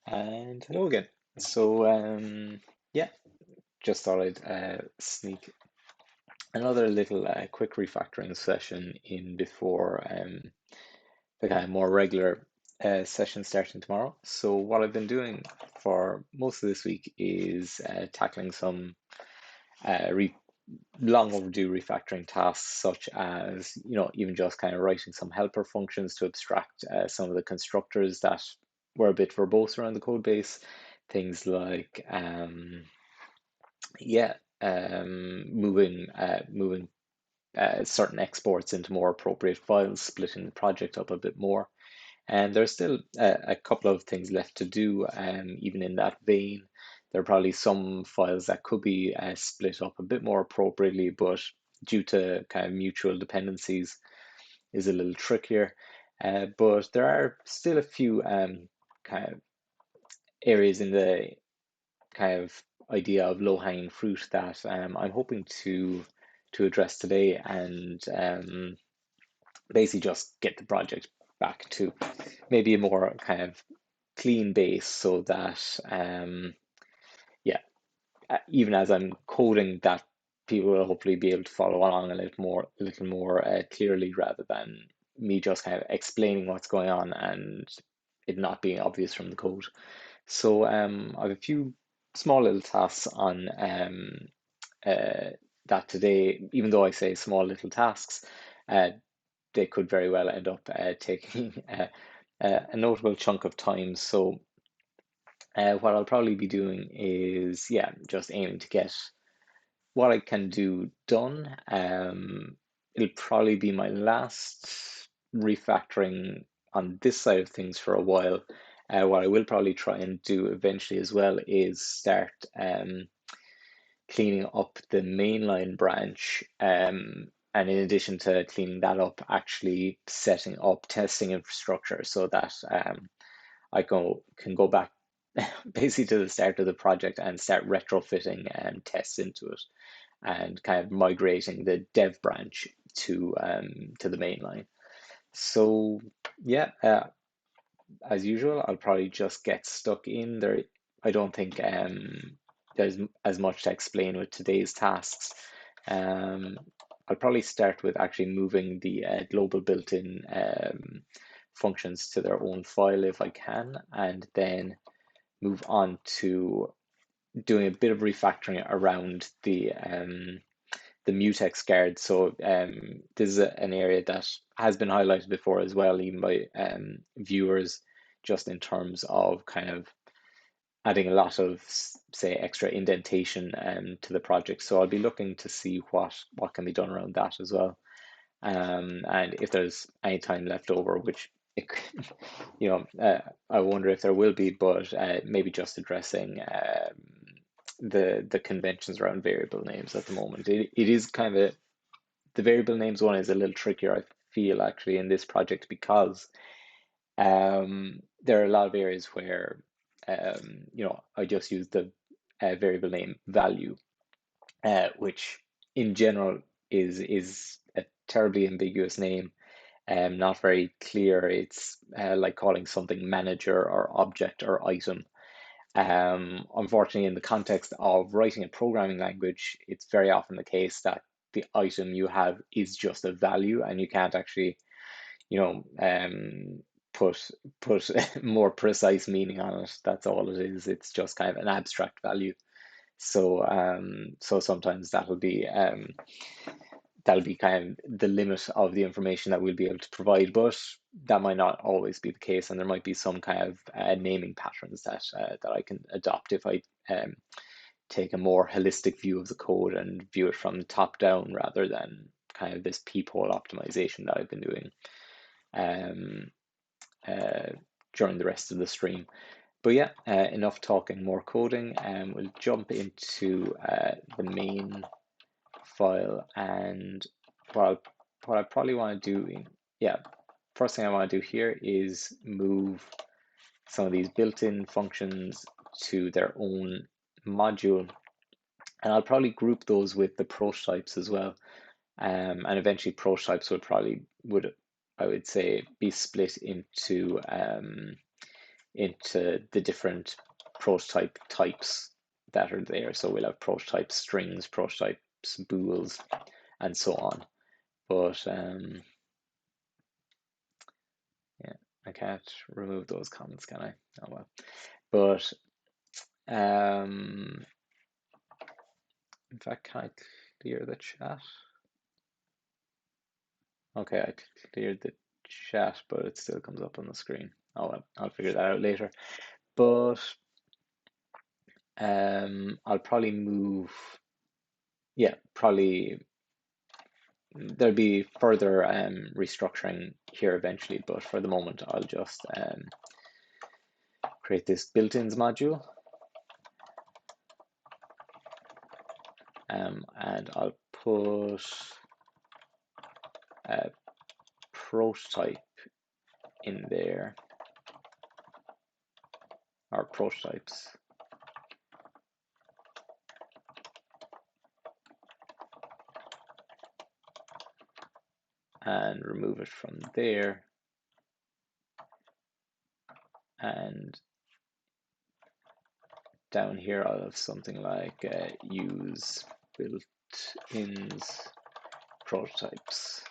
And hello again. So, yeah, just thought I'd sneak another little quick refactoring session in before the kind of more regular session starting tomorrow. So, what I've been doing for most of this week is tackling some re long overdue refactoring tasks, such as, even just kind of writing some helper functions to abstract some of the constructors that were a bit verbose around the code base. Things like, yeah, moving certain exports into more appropriate files, splitting the project up a bit more. And there's still a couple of things left to do, even in that vein. There are probably some files that could be split up a bit more appropriately, but due to kind of mutual dependencies, is a little trickier. But there are still a few kind of areas in the kind of idea of low-hanging fruit that I'm hoping to address today, and basically just get the project back to maybe a more kind of clean base, so that yeah, even as I'm coding, that people will hopefully be able to follow along a little more clearly, rather than me just kind of explaining what's going on and it not being obvious from the code. So I have a few small little tasks on uh, that today. Even though I say small little tasks, uh, they could very well end up taking a notable chunk of time. So what I'll probably be doing is, yeah, just aiming to get what I can do done. It'll probably be my last refactoring on this side of things for a while. What I will probably try and do eventually as well is start cleaning up the mainline branch. And in addition to cleaning that up, actually setting up testing infrastructure so that can go back basically to the start of the project and start retrofitting tests into it, and kind of migrating the dev branch to the mainline. So yeah, as usual, I'll probably just get stuck in there. I don't think there's as much to explain with today's tasks. Um, I'll probably start with actually moving the global built-in functions to their own file if I can, and then move on to doing a bit of refactoring around the mutex guard. So this is an area that has been highlighted before as well, even by viewers, just in terms of kind of adding a lot of, say, extra indentation to the project. So I'll be looking to see what can be done around that as well. And if there's any time left over, which it, I wonder if there will be, but maybe just addressing the conventions around variable names at the moment. It is kind of the variable names one is a little trickier, I feel, actually, in this project, because there are a lot of areas where I just use the variable name value, which in general is a terribly ambiguous name, not very clear. It's like calling something manager or object or item. Unfortunately, in the context of writing a programming language, it's very often the case that the item you have is just a value, and you can't actually, you know, put put more precise meaning on it. That's all it is. It's just kind of an abstract value. So so sometimes that'll be kind of the limit of the information that we'll be able to provide, but that might not always be the case, and there might be some kind of naming patterns that I can adopt if I take a more holistic view of the code and view it from the top down, rather than kind of this peephole optimization that I've been doing um, uh, during the rest of the stream. But yeah, enough talking, more coding, and we'll jump into the main file. And what I probably want to do yeah, first thing I want to do here is move some of these built-in functions to their own module, and I'll probably group those with the prototypes as well. And eventually prototypes would I would say, be split into into the different prototype types that are there. So we'll have prototype strings, prototypes, bools, and so on. But yeah, I can't remove those comments, can I? Oh well. But in fact, can I clear the chat? Okay, I cleared the chat, but it still comes up on the screen. Oh well, I'll figure that out later. But I'll probably move. Yeah, probably there'll be further restructuring here eventually, but for the moment, I'll just create this built-ins module, and I'll put a prototype in there, or prototypes. And remove it from there, and down here I'll have something like use built-ins prototypes.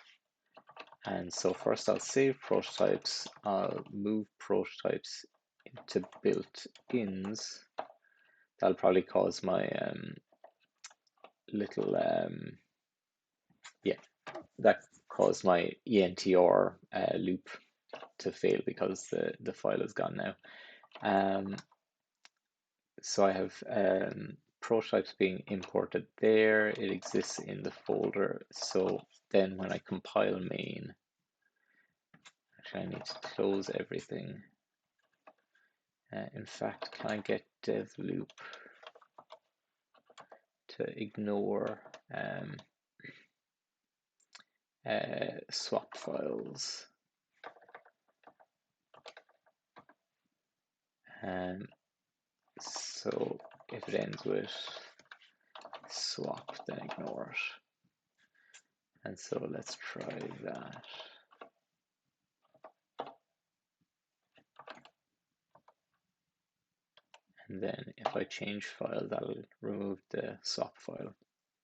And so first I'll save prototypes, I'll move prototypes into built-ins. That'll probably cause my little yeah, that caused my entr loop to fail because the file is gone now. So I have prototypes being imported there. It exists in the folder. So then when I compile main, actually I need to close everything. In fact, can I get dev loop to ignore swap files? So if it ends with swap, then ignore it. And so let's try that. And then if I change file, that'll remove the swap file.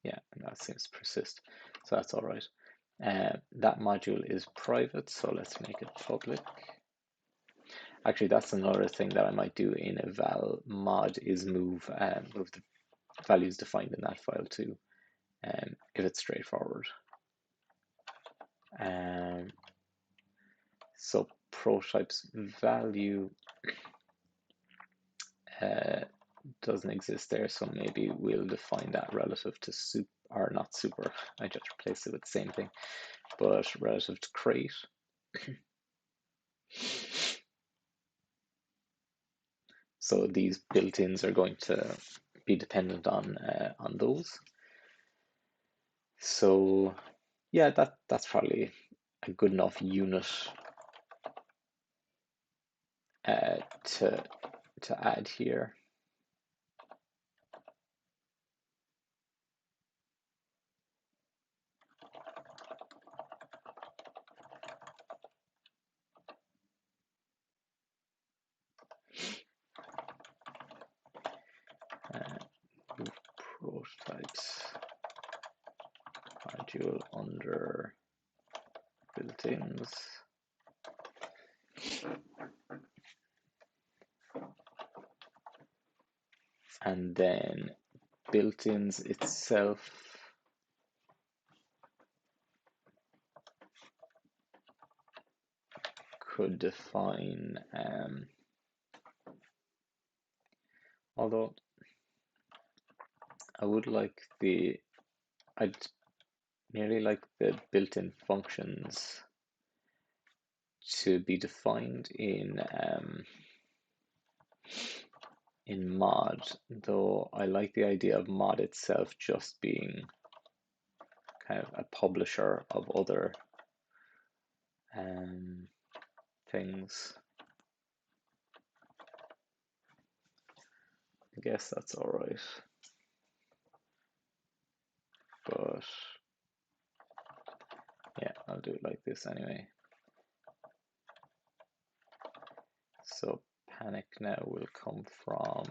Yeah, and that seems to persist. So that's all right. That module is private, so let's make it public. Actually, that's another thing that I might do in a val mod is move the values defined in that file too, if it's straightforward. So prototypes value doesn't exist there, so maybe we'll define that relative to super, or not super, I just replaced it with the same thing, but relative to crate. So these built-ins are going to be dependent on those. So yeah, that's probably a good enough unit to add here. Move prototypes module under built-ins. And then built-ins itself could define, although I'd nearly like the built-in functions to be defined in mod, though I like the idea of mod itself just being kind of a publisher of other things. I guess that's all right, but yeah, I'll do it like this anyway. So mechanic now will come from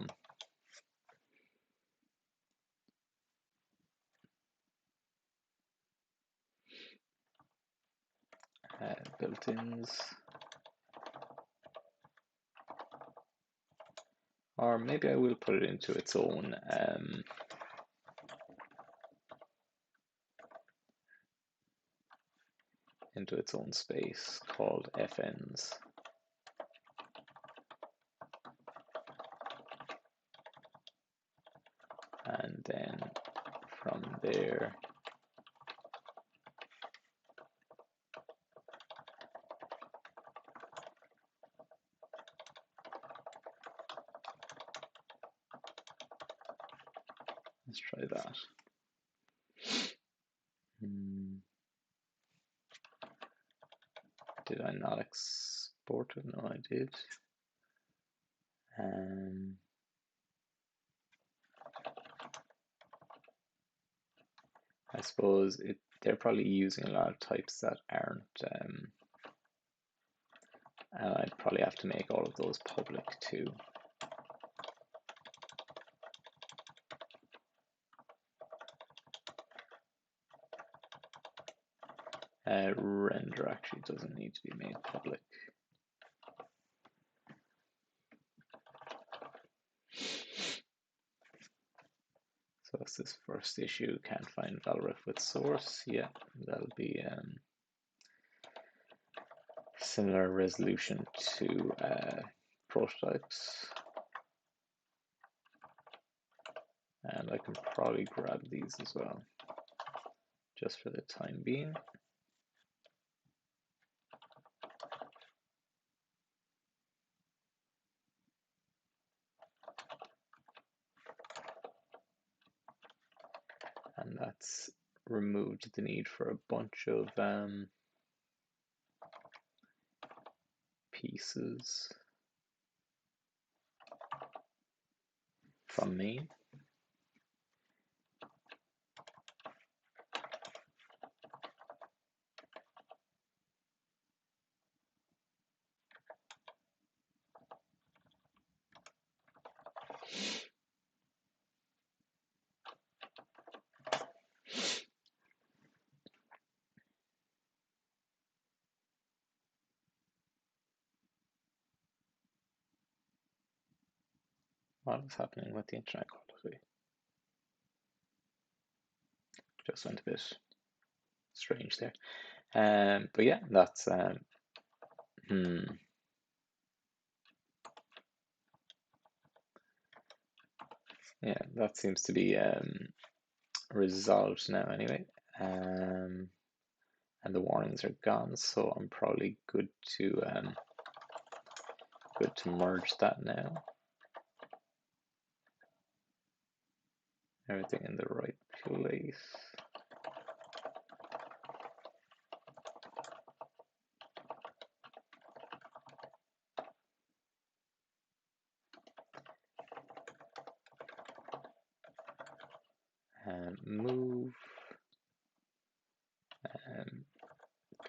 built-ins, or maybe I will put it into its own space called fns. And then from there, let's try that. Did I not export it? No, I did. I suppose they're probably using a lot of types that aren't, and I'd probably have to make all of those public too. Render actually doesn't need to be made public. So what's this first issue? Can't find valref with source. Yeah, that'll be similar resolution to prototypes. And I can probably grab these as well, just for the time being. And that's removed the need for a bunch of pieces from main. What is happening with the internet quality? Just went a bit strange there. But yeah, that's yeah, that seems to be resolved now anyway. And the warnings are gone, so I'm probably good to merge that now. Everything in the right place. And move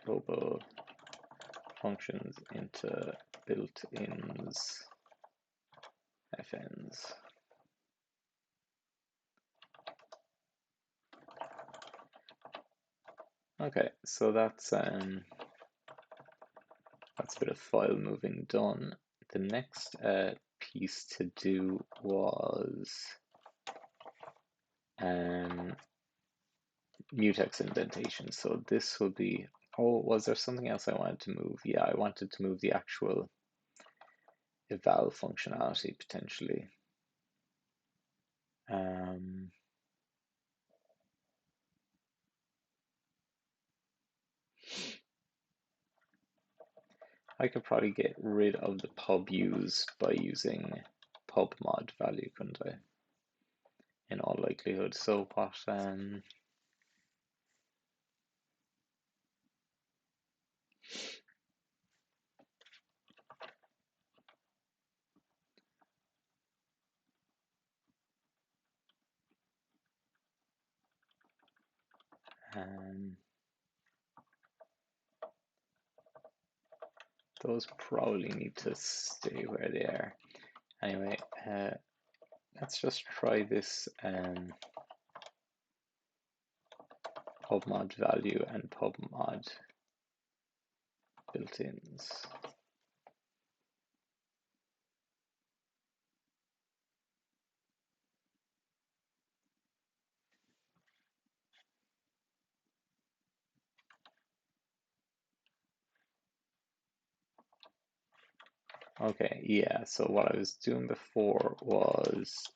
global functions into built-ins fns. Okay, so that's a bit of file moving done. The next piece to do was mutex indentation. So this will be, oh, was there something else I wanted to move? Yeah, I wanted to move the actual eval functionality potentially. I could probably get rid of the pub use by using pub mod value, couldn't I? In all likelihood. So what Those probably need to stay where they are. Anyway, let's just try this pubmod value and pubmod built-ins. Okay, yeah, so what I was doing before was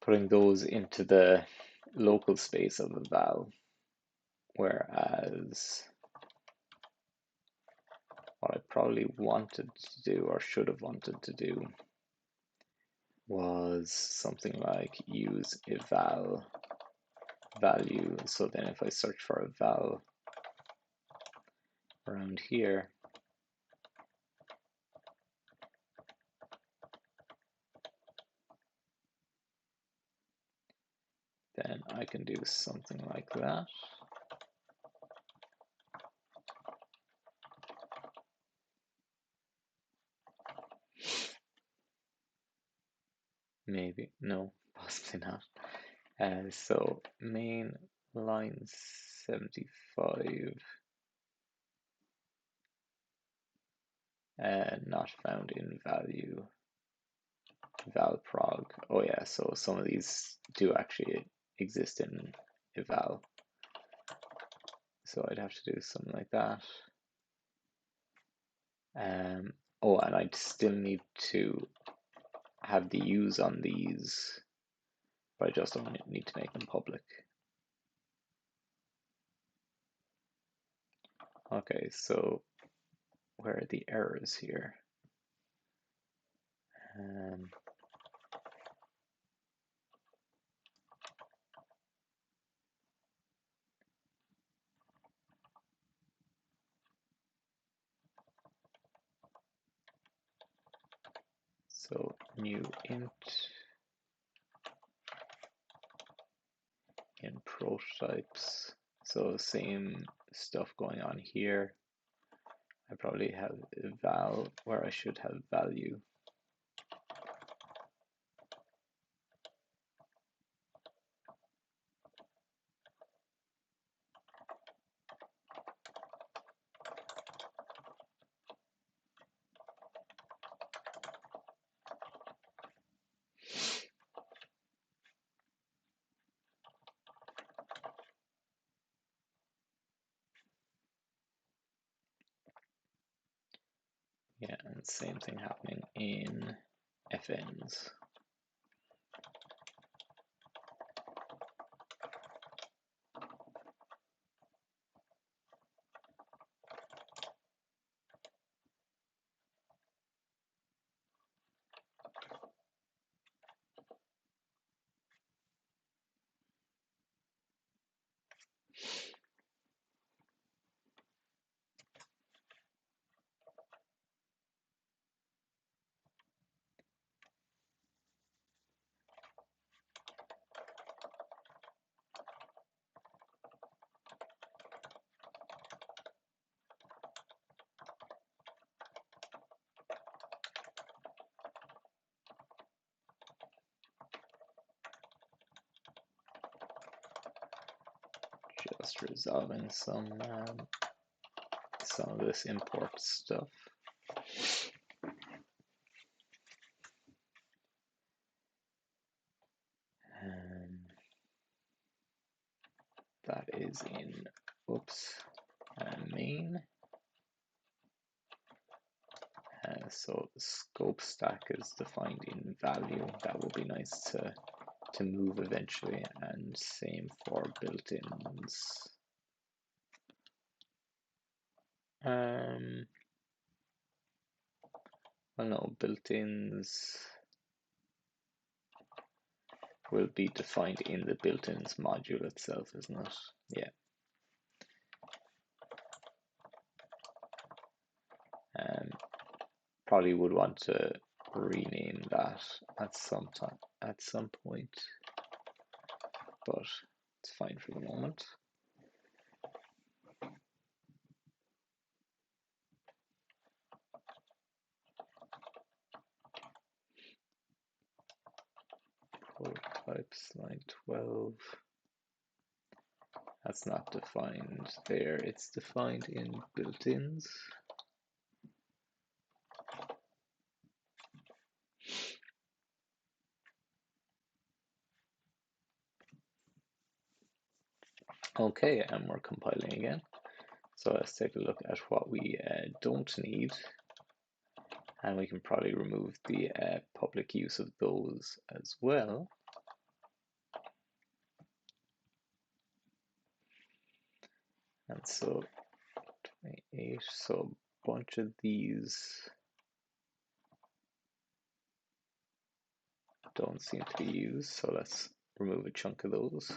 putting those into the local space of the val, whereas what I probably wanted to do or should have wanted to do was something like use eval value. So then if I search for a val around here, then I can do something like that. Maybe, no, possibly not. So main line 75, not found in value, valprog. Oh yeah, so some of these do actually exist in eval. So I'd have to do something like that. Oh, and I'd still need to have the use on these, but I just don't need to make them public. Okay, so where are the errors here? So new int in prototypes. So same stuff going on here. I probably have val where I should have value. Yeah, and same thing happening in fns. Just resolving some of this import stuff. That is in, oops, main. So the scope stack is defined in value. That will be nice to move eventually, and same for built-ins. Well, no, built-ins will be defined in the built-ins module itself, isn't it? Yeah. Probably would want to rename that at some point, but it's fine for the moment. types line 12. That's not defined there, it's defined in built-ins. Okay, and we're compiling again. So let's take a look at what we don't need. And we can probably remove the public use of those as well. And so 28, so a bunch of these don't seem to be used. So let's remove a chunk of those.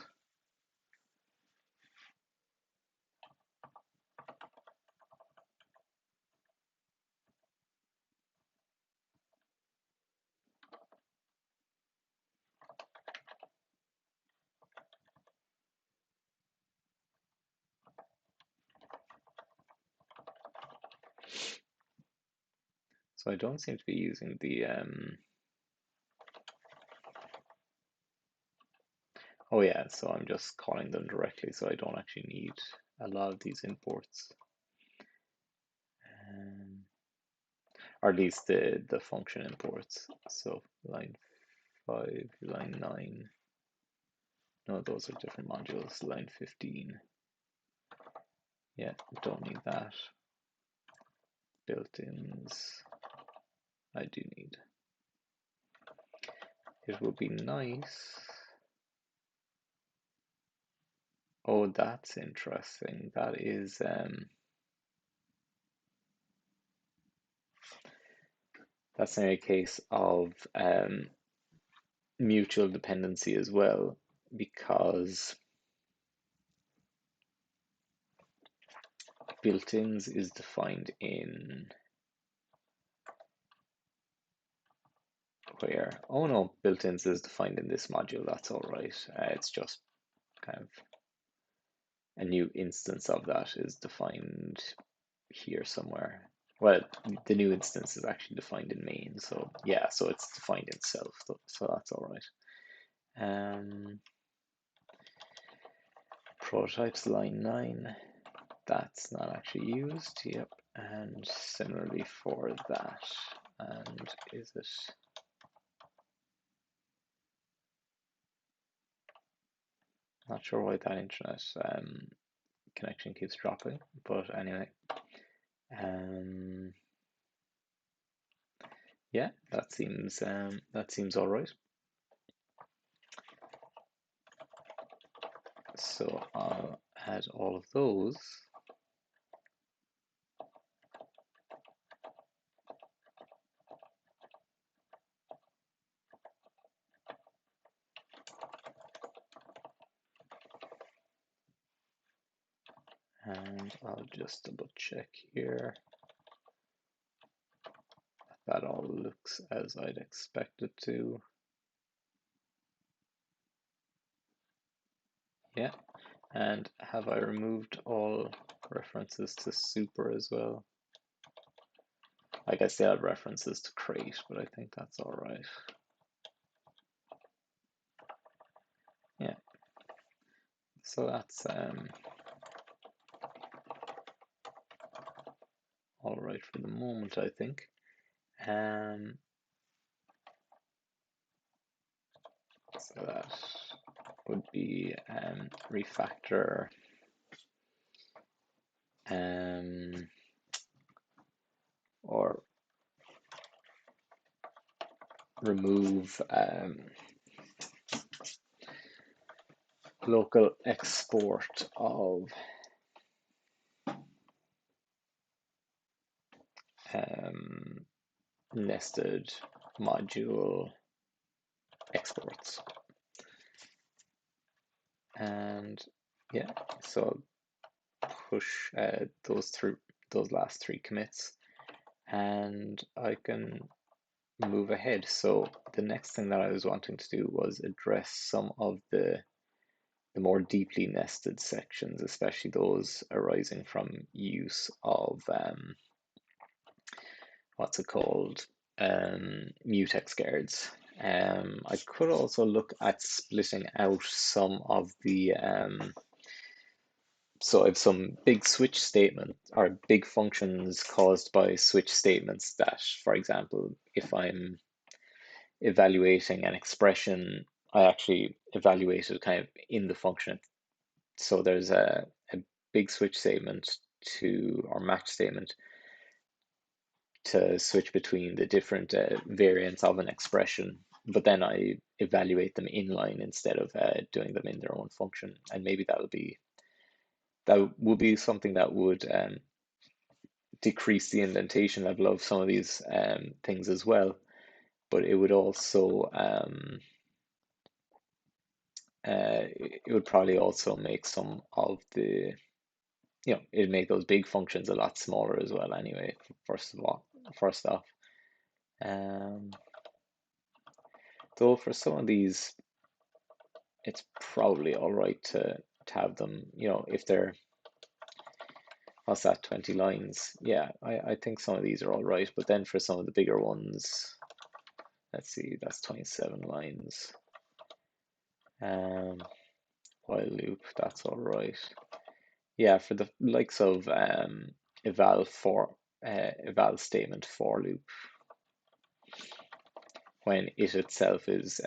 So I don't seem to be using the oh yeah, so I'm just calling them directly, so I don't actually need a lot of these imports. Or at least the function imports. So line 5, line 9. No, those are different modules. Line 15. Yeah, don't need that. Built-ins, I do need. It would be nice. Oh, that's interesting. That is that's in a case of mutual dependency as well, because built-ins is defined in where? Oh no, built-ins is defined in this module. That's all right. It's just kind of a new instance of that is defined here somewhere. Well, the new instance is actually defined in main. So yeah, so it's defined in self. So that's all right. Prototypes line 9. That's not actually used. Yep. And similarly for that. And is it? Not sure why that internet connection keeps dropping, but anyway. Yeah, that seems all right. So I'll add all of those. And I'll just double check here. That all looks as I'd expect it to. Yeah, and have I removed all references to super as well? I guess they have references to crate, but I think that's all right. Yeah, so that's all right for the moment, I think. So that would be refactor or remove local export of nested module exports. And yeah, so push those last 3 commits, and I can move ahead. So the next thing that I was wanting to do was address some of the more deeply nested sections, especially those arising from use of what's it called, mutex guards. I could also look at splitting out some of the so I have some big switch statement or big functions caused by switch statements that, for example, if I'm evaluating an expression, I actually evaluate it kind of in the function. So there's a big switch statement to, or match statement to switch between the different variants of an expression, but then I evaluate them inline instead of doing them in their own function. And maybe that would be something that would decrease the indentation level of some of these things as well. But it would also it would probably also make some of the, it'd make those big functions a lot smaller as well anyway, first off. Um, though for some of these, it's probably all right to have them, if they're, what's that, 20 lines? Yeah, I think some of these are all right, but then for some of the bigger ones, let's see, that's 27 lines. While loop, that's all right. Yeah, for the likes of eval statement for loop, when it itself is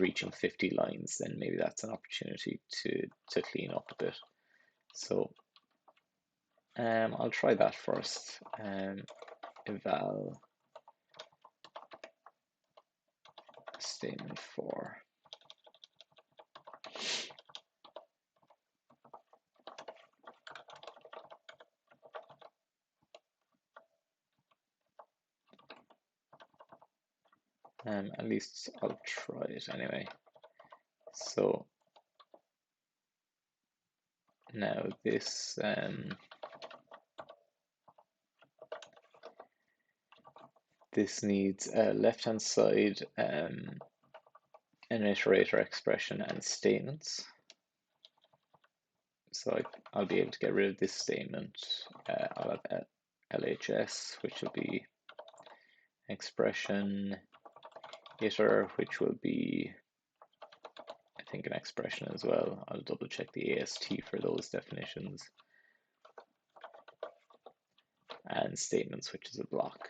reaching 50 lines, then maybe that's an opportunity to clean up a bit. So I'll try that first. Eval statement for. At least I'll try it anyway. So now this this needs a left-hand side an iterator expression and statements. So I'll be able to get rid of this statement. I'll have LHS, which will be expression, iter, which will be, I think, an expression as well. I'll double check the AST for those definitions. And statements, which is a block.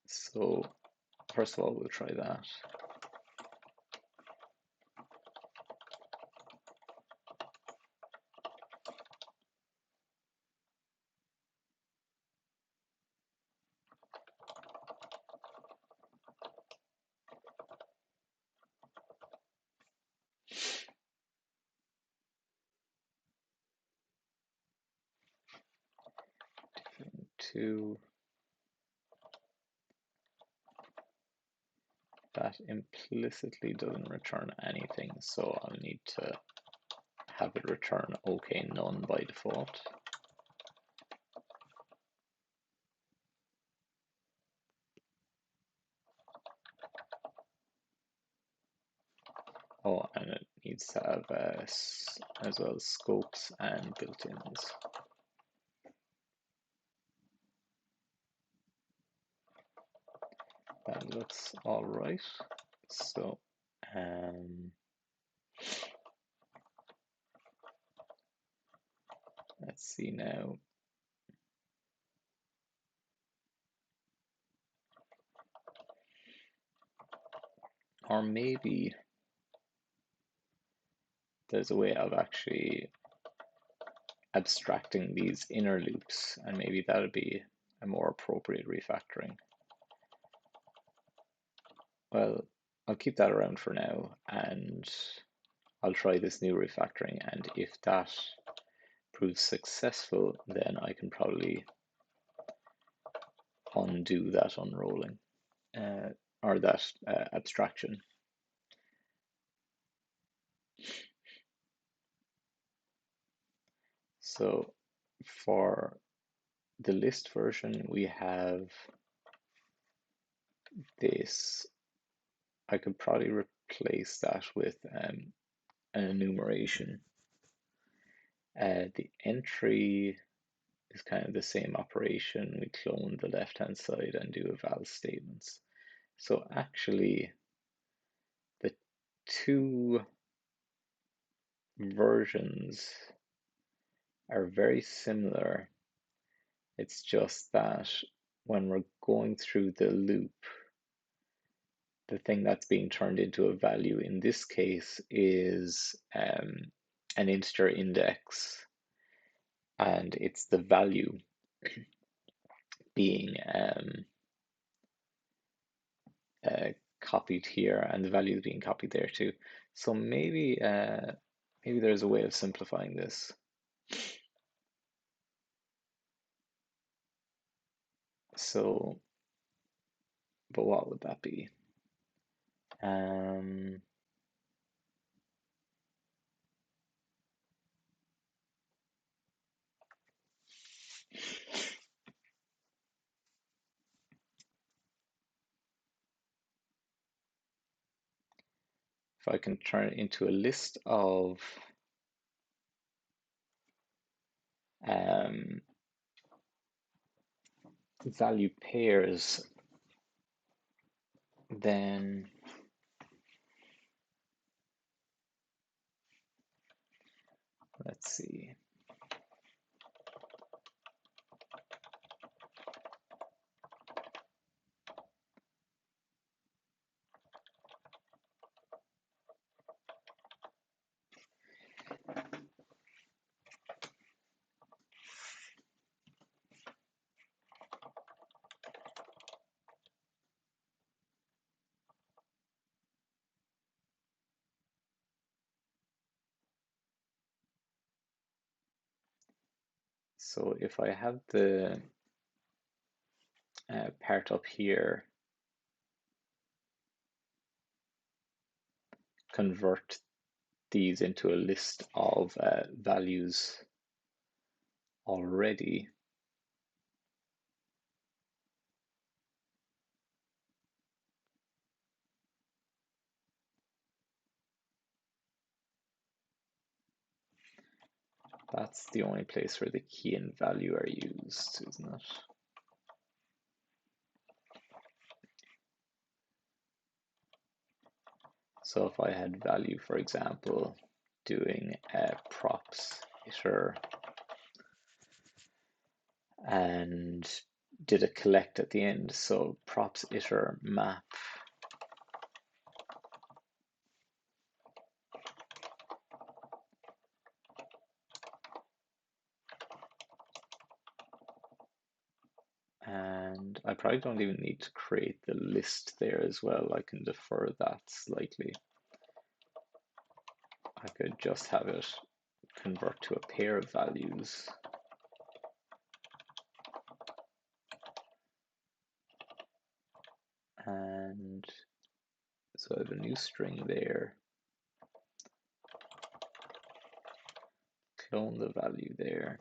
So first of all, we'll try that. Two. That implicitly doesn't return anything, so I'll need to have it return OK none by default. Oh, and it needs to have as well scopes and built-ins. That looks all right. So let's see now. Or maybe there's a way of actually abstracting these inner loops, and maybe that would be a more appropriate refactoring. Well, I'll keep that around for now, and I'll try this new refactoring, and if that proves successful, then I can probably undo that unrolling or that abstraction. So for the list version, we have this. I could probably replace that with an enumeration. The entry is kind of the same operation. We clone the left-hand side and do eval statements. So actually, the two versions are very similar. It's just that when we're going through the loop, the thing that's being turned into a value in this case is an integer index, and it's the value being copied here, and the value being copied there too. So maybe there's a way of simplifying this. So, but what would that be? If I can turn it into a list of value pairs, then let's see. So if I have the part up here, convert these into a list of values already. That's the only place where the key and value are used, isn't it? So if I had value, for example, doing props iter and did a collect at the end, so props iter map and I probably don't even need to create the list there as well. I can defer that slightly. I could just have it convert to a pair of values. And so I have a new string there, clone the value there.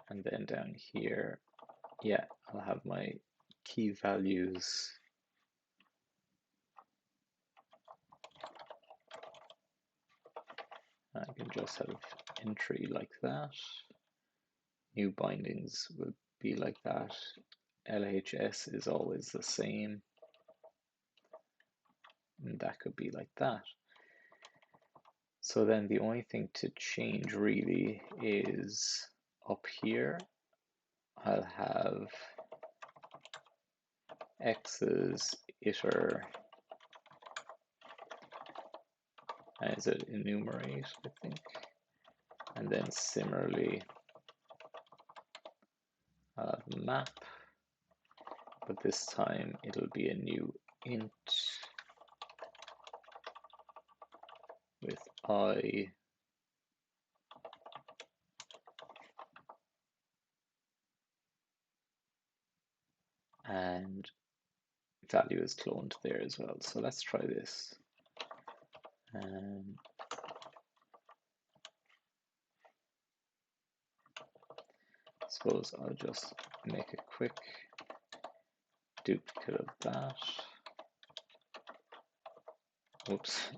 And then down here, yeah, I'll have my key values. I can just have entry like that. New bindings would be like that. LHS is always the same. And that could be like that. So then the only thing to change really is up here. I'll have x's iter, and is it enumerate, I think? And then similarly, map, but this time it'll be a new int with I, and value is cloned there as well. So let's try this. Suppose I'll just make a quick duplicate of that. Whoops.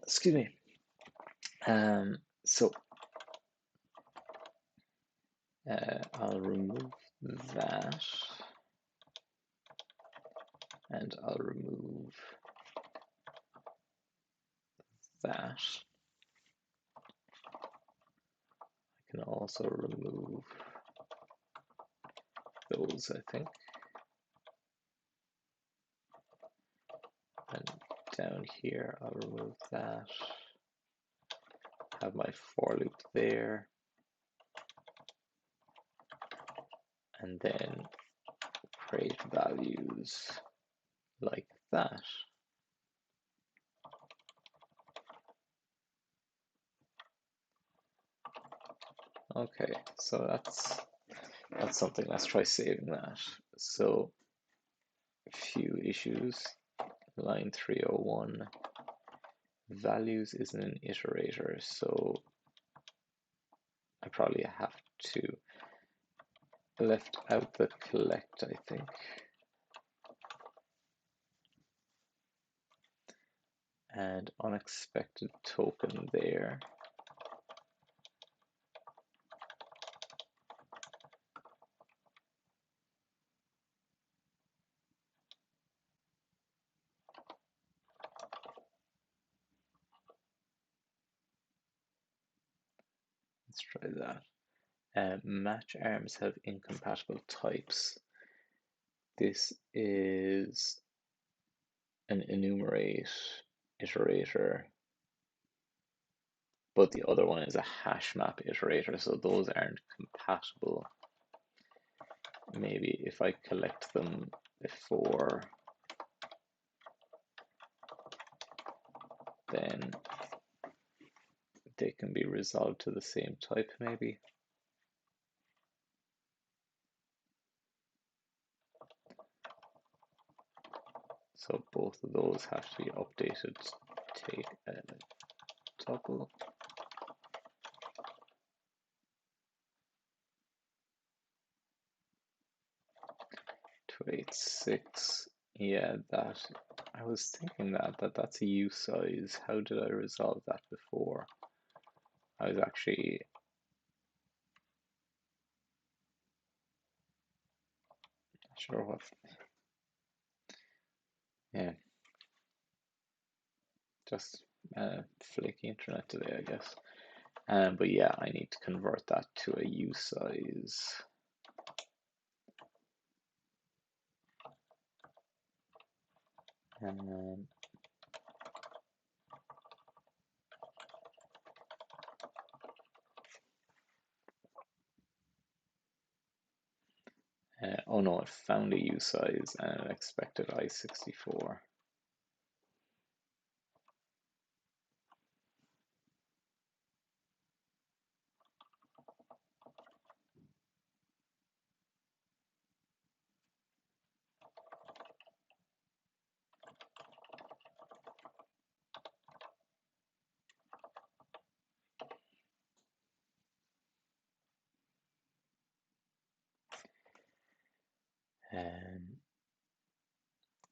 Excuse me. So I'll remove that, and I'll remove that. I can also remove those, I think. And down here, I'll remove that. Have my for loop there. And then create values like that. Okay, so that's something. Let's try saving that. So a few issues. Line 301. Values isn't an iterator, so I probably have to left out the collect, I think. And unexpected token there. Let's try that. Match arms have incompatible types. This is an enumerate iterator, but the other one is a hash map iterator, so those aren't compatible. Maybe if I collect them before, then they can be resolved to the same type, maybe. So both of those have to be updated. Take a tuple. 286. Yeah, that I was thinking that's a U size. How did I resolve that before? I was actually not sure what. Yeah, just flaky internet today, I guess. But yeah, I need to convert that to a U size. Oh no, it found a U size and it expected I64.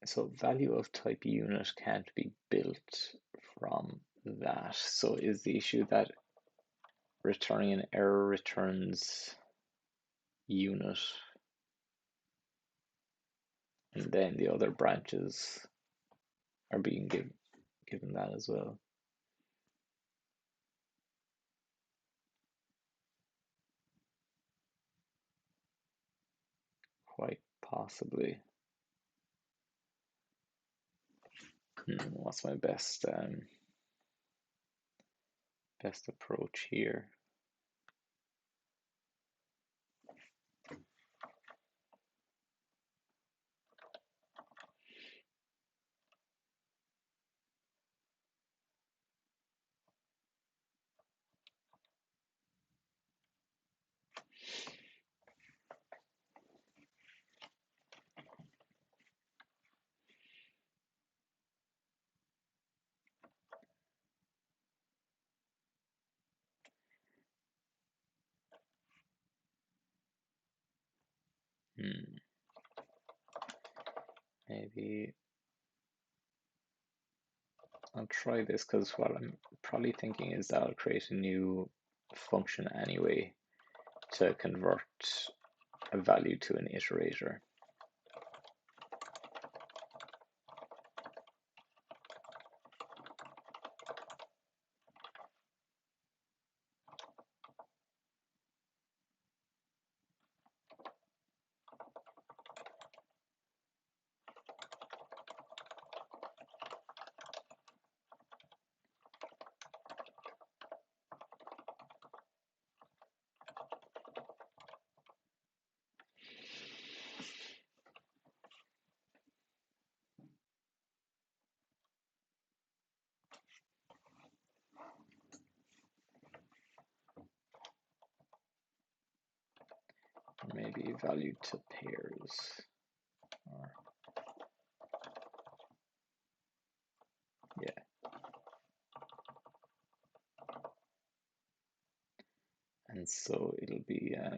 So value of type unit can't be built from that. So is the issue that returning an error returns unit, and then the other branches are being given that as well? Quite possibly. What's my best best approach here? Maybe I'll try this because what I'm probably thinking is that I'll create a new function anyway to convert a value to an iterator. Maybe value to pairs. Or, yeah. And so it'll be a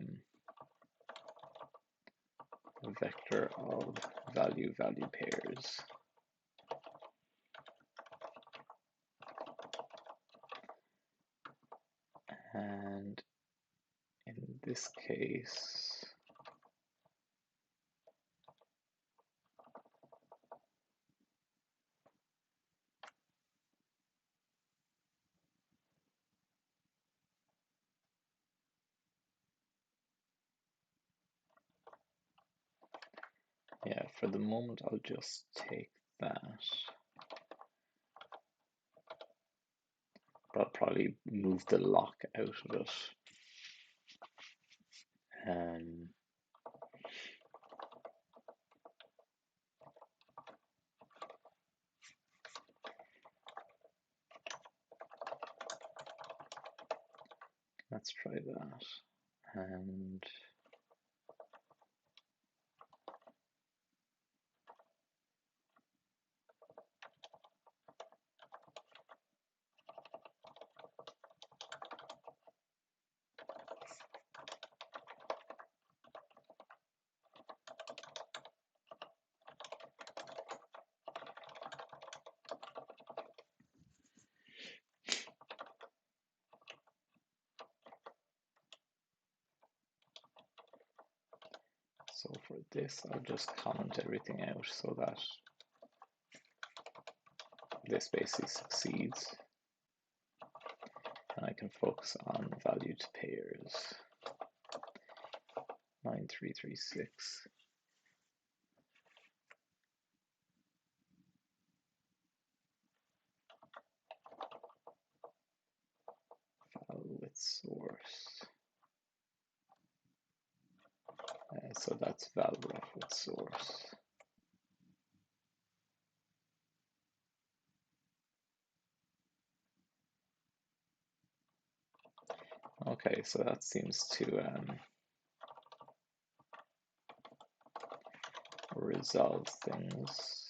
vector of value pairs. And in this case, yeah, for the moment, I'll just take that. But I'll probably move the lock out of it. Let's try that. And so for this, I'll just comment everything out so that this basically succeeds. And I can focus on value to pairs. 9336. File with source. So that's valref with source. Okay, so that seems to resolve things.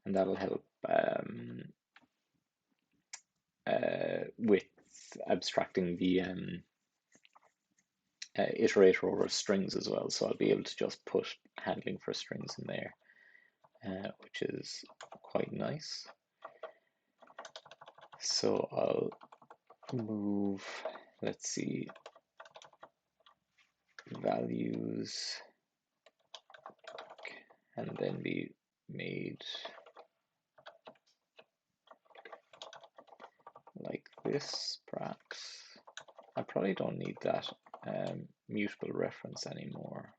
And that'll help with abstracting the iterator over strings as well. So I'll be able to just put handling for strings in there, which is quite nice. So I'll move, let's see, values and then be made this perhaps. I probably don't need that mutable reference anymore.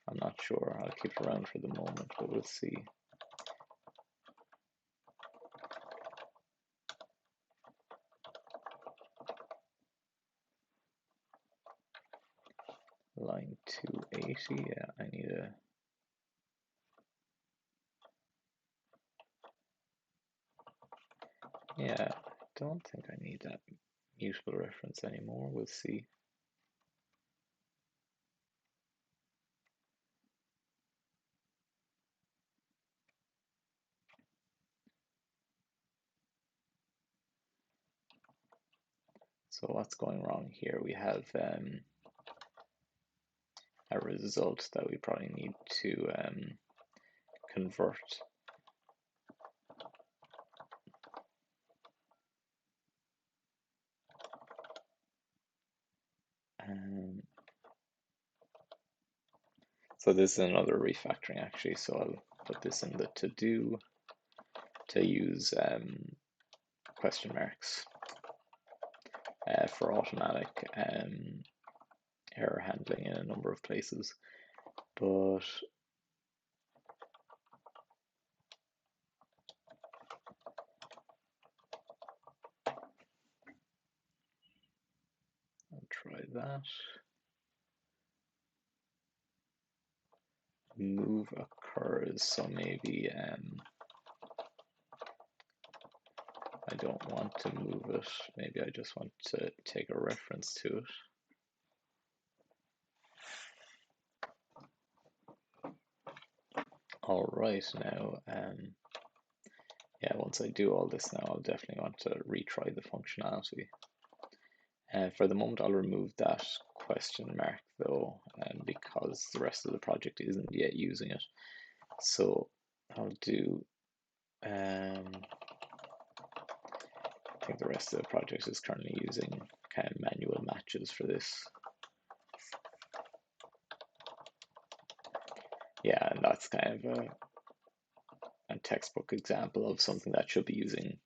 I'm not sure. I'll keep it around for the moment, but we'll see. Line 280, yeah, I need a yeah, I don't think I need that mutable reference anymore. We'll see. So what's going wrong here? We have a result that we probably need to convert. So this is another refactoring actually. So I'll put this in the to-do to use question marks for automatic error handling in a number of places. But I'll try that. Move occurs, so maybe I don't want to move it. Maybe I just want to take a reference to it. All right, now, yeah, once I do all this now, I'll definitely want to retry the functionality. For the moment, I'll remove that question mark though, because the rest of the project isn't yet using it. So I'll do, I think the rest of the project is currently using kind of manual matches for this. Yeah, and that's kind of a textbook example of something that should be using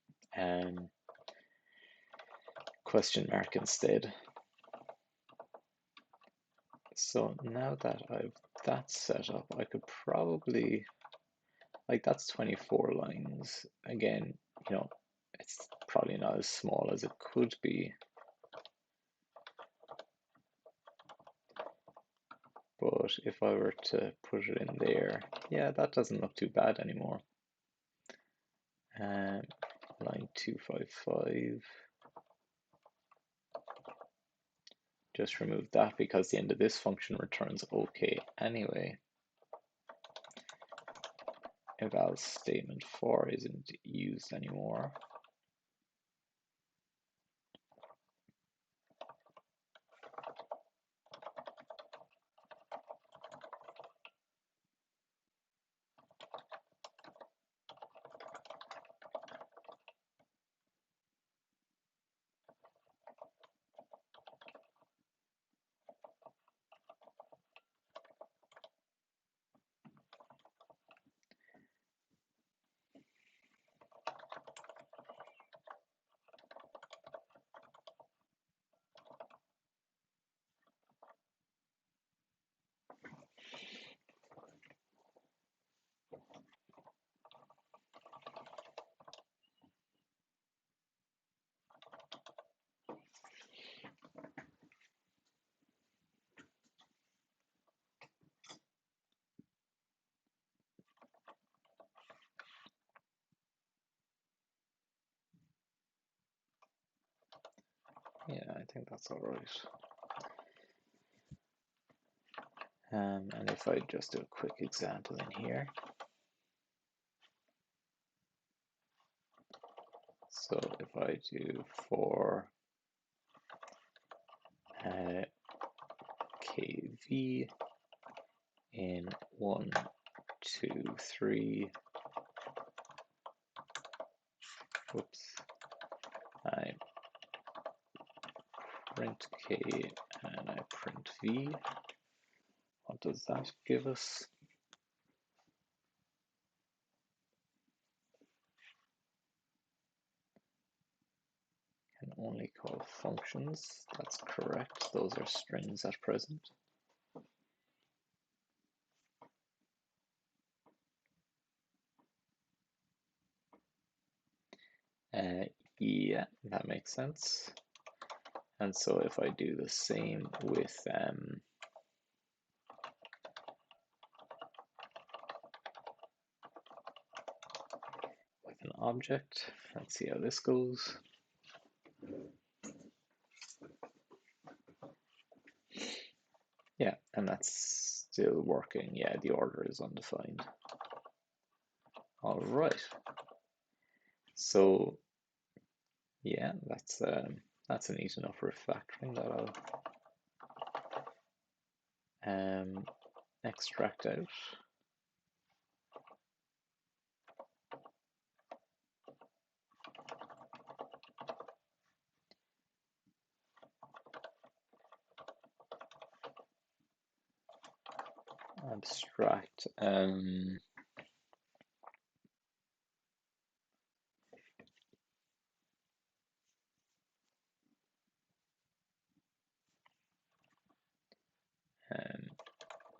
question mark instead. So now that I've that set up, I could probably, like, that's 24 lines. Again, you know, it's probably not as small as it could be. But if I were to put it in there, yeah, that doesn't look too bad anymore. Line 255. Just remove that because the end of this function returns OK anyway. Eval statement 4 isn't used anymore. Yeah, I think that's all right. And if I just do a quick example in here. So if I do for KV in 1, 2, 3, whoops, I print K and I print V, what does that give us? only call functions. That's correct. Those are strings at present. Yeah, that makes sense. And so if I do the same with an object, let's see how this goes. Yeah, and that's still working. Yeah, the order is undefined. All right. So yeah, that's a neat enough refactoring that I'll extract out. Abstract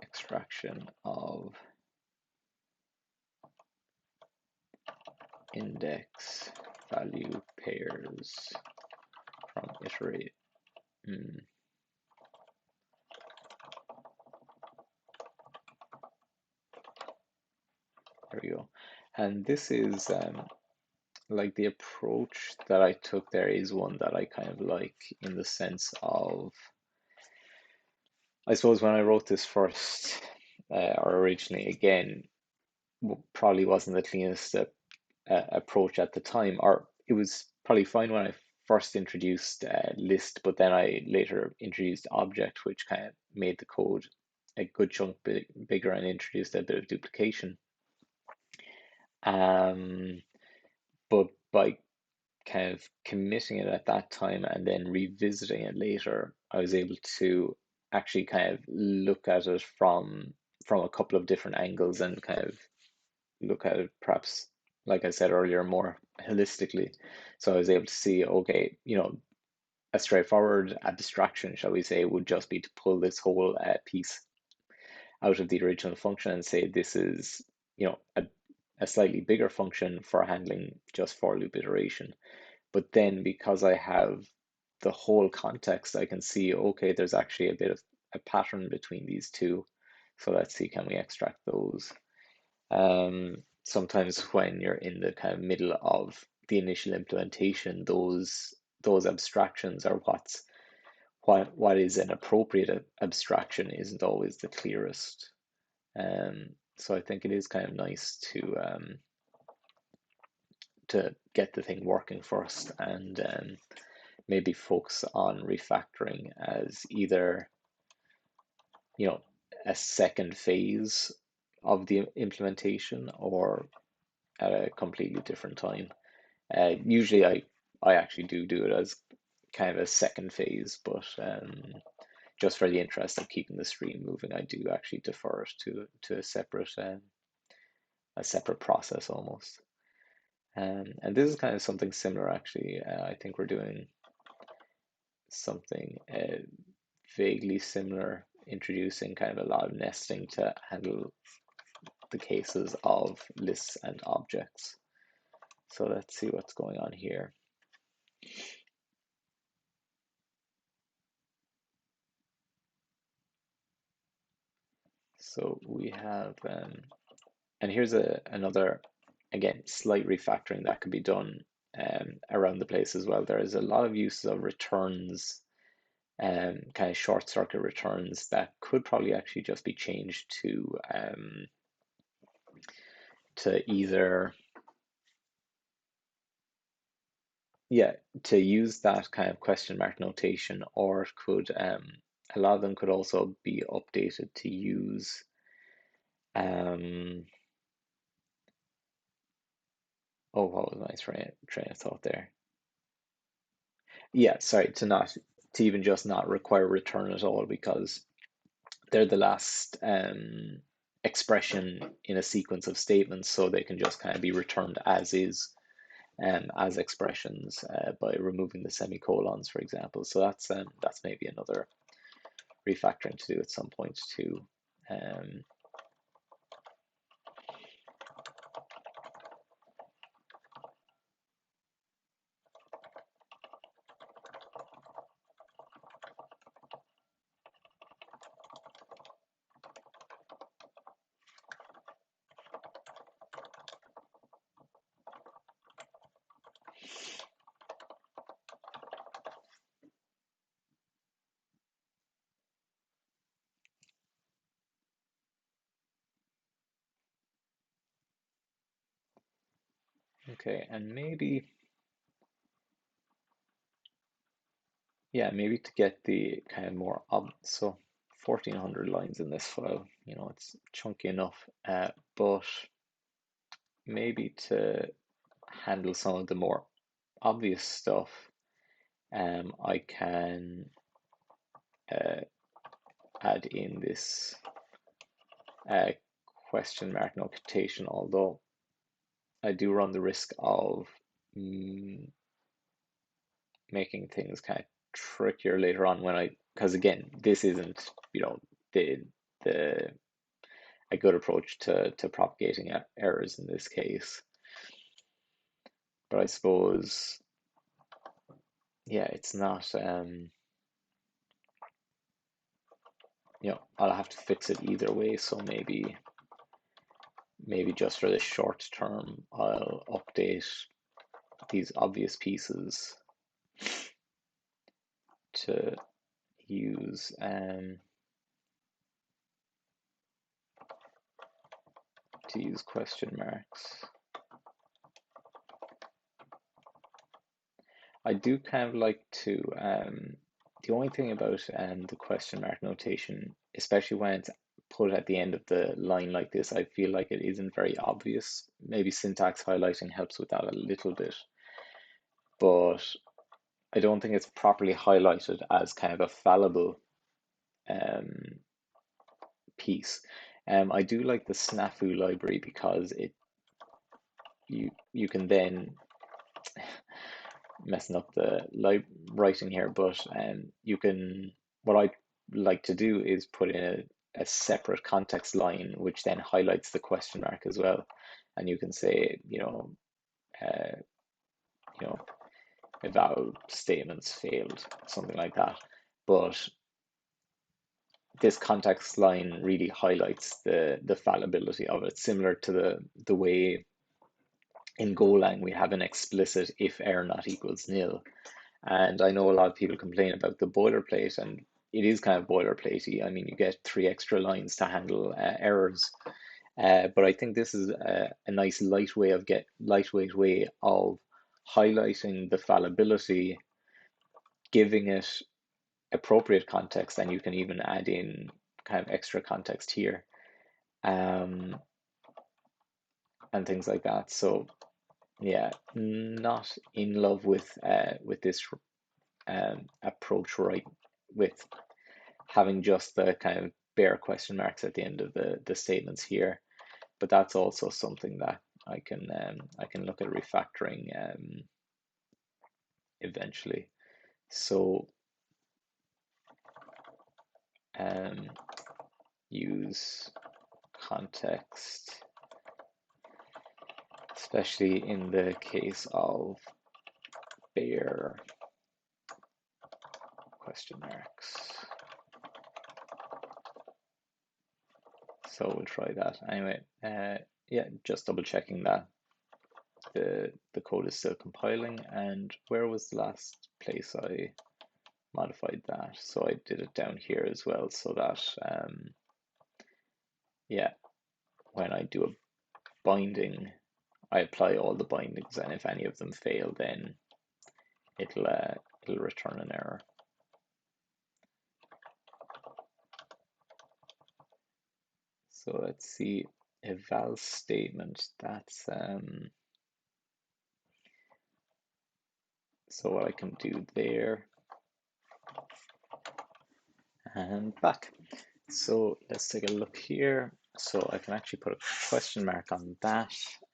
extraction of index value pairs from iterate. There we go. And this is like the approach that I took there is one that I kind of like, in the sense of, I suppose when I wrote this first, or originally, again, probably wasn't the cleanest approach at the time, or it was probably fine when I first introduced list, but then I later introduced object, which kind of made the code a good chunk bigger and introduced a bit of duplication. But by kind of committing it at that time and then revisiting it later, I was able to actually kind of look at it from a couple of different angles and kind of look at it perhaps, like I said earlier, more holistically. So I was able to see, okay, a straightforward abstraction, shall we say, would just be to pull this whole piece out of the original function and say this is, a slightly bigger function for handling just for loop iteration. But then because I have the whole context, I can see, okay, there's actually a bit of a pattern between these two. So let's see, can we extract those? Sometimes when you're in the kind of middle of the initial implementation, those abstractions are what is an appropriate abstraction isn't always the clearest. So I think it is kind of nice to get the thing working first and maybe focus on refactoring as either, a second phase of the implementation or at a completely different time. Usually I actually do it as kind of a second phase, but just for the interest of keeping the stream moving, I do actually defer it to a separate process almost. And this is kind of something similar actually. I think we're doing something vaguely similar, introducing kind of a lot of nesting to handle the cases of lists and objects. So let's see what's going on here. So we have, and here's another, again, slight refactoring that could be done around the place as well. There is a lot of uses of returns, kind of short circuit returns that could probably actually just be changed to either, yeah, to use that kind of question mark notation, or it could, a lot of them could also be updated to use, oh, what was my train of thought there? Yeah, sorry, to even just not require return at all, because they're the last expression in a sequence of statements, so they can just kind of be returned as is. as expressions by removing the semicolons, for example. So that's maybe another refactoring to do at some point too. Okay, and maybe, yeah, maybe to get the kind of more so 1400 lines in this file, it's chunky enough, but maybe to handle some of the more obvious stuff, I can add in this question mark notation, although I do run the risk of making things kind of trickier later on because again, this isn't, the the a good approach to propagating errors in this case. But I suppose, yeah, it's not, I'll have to fix it either way. So maybe just for the short term, I'll update these obvious pieces to use question marks. I do kind of like to, the only thing about the question mark notation, especially when it's put at the end of the line like this, I feel like it isn't very obvious. Maybe syntax highlighting helps with that a little bit, but I don't think it's properly highlighted as kind of a fallible piece. I do like the snafu library because you can then messing up the writing here, but you can, what I like to do is put in a separate context line which then highlights the question mark as well, and you can say, eval statements failed, something like that. But this context line really highlights the fallibility of it, similar to the way in Golang we have an explicit if error not equals nil. And I know a lot of people complain about the boilerplate, and it is kind of boilerplatey. I mean, you get 3 extra lines to handle errors. But I think this is a nice lightweight way of highlighting the fallibility, giving it appropriate context, and you can even add in kind of extra context here, and things like that. So yeah, not in love with this approach, right, with having just the kind of bare question marks at the end of the statements here. But that's also something that I can look at refactoring eventually. So use context, especially in the case of bare question marks. So we'll try that anyway. Yeah, just double checking that the code is still compiling. And where was the last place I modified that? So I did it down here as well, so that yeah, when I do a binding, I apply all the bindings, and if any of them fail, then it'll return an error. So let's see, eval statement. That's so what I can do there, and back. So let's take a look here. So I can actually put a question mark on that,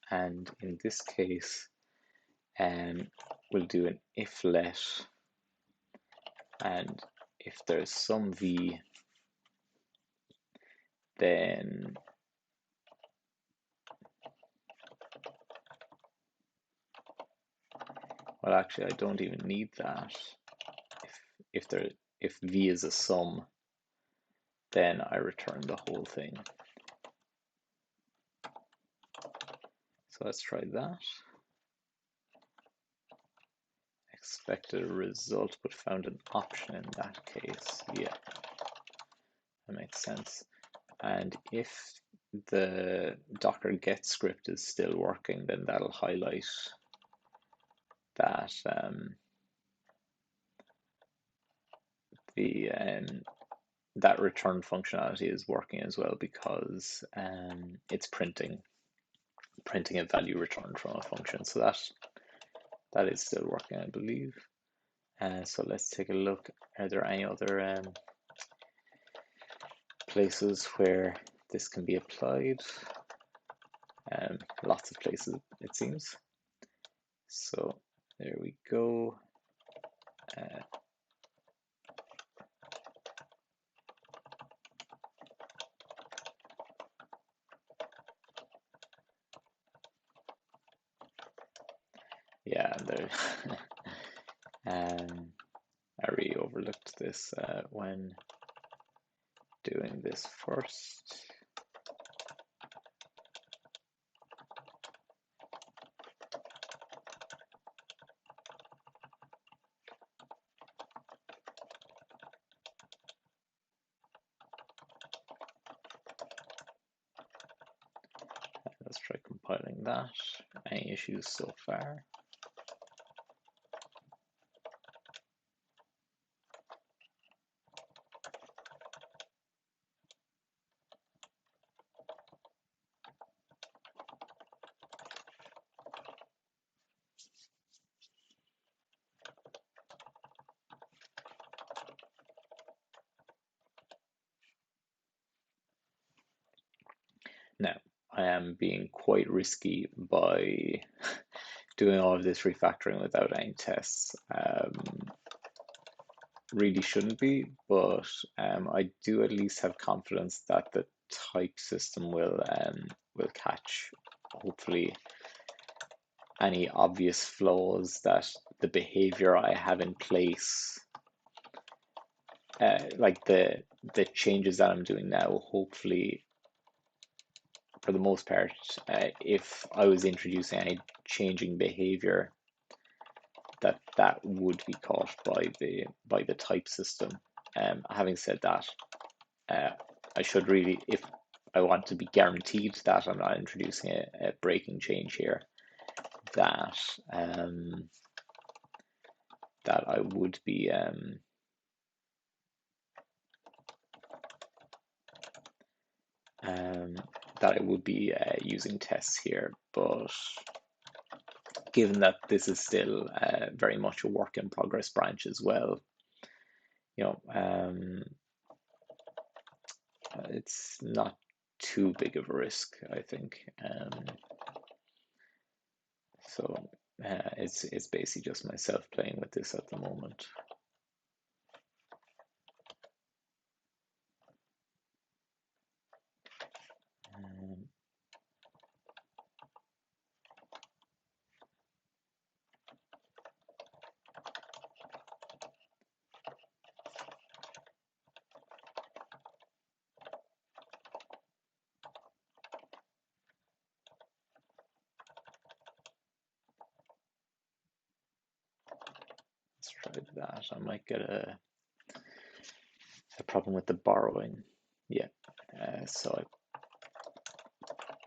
and in this case, And we'll do an if let, and if there's some v, then well, actually, I don't even need that. If there if v is a sum, then I return the whole thing. So let's try that. Expected a result, but found an option in that case. Yeah, that makes sense. And if the Docker get script is still working, then that'll highlight that the that return functionality is working as well, because it's printing a value returned from a function. So that is still working, I believe. So let's take a look. Are there any other places where this can be applied? Lots of places, it seems. So there we go. Yeah, there. I really overlooked this when doing this first. Let's try compiling that. Any issues so far? Now, I am being quite risky by doing all of this refactoring without any tests. Really shouldn't be, but I do at least have confidence that the type system will catch, hopefully, any obvious flaws that the behavior I have in place, like the changes that I'm doing now, hopefully, for the most part, if I was introducing any changing behavior, that would be caught by the type system. Having said that, I should really, if I want to be guaranteed that I'm not introducing a breaking change here, that that I would be using tests here. But given that this is still very much a work in progress branch as well, you know, it's not too big of a risk, I think. So it's basically just myself playing with this at the moment. Let's try that. I might get a problem with the borrowing. Yeah, so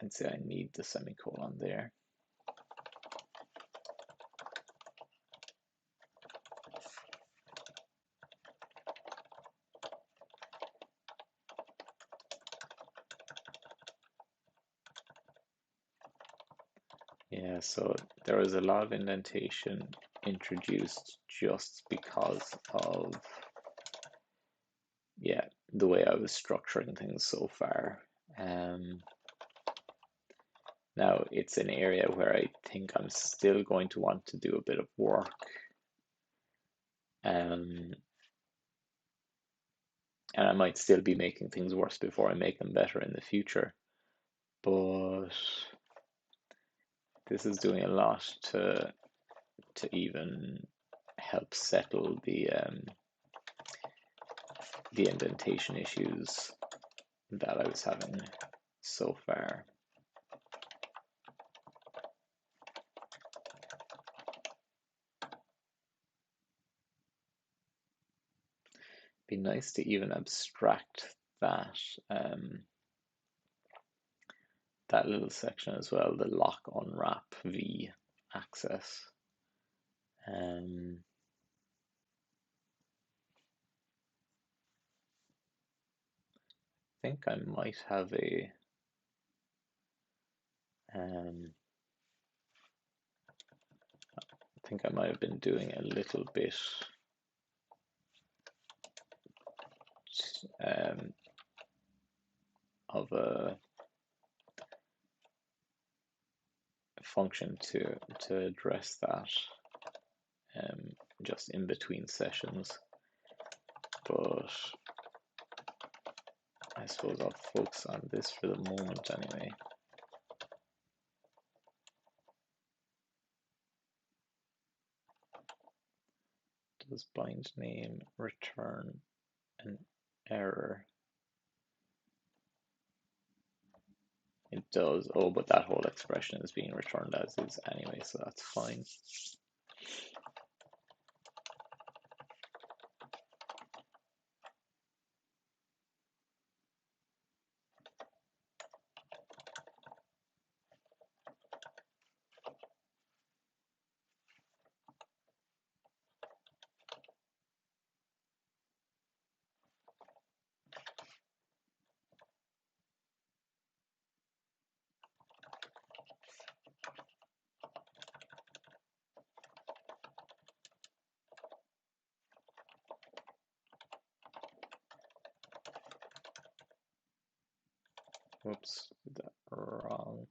I'd say I need the semicolon there. Yeah, so there was a lot of indentation introduced just because of, yeah, the way I was structuring things so far. Now it's an area where I think I'm still going to want to do a bit of work. And I might still be making things worse before I make them better in the future. But this is doing a lot to even help settle the indentation issues that I was having so far. Be nice to even abstract that that little section as well, the lock unwrap v access. I think I might have a I think I might have been doing a little bit of a function to address that just in between sessions, but I suppose I'll focus on this for the moment anyway. Does bind name return an error? It does. Oh, but that whole expression is being returned as is anyway, so that's fine. Whoops, did that wrong.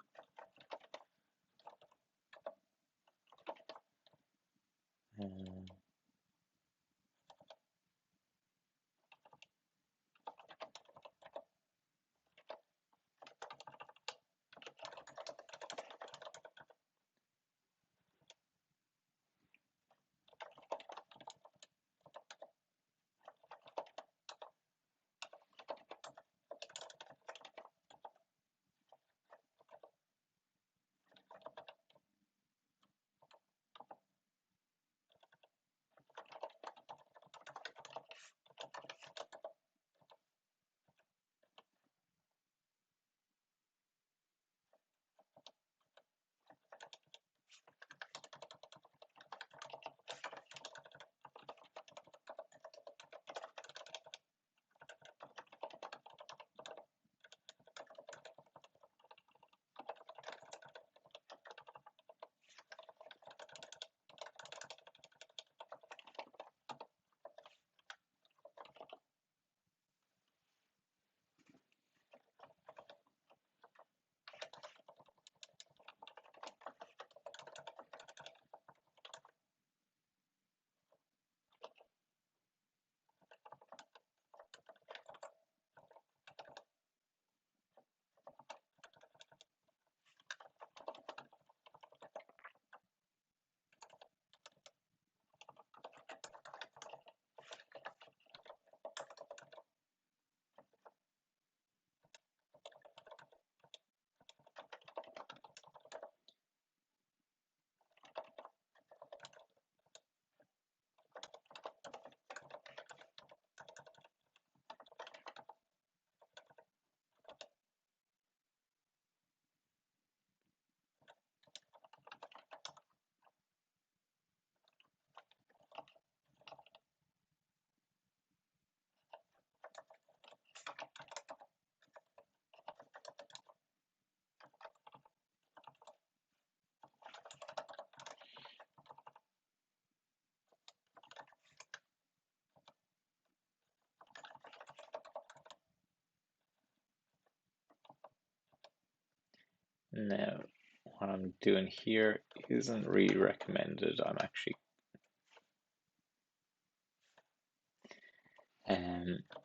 Now, what I'm doing here isn't really recommended. I'm actually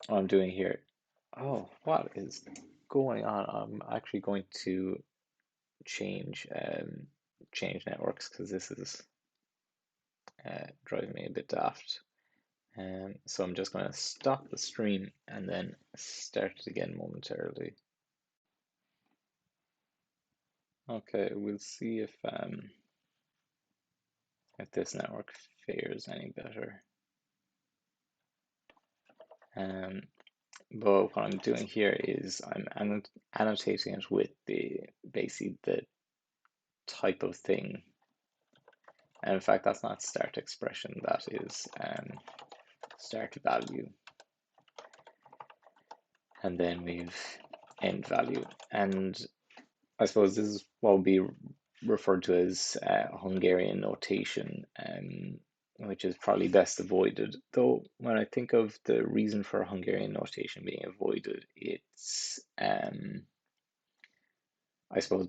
what I'm doing here. Oh, what is going on? I'm actually going to change change networks because this is driving me a bit daft. So I'm just going to stop the stream and then start it again momentarily. Okay, we'll see if this network fares any better. But what I'm doing here is I'm annotating it with basically the type of thing. And in fact, that's not start expression, that is start value. And then we've end value. And I suppose this is what will be referred to as Hungarian notation, which is probably best avoided. Though when I think of the reason for Hungarian notation being avoided, it's I suppose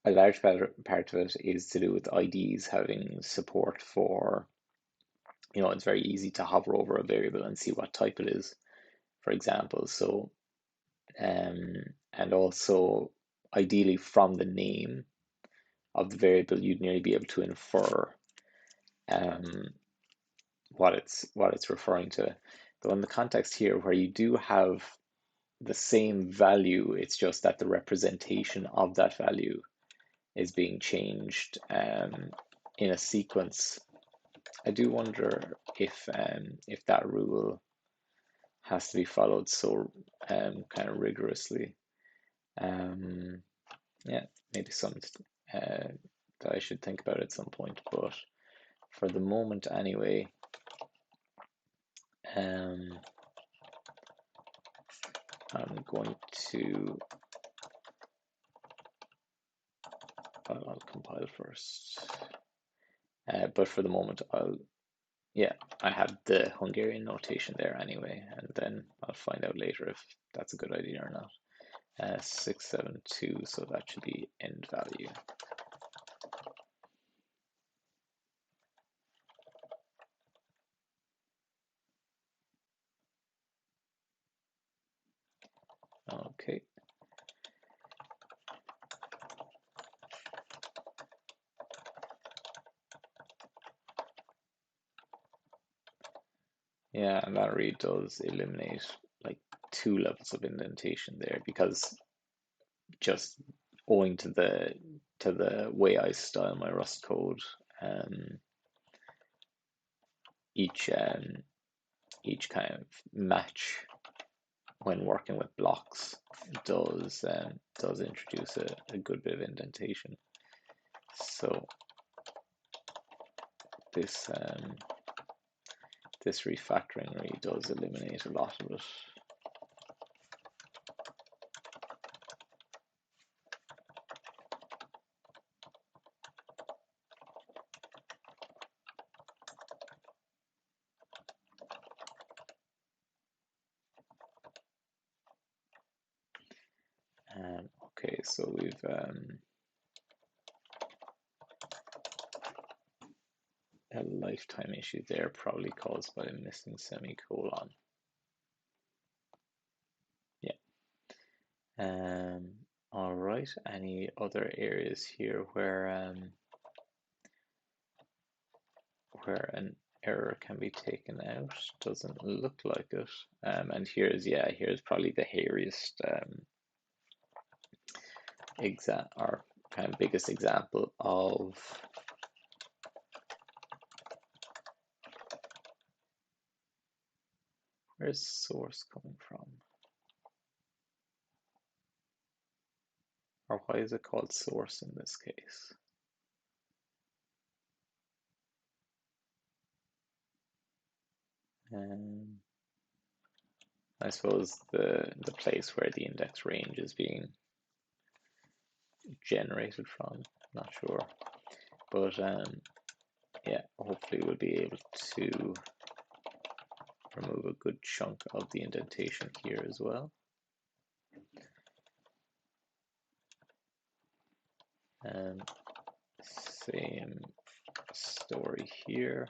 a large part of it is to do with IDs having support for, it's very easy to hover over a variable and see what type it is, for example. So, and also ideally from the name of the variable, you'd nearly be able to infer what it's referring to. Though in the context here, where you do have the same value, it's just that the representation of that value is being changed in a sequence. I do wonder if that rule has to be followed so kind of rigorously. Yeah, maybe something that I should think about at some point, but for the moment anyway, I'm going to I'll compile first, but for the moment I have the Hungarian notation there anyway, and then I'll find out later if that's a good idea or not. 672, so that should be end value. Okay. Yeah, and that really does eliminate like 2 levels of indentation there, because just owing to the way I style my Rust code, each kind of match when working with blocks does introduce a good bit of indentation. So this this refactoring really does eliminate a lot of it. Okay, so we've a lifetime issue there, probably caused by a missing semicolon. Yeah. All right. Any other areas here where an error can be taken out? Doesn't look like it. And here's probably the hairiest or kind of biggest example of where's source coming from? Or why is it called source in this case? I suppose the place where the index range is being generated from, not sure. But yeah, hopefully we'll be able to remove a good chunk of the indentation here as well. And same story here.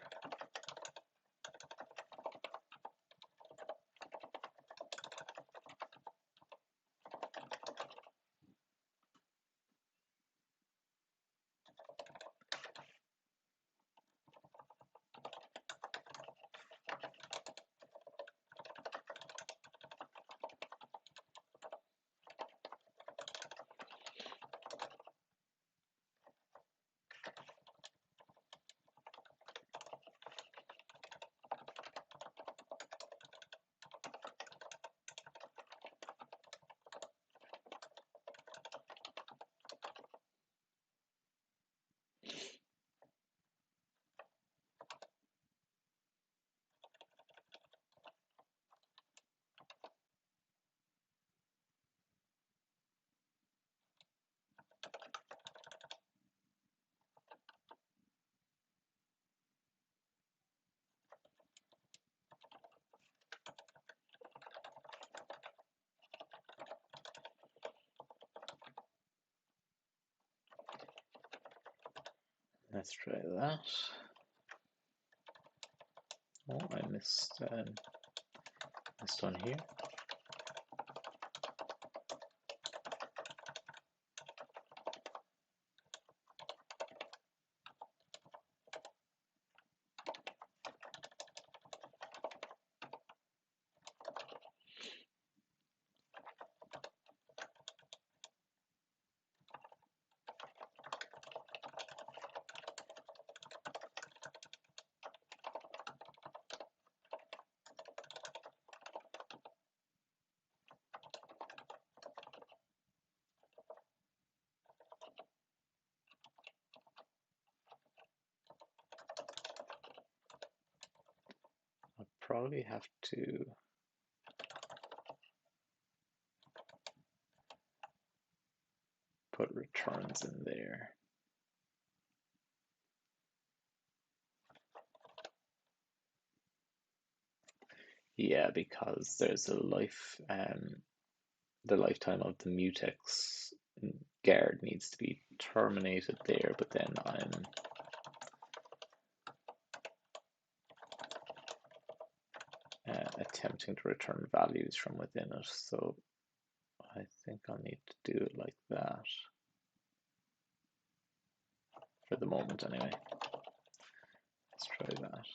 Let's try that. Oh, I missed this one here. I'll probably have to put returns in there. Yeah, because there's a the lifetime of the mutex guard needs to be terminated there, but then I'm attempting to return values from within it. So I think I'll need to do it like that for the moment anyway. Let's try that.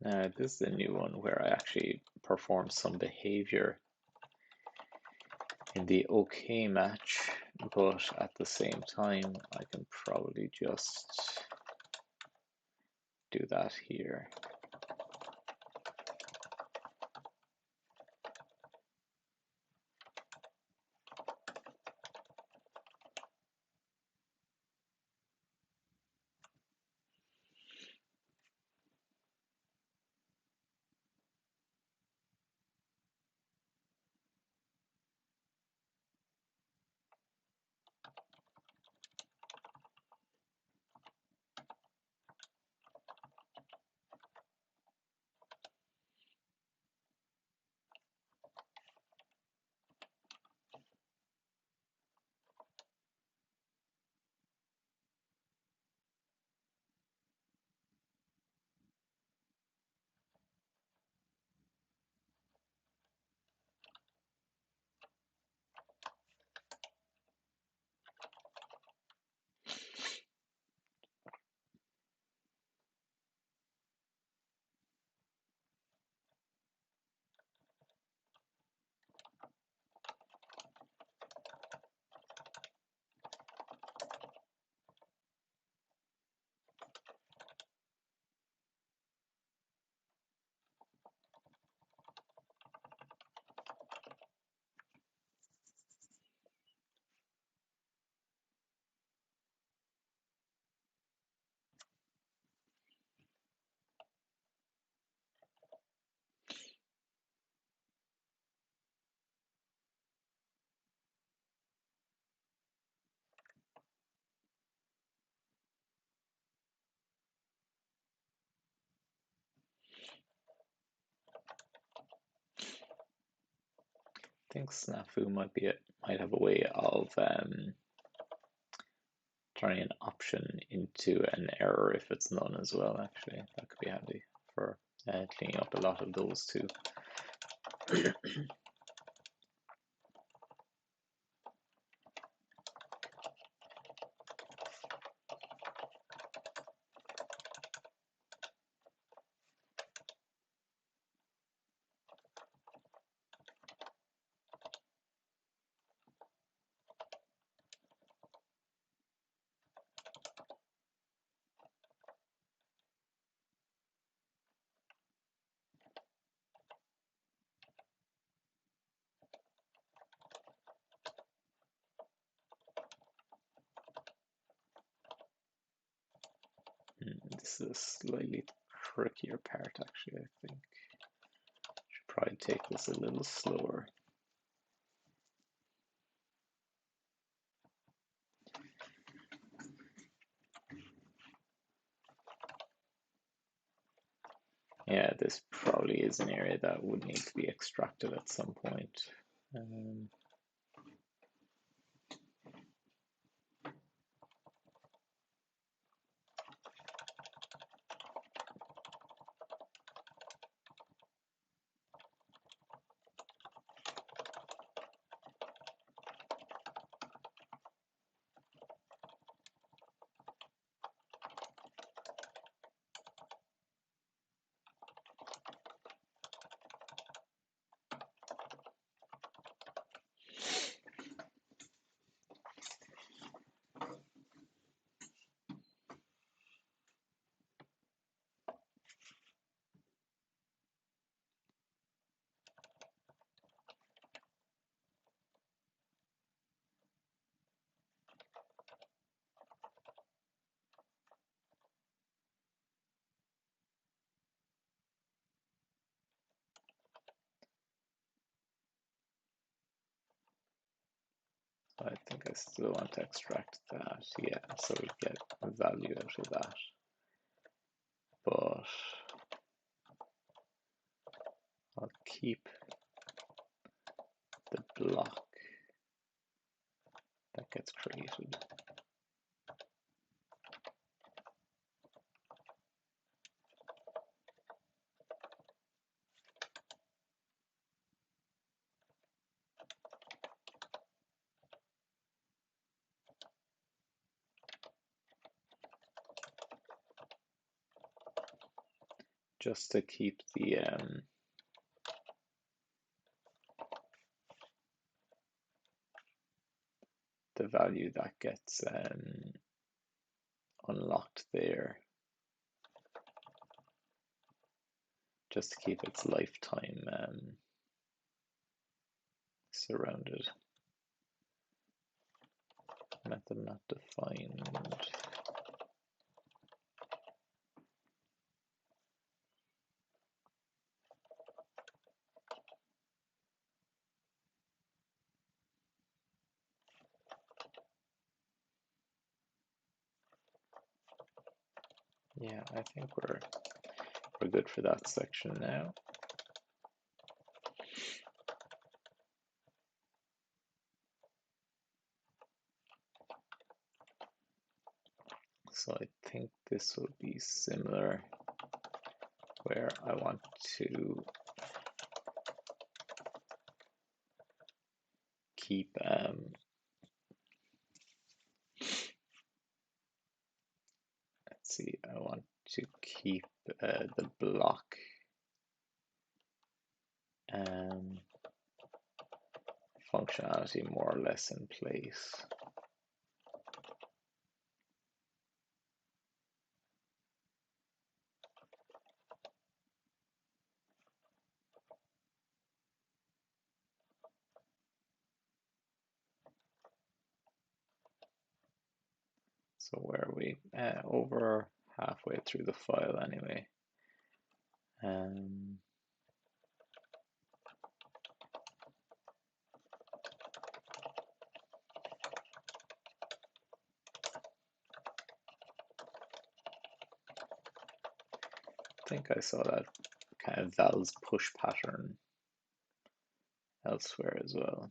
Now this is a new one where I actually perform some behavior in the OK match, but at the same time I can probably just do that here. I think Snafu might have a way of turning an option into an error if it's none as well. Actually, that could be handy for cleaning up a lot of those too. This is a slightly trickier part, actually. I think should probably take this a little slower. Yeah, this probably is an area that would need to be extracted at some point. I think I still want to extract that, yeah, so we get a value out of that. But I'll keep the block that gets created. Just to keep the value that gets unlocked there just to keep its lifetime surrounded. Method not defined. Yeah, I think we're good for that section now. So I think this will be similar, where I want to keep let's see, I want to keep the block functionality more or less in place. So where are we? Over halfway through the file anyway. I think I saw that kind of Val's push pattern elsewhere as well.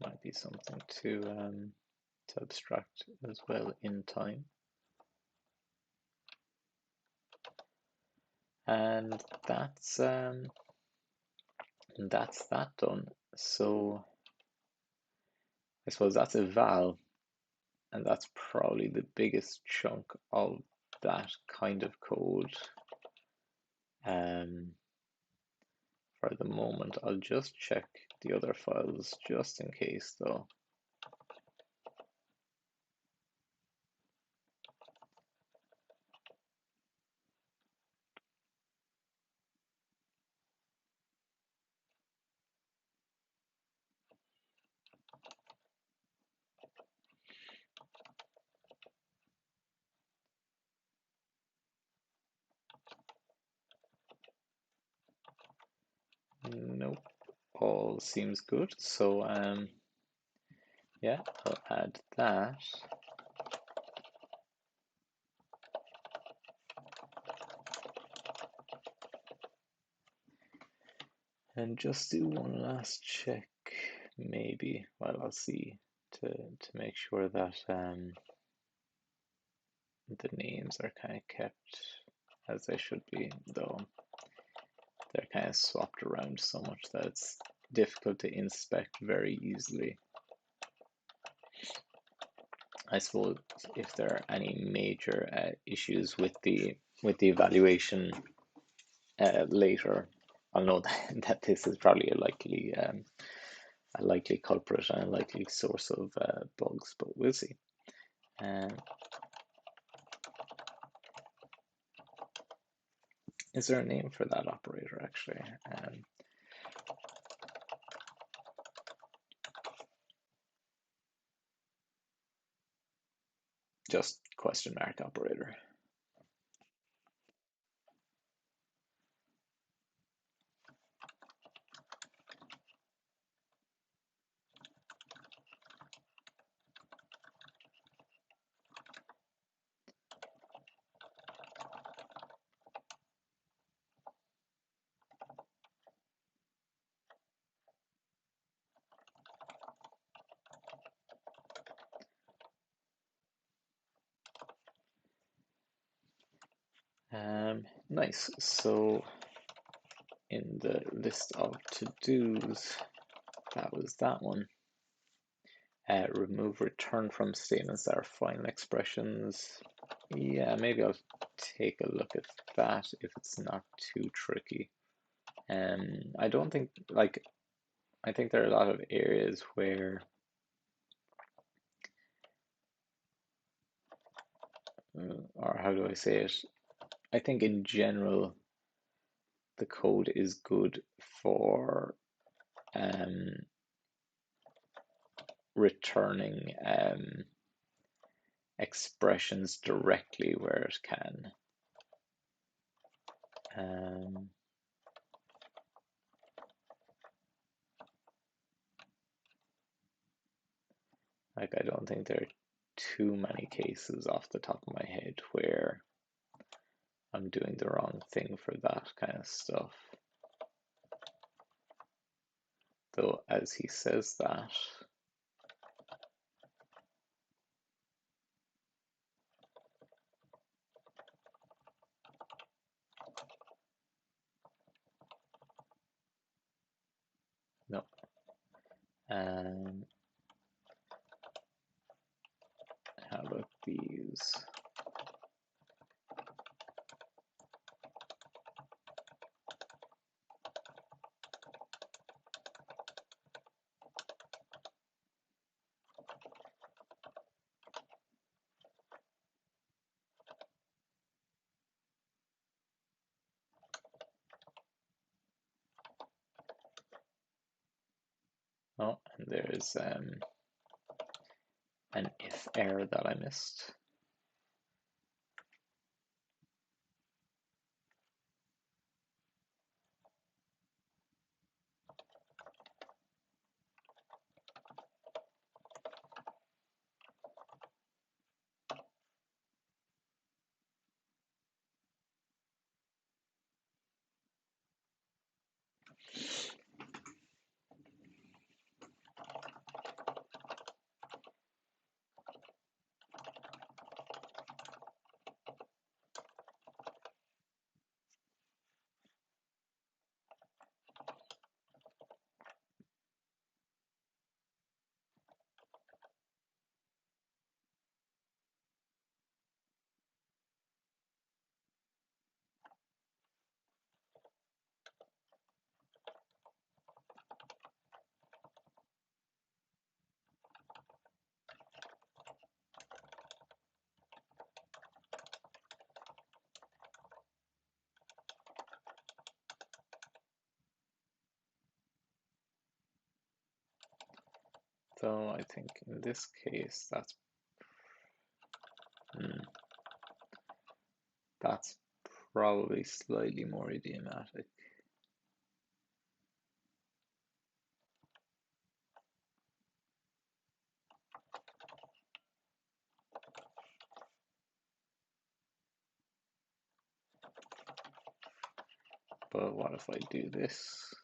Might be something to abstract as well in time. And that's that done. So I suppose that's a val, and that's probably the biggest chunk of that kind of code for the moment. I'll just check the other files just in case though. Nope, all seems good. So yeah, I'll add that. And just do one last check, maybe. Well, I'll see to make sure that the names are kind of kept as they should be, though they're kind of swapped around so much that it's difficult to inspect very easily. I suppose if there are any major issues with the evaluation later, I'll know that this is probably a likely culprit and a likely source of bugs, but we'll see. Is there a name for that operator actually? Just question mark operator. Nice. So in the list of to-dos, that was that one. Remove return from statements that are final expressions. Yeah, maybe I'll take a look at that if it's not too tricky. I don't think like I think there are a lot of areas where, or how do I say it? I think in general the code is good for um, returning expressions directly where it can. Um, like I don't think there are too many cases off the top of my head where I'm doing the wrong thing for that kind of stuff. Though as he says that, no. How about these? Oh, and there's an if error that I missed. So I think in this case that's probably slightly more idiomatic. But what if I do this?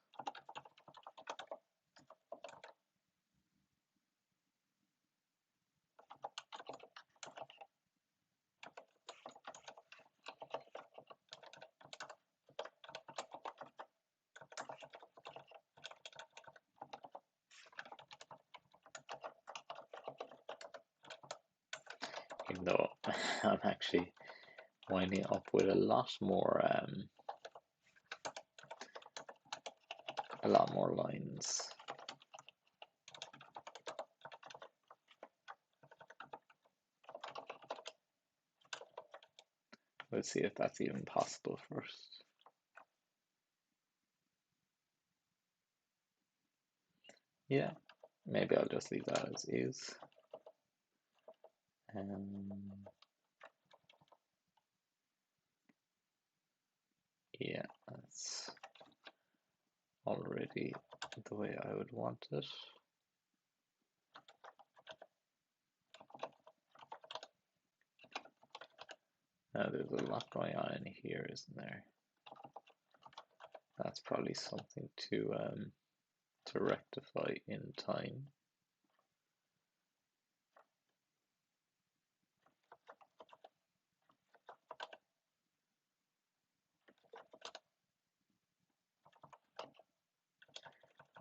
Even though I'm actually winding up with a lot more lines. Let's see if that's even possible first. Yeah, maybe I'll just leave that as is. Yeah, that's already the way I would want it. Now there's a lot going on in here, isn't there? That's probably something to rectify in time.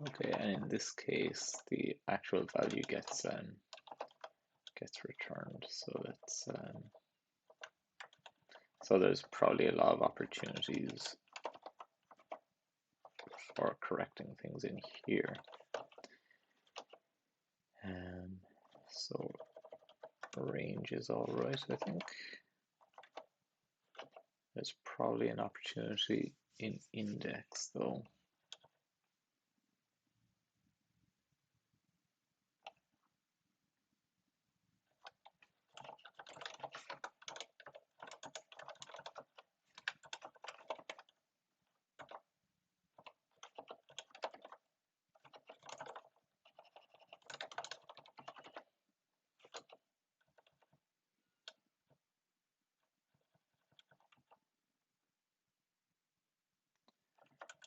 Okay, and in this case, the actual value gets returned. So let's So there's probably a lot of opportunities for correcting things in here. So range is all right, I think. There's probably an opportunity in index though.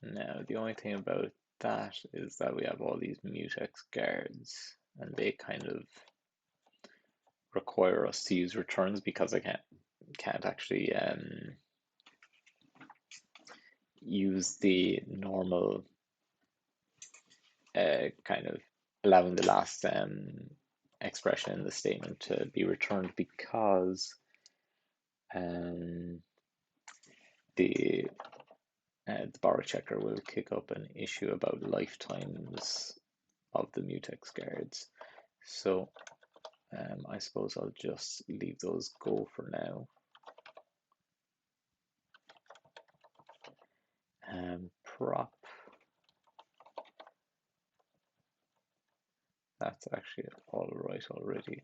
Now, the only thing about that is that we have all these mutex guards, and they kind of require us to use returns because I can't actually use the normal kind of allowing the last expression in the statement to be returned because the borrow checker will kick up an issue about lifetimes of the mutex guards. So I suppose I'll just leave those go for now. Prop, that's actually all right already.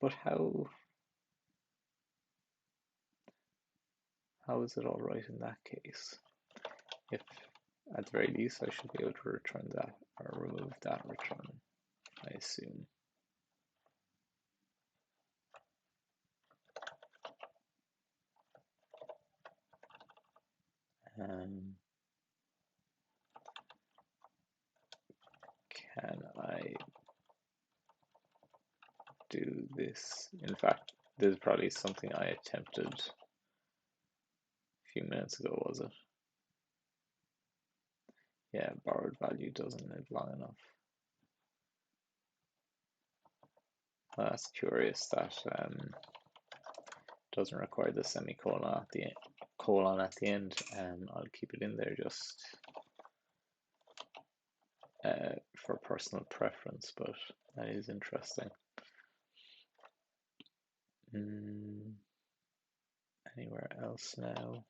But how is it all right in that case? If at the very least I should be able to return that or remove that return, I assume. Can I do this? In fact, this is probably something I attempted a few minutes ago, was it? Yeah, borrowed value doesn't live long enough. Well, that's curious that doesn't require the semicolon at the colon at the end. I'll keep it in there just for personal preference, but that is interesting. Anywhere else now?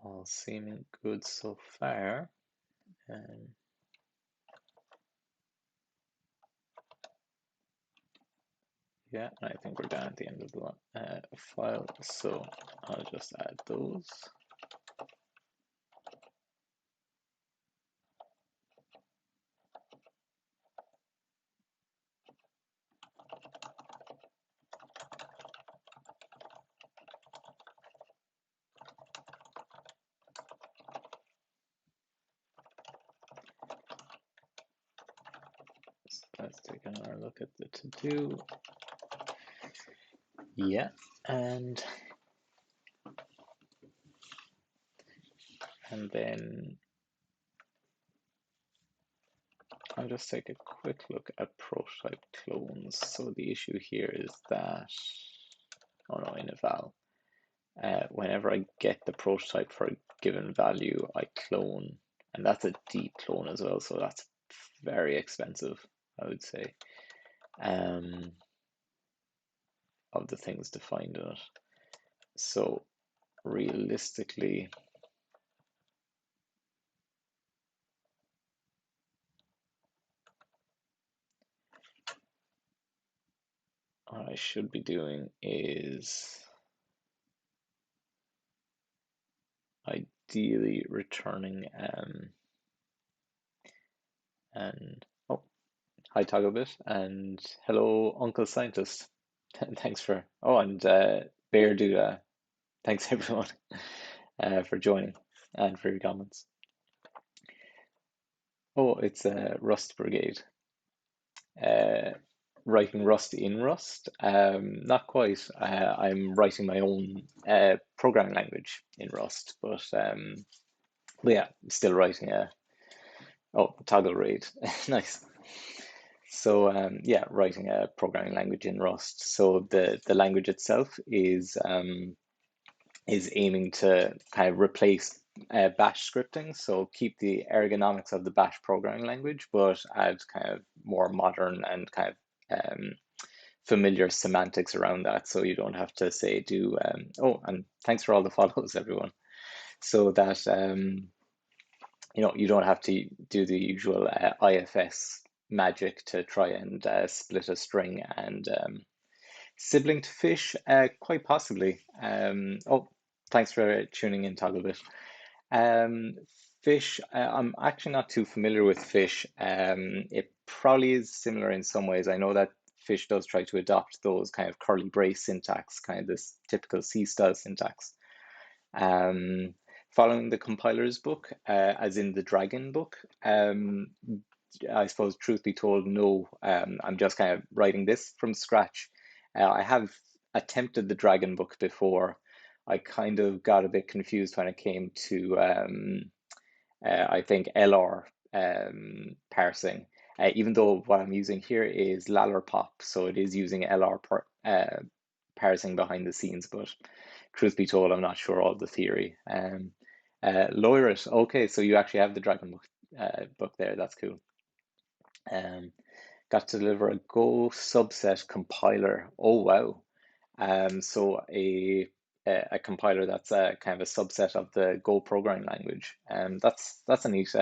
All seeming good so far. Yeah, I think we're down at the end of the file, so I'll just add those. So let's take another look at the to-do. Yeah, and then I'll just take a quick look at prototype clones. So the issue here is that, oh no, in eval, whenever I get the prototype for a given value, I clone, and that's a deep clone as well, so that's very expensive, I would say, of the things defined in it. So realistically, what I should be doing is ideally returning and oh, Hi, Togglebit, and hello, Uncle Scientist. Thanks for, and Bear do, thanks everyone for joining and for your comments. Oh, it's Rust Brigade. Uh, Writing Rust in Rust? Not quite. I'm writing my own programming language in Rust, but yeah, still writing toggle raid. Nice. So yeah, writing a programming language in Rust. So the language itself is aiming to kind of replace Bash scripting. So keep the ergonomics of the Bash programming language, but add kind of more modern and kind of familiar semantics around that. So you don't have to say do and thanks for all the follows, everyone. So that you don't have to do the usual IFS magic to try and split a string and sibling to fish, quite possibly. Thanks for tuning in, Togglebit. Um, Fish, I'm actually not too familiar with fish. It probably is similar in some ways. I know that fish does try to adopt those kind of curly brace syntax, kind of this typical C style syntax. Um, Following the compiler's book, as in the Dragon book, I suppose, truth be told, no. I'm just kind of writing this from scratch. I have attempted the Dragon book before. I kind of got a bit confused when it came to, I think, LR parsing. Even though what I'm using here is LALRPOP, so it is using LR parsing behind the scenes, but truth be told, I'm not sure all the theory. Loirit, okay, so you actually have the Dragon book there. That's cool. Um, got to deliver a Go subset compiler. Oh wow. So a compiler that's kind of a subset of the Go programming language. That's a neat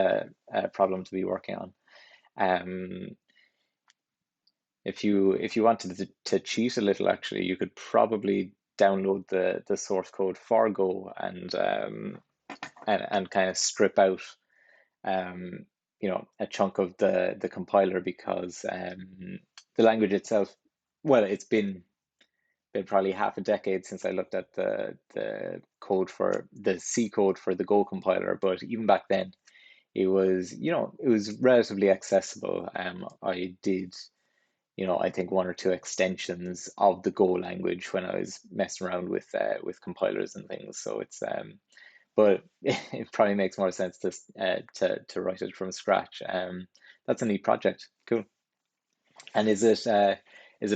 problem to be working on. Um, if you wanted to cheat a little, actually, you could probably download the source code for Go and kind of strip out um, a chunk of the compiler because the language itself, well, it's been probably half a decade since I looked at the code for the C code for the Go compiler, but even back then it was relatively accessible. I did, I think one or two extensions of the Go language when I was messing around with compilers and things. So but it probably makes more sense to write it from scratch. That's a neat project. Cool. And is it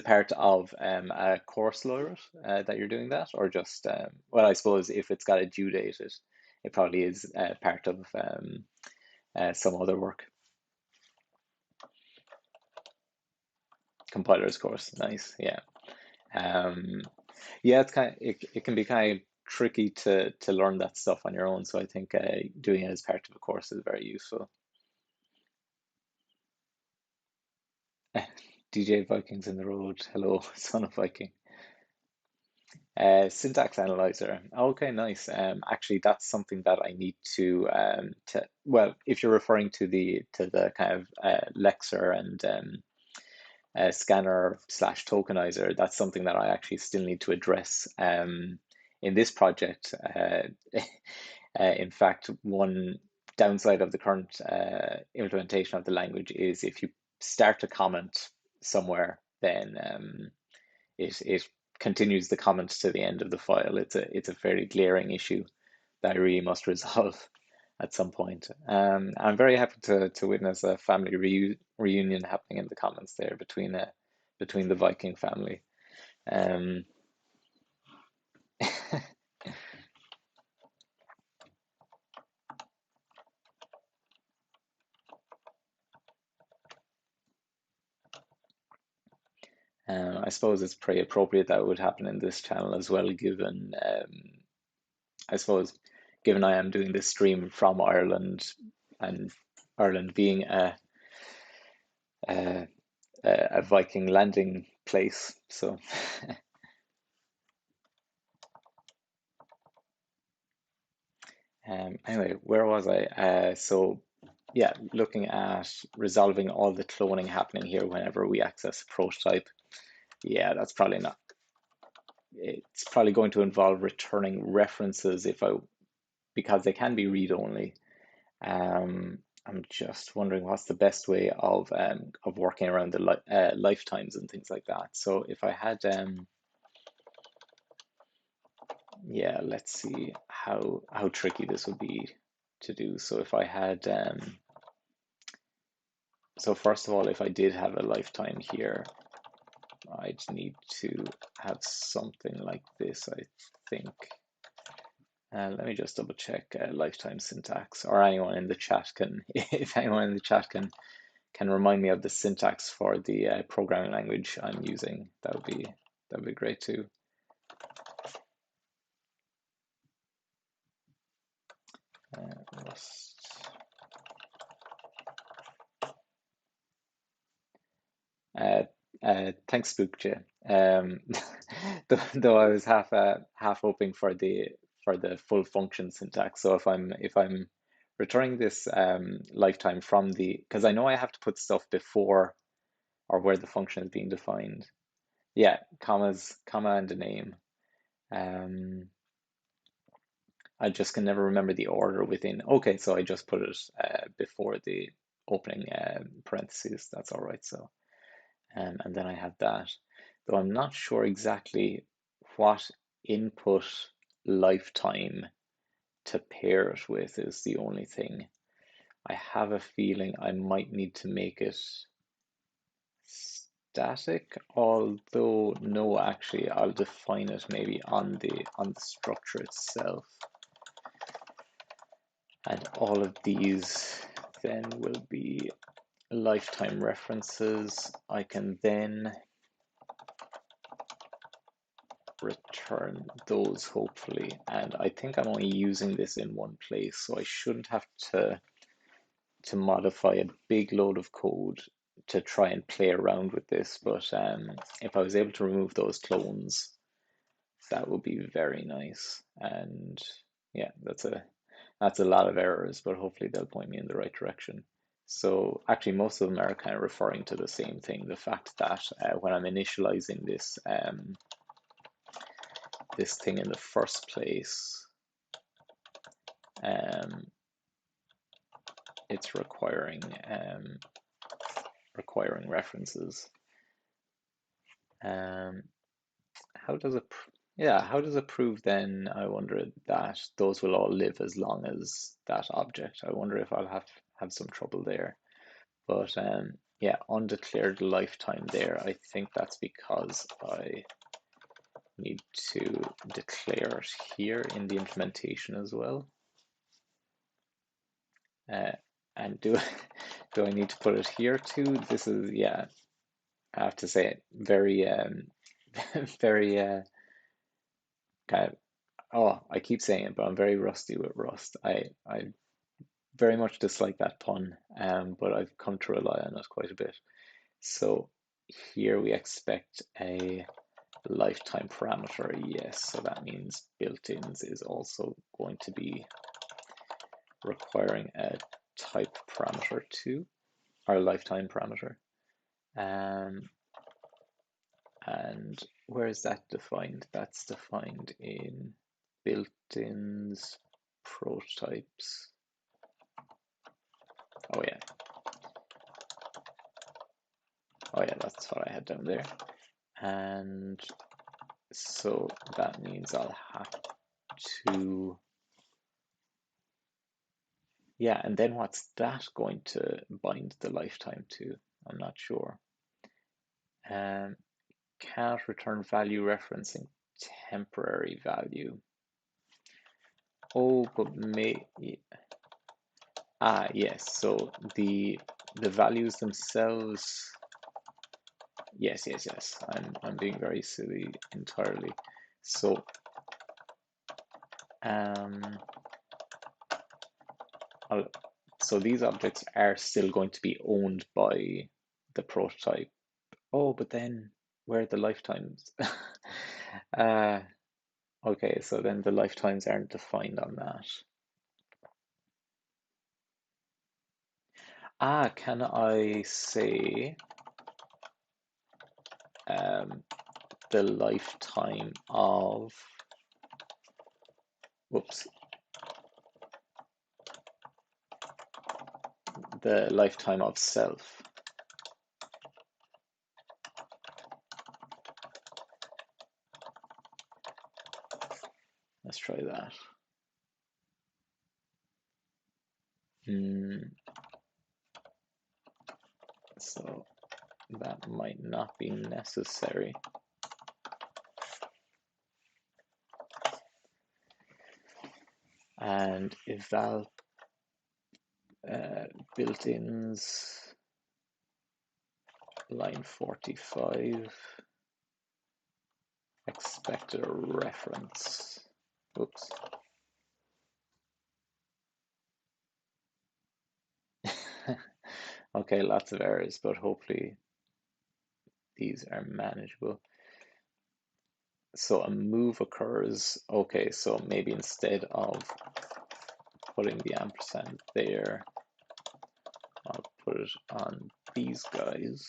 part of a course, Laura, that you're doing that, or just well, I suppose if it's got a due date, it probably is part of some other work. Compilers course, nice, yeah. Um, yeah, it can be kind of tricky to learn that stuff on your own. So I think doing it as part of a course is very useful. DJ Vikings in the road. Hello, son of Viking. Syntax analyzer. Okay, nice. Actually, that's something that I need to well, if you're referring to the kind of Lexer and scanner slash tokenizer, that's something that I actually still need to address in this project. In fact, one downside of the current implementation of the language is if you start a comment somewhere, then it continues the comment to the end of the file. It's a very glaring issue that I really must resolve at some point. I'm very happy to witness a family reunion happening in the comments there between the Viking family. Um, I suppose it's pretty appropriate that it would happen in this channel as well, given I suppose given I am doing this stream from Ireland and Ireland being a, a Viking landing place. So anyway, where was I? So yeah, looking at resolving all the cloning happening here whenever we access a prototype, yeah, that's probably not, it's probably going to involve returning references because they can be read-only. I'm just wondering what's the best way of working around the lifetimes and things like that. So if I had yeah, let's see how tricky this would be to do. So if I had so first of all, if I did have a lifetime here, I'd need to have something like this, I think. Let me just double check lifetime syntax, or anyone in the chat can, if anyone in the chat can remind me of the syntax for the programming language I'm using, that would be great too. Rust. Thanks, SpookJ. Though I was half hoping for the full function syntax. So if I'm returning this lifetime from because I know I have to put stuff before or where the function is being defined. Yeah, comma and a name. Um, I just can never remember the order within. Okay, so I just put it before the opening parentheses. That's all right. So. And then I have that. Though I'm not sure exactly what input lifetime to pair it with is the only thing. I have a feeling I might need to make it static, although no, actually I'll define it maybe on the structure itself. And all of these then will be lifetime references. I can then return those hopefully, and I think I'm only using this in one place, so I shouldn't have to modify a big load of code to try and play around with this. But if I was able to remove those clones, that would be very nice. And yeah, that's a lot of errors, but hopefully they'll point me in the right direction. So actually, most of them are kind of referring to the same thing, the fact that when I'm initializing this thing in the first place, it's requiring references. How does it? Yeah, how does it prove then? I wonder that those will all live as long as that object. I wonder if I'll have some trouble there. But yeah, undeclared lifetime there. I think that's because I need to declare it here in the implementation as well. And do I need to put it here too? This is, yeah, I have to say it very very kind of, oh, I keep saying it, but I'm very rusty with Rust. I very much dislike that pun, but I've come to rely on it quite a bit. So here we expect a lifetime parameter, yes, so that means built-ins is also going to be requiring a type parameter too, or a lifetime parameter. And where is that defined? That's defined in built-ins prototypes. Oh yeah. Oh yeah, that's what I had down there. And so that means I'll have to, yeah, and then what's that going to bind the lifetime to? I'm not sure. Can't return value referencing temporary value. Oh, but yes, so the values themselves, yes. I'm being very silly entirely. So so these objects are still going to be owned by the prototype. Oh, but then where are the lifetimes? Okay, so then the lifetimes aren't defined on that. Can I say the lifetime of, whoops, the lifetime of self? Let's try that. So that might not be necessary. And eval built-ins line 45 expected reference. Oops. Okay, lots of errors, but hopefully these are manageable. So a move occurs. Okay, so maybe instead of putting the ampersand there, I'll put it on these guys.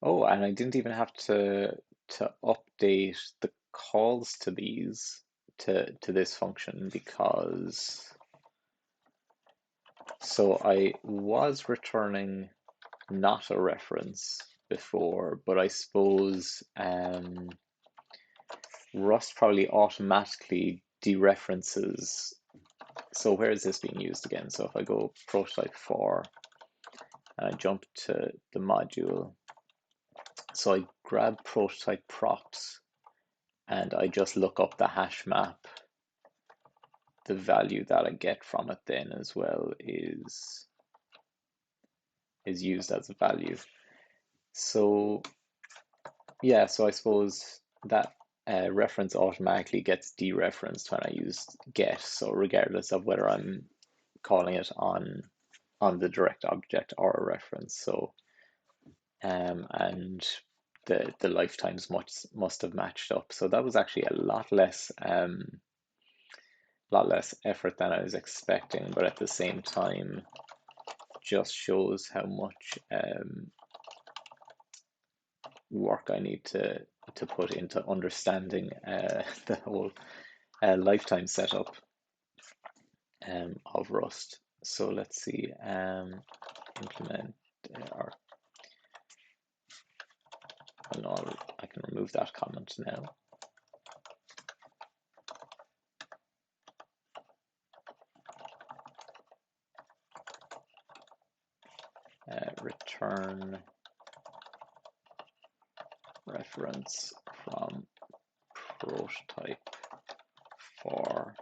Oh, and I didn't even have to update the calls to these to this function, because so I was returning not a reference before, but I suppose Rust probably automatically dereferences. So where is this being used again? So if I go prototype 4 and I jump to the module, so I grab prototype procs and I just look up the hash map. The value that I get from it then as well is used as a value. So yeah, so I suppose that reference automatically gets dereferenced when I use get. So regardless of whether I'm calling it on the direct object or a reference. So and the lifetimes must have matched up. So that was actually a lot less effort than I was expecting, but at the same time just shows how much work I need to put into understanding the whole lifetime setup of Rust. So let's see, implement or I can remove that comment now. Return reference from prototype 4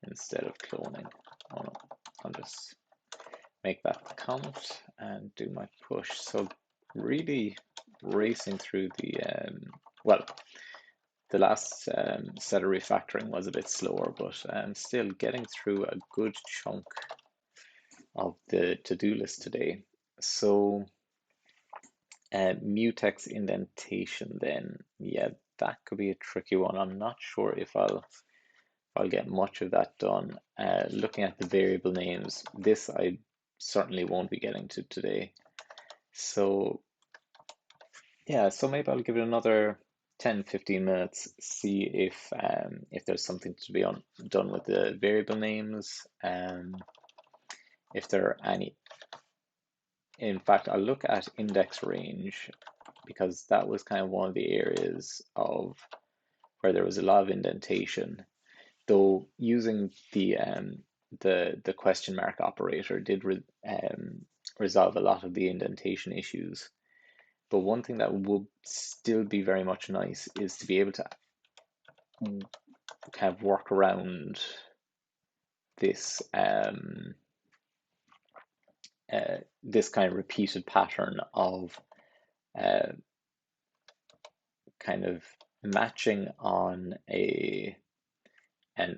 instead of cloning. Oh no, I'll just make that count and do my push. So really racing through the well, the last set of refactoring was a bit slower, but still getting through a good chunk of the to-do list today. So mutex indentation then, yeah, that could be a tricky one. I'm not sure if I'll get much of that done. Looking at the variable names, this I certainly won't be getting to today. So yeah, so maybe I'll give it another 10-15 minutes, see if there's something to be done with the variable names, if there are any. In fact, I'll look at index range, because that was kind of one of the areas of where there was a lot of indentation, though using the question mark operator did resolve a lot of the indentation issues. But one thing that would still be very much nice is to be able to kind of work around this this kind of repeated pattern of kind of matching on an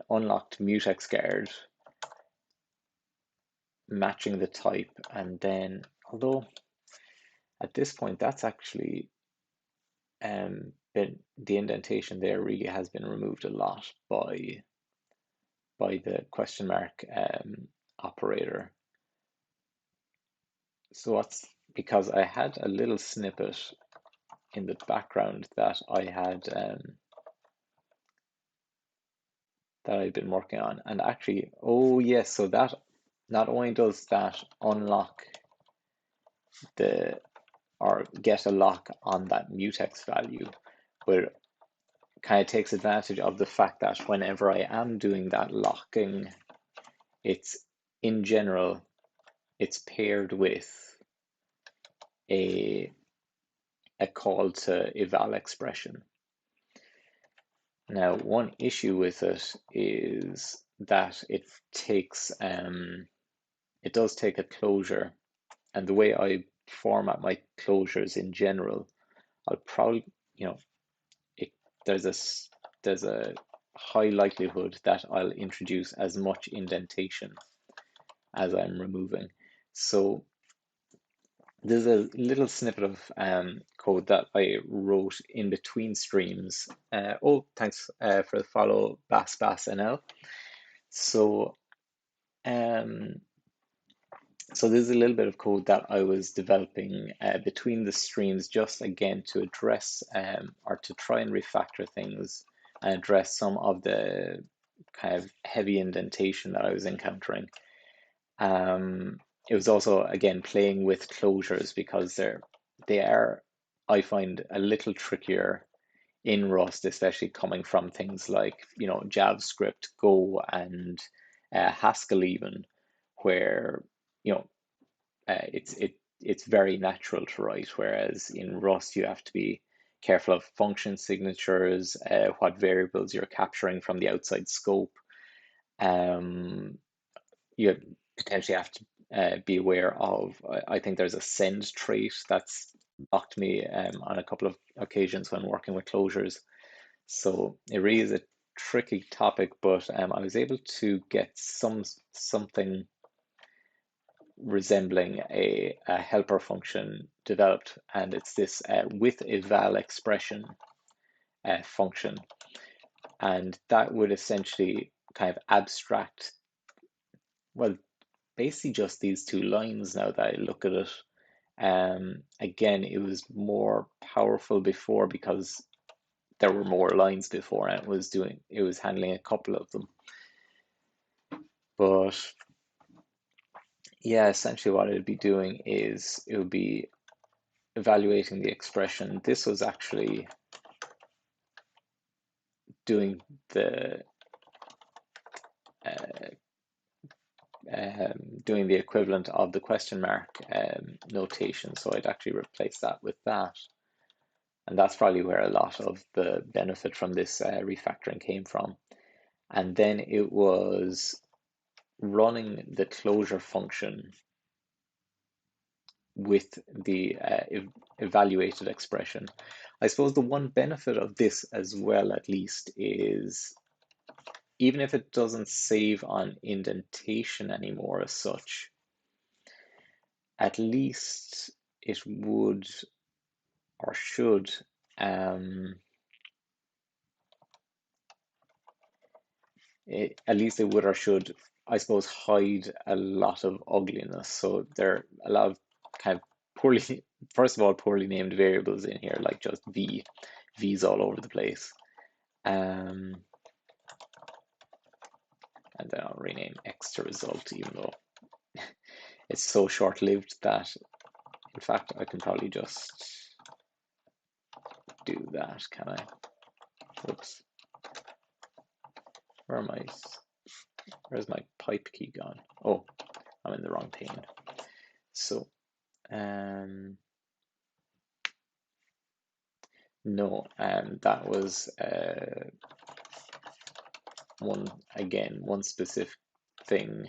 unlocked mutex guard, matching the type, and then, although at this point that's actually the indentation there really has been removed a lot by the question mark operator. So what's because I had a little snippet in the background that I've been working on, and actually, oh yes, so that not only does that unlock the or get a lock on that mutex value, but it kind of takes advantage of the fact that whenever I am doing that locking, it's in general it's paired with a call to eval expression. Now, one issue with it is that it does take a closure, and the way I format my closures in general, I'll probably, there's a high likelihood that I'll introduce as much indentation as I'm removing. So there's a little snippet of code that I wrote in between streams. Oh, thanks for the follow, BassNL. So, so there's a little bit of code that I was developing between the streams, just again to address or to try and refactor things and address some of the kind of heavy indentation that I was encountering. It was also again playing with closures because they are, I find, a little trickier in Rust, especially coming from things like JavaScript, Go, and Haskell even, where it's very natural to write, whereas in Rust you have to be careful of function signatures, what variables you're capturing from the outside scope. You potentially have to be aware of, I think there's a send trait that's blocked me on a couple of occasions when working with closures. So it really is a tricky topic, but I was able to get something resembling a helper function developed, and it's this with eval expression function, and that would essentially kind of abstract, well, basically just these two lines now that I look at it. Again, it was more powerful before because there were more lines before, and it was handling a couple of them. But yeah, essentially what it'd be doing is it would be evaluating the expression. This was actually doing the doing the equivalent of the question mark notation. So I'd actually replace that with that. And that's probably where a lot of the benefit from this refactoring came from. And then it was running the closure function with the evaluated expression. I suppose the one benefit of this as well, at least, is even if it doesn't save on indentation anymore as such, at least it would or should at least it would or should, I suppose, hide a lot of ugliness. So there are a lot of kind of poorly, first of all, poorly named variables in here, like just V's all over the place. And then I'll rename X to result, even though it's so short-lived that, in fact, I can probably just do that, can I? Whoops. Where's my pipe key gone? Oh, I'm in the wrong pane. So, no, that was one specific thing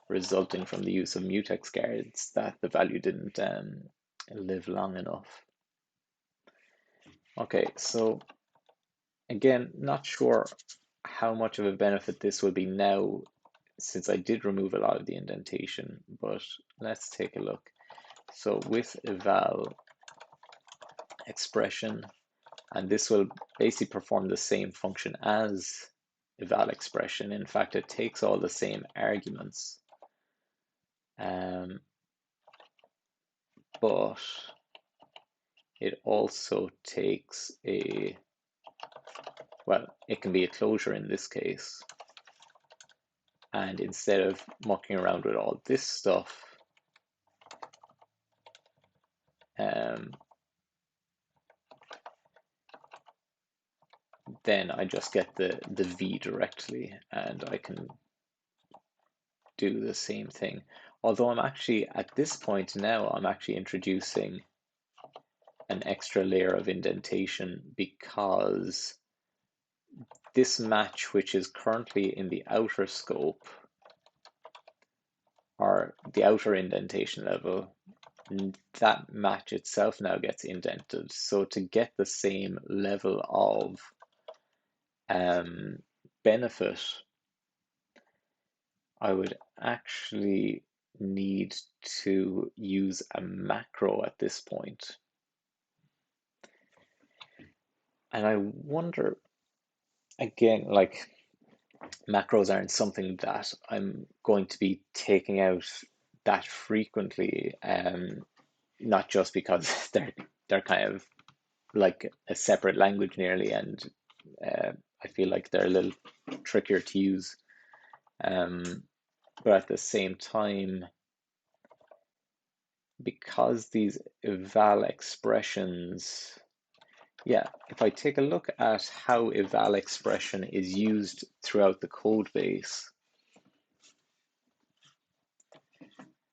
resulting from the use of mutex guards that the value didn't live long enough. Okay, so again, not sure how much of a benefit this will be now since I did remove a lot of the indentation, but let's take a look. So with eval expression, And this will basically perform the same function as eval expression. In fact, it takes all the same arguments, but it also takes a, well, it can be a closure in this case. And instead of mucking around with all this stuff, then I just get the V directly, and I can do the same thing. Although I'm actually, at this point now, I'm actually introducing an extra layer of indentation, because this match, which is currently in the outer scope, or the outer indentation level, that match itself now gets indented. So to get the same level of benefit, I would actually need to use a macro at this point. And I wonder, again, like, macros aren't something that I'm going to be taking out that frequently, not just because they're kind of like a separate language nearly, and I feel like they're a little trickier to use. But at the same time, because these eval expressions, yeah, if I take a look at how eval expression is used throughout the code base,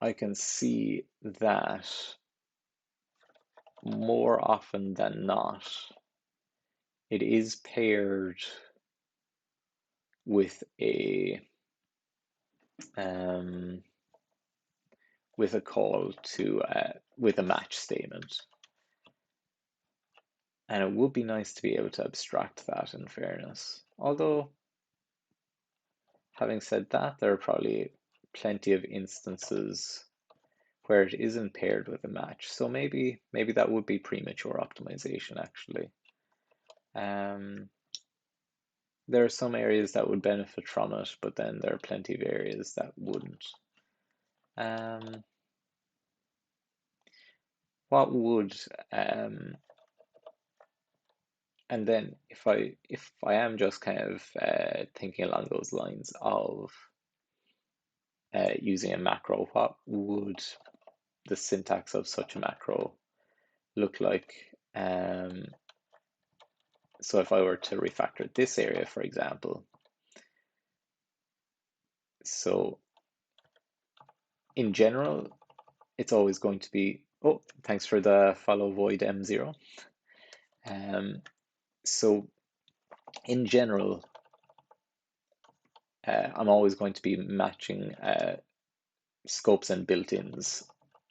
I can see that more often than not, it is paired with a call to with a match statement. And it would be nice to be able to abstract that, in fairness. Although, having said that, there are probably plenty of instances where it isn't paired with a match. So maybe that would be premature optimization, actually. There are some areas that would benefit from it, but then there are plenty of areas that wouldn't. What would and then if I am just kind of thinking along those lines of using a macro, what would the syntax of such a macro look like? So if I were to refactor this area, for example, so in general, it's always going to be, oh, thanks for the follow, void M0. So in general, I'm always going to be matching scopes and built-ins,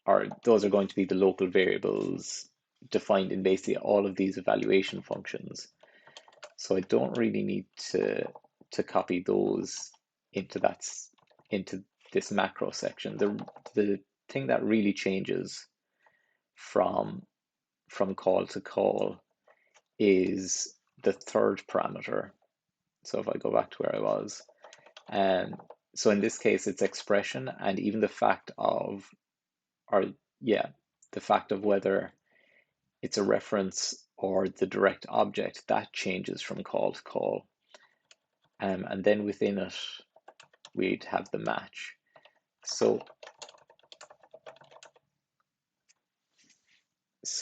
or those are going to be the local variables defined in basically all of these evaluation functions. So I don't really need to copy those into this macro section. The thing that really changes from call to call is the third parameter. So if I go back to where I was, so in this case it's expression, and even the fact of, the fact of whether it's a reference or the direct object, that changes from call to call. And then within it, we'd have the match. So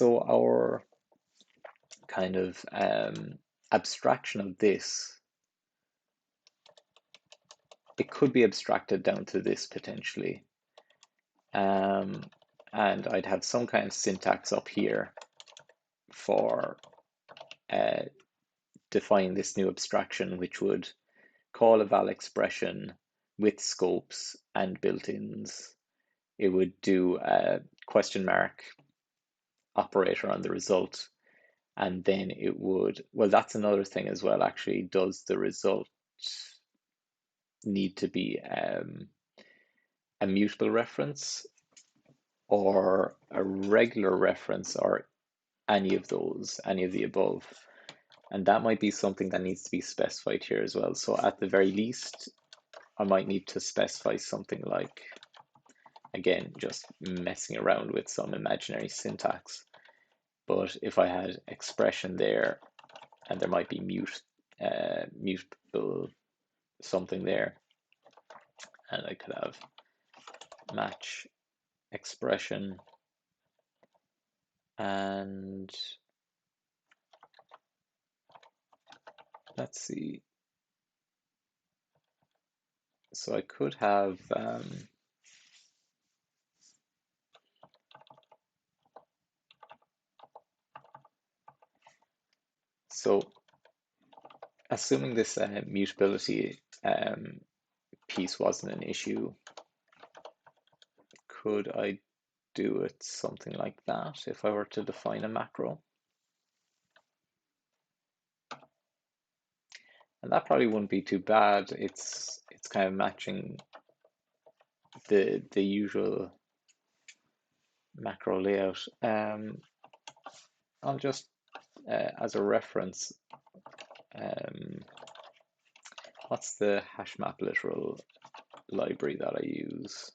our kind of abstraction of this, it could be abstracted down to this potentially. And I'd have some kind of syntax up here for define this new abstraction, which would call a val expression with scopes and built-ins. It would do a question mark operator on the result, and then it would, well, that's another thing as well, actually. Does the result need to be a mutable reference or a regular reference, or any of those, any of the above? And that might be something that needs to be specified here as well. So at the very least, I might need to specify something like, again, just messing around with some imaginary syntax. But if I had expression there, and there might be mutable something there, and I could have match expression, and let's see. So I could have so assuming this mutability piece wasn't an issue, could I do it something like that if I were to define a macro? And that probably wouldn't be too bad. It's kind of matching the usual macro layout. I'll just as a reference, what's the hash map literal library that I use?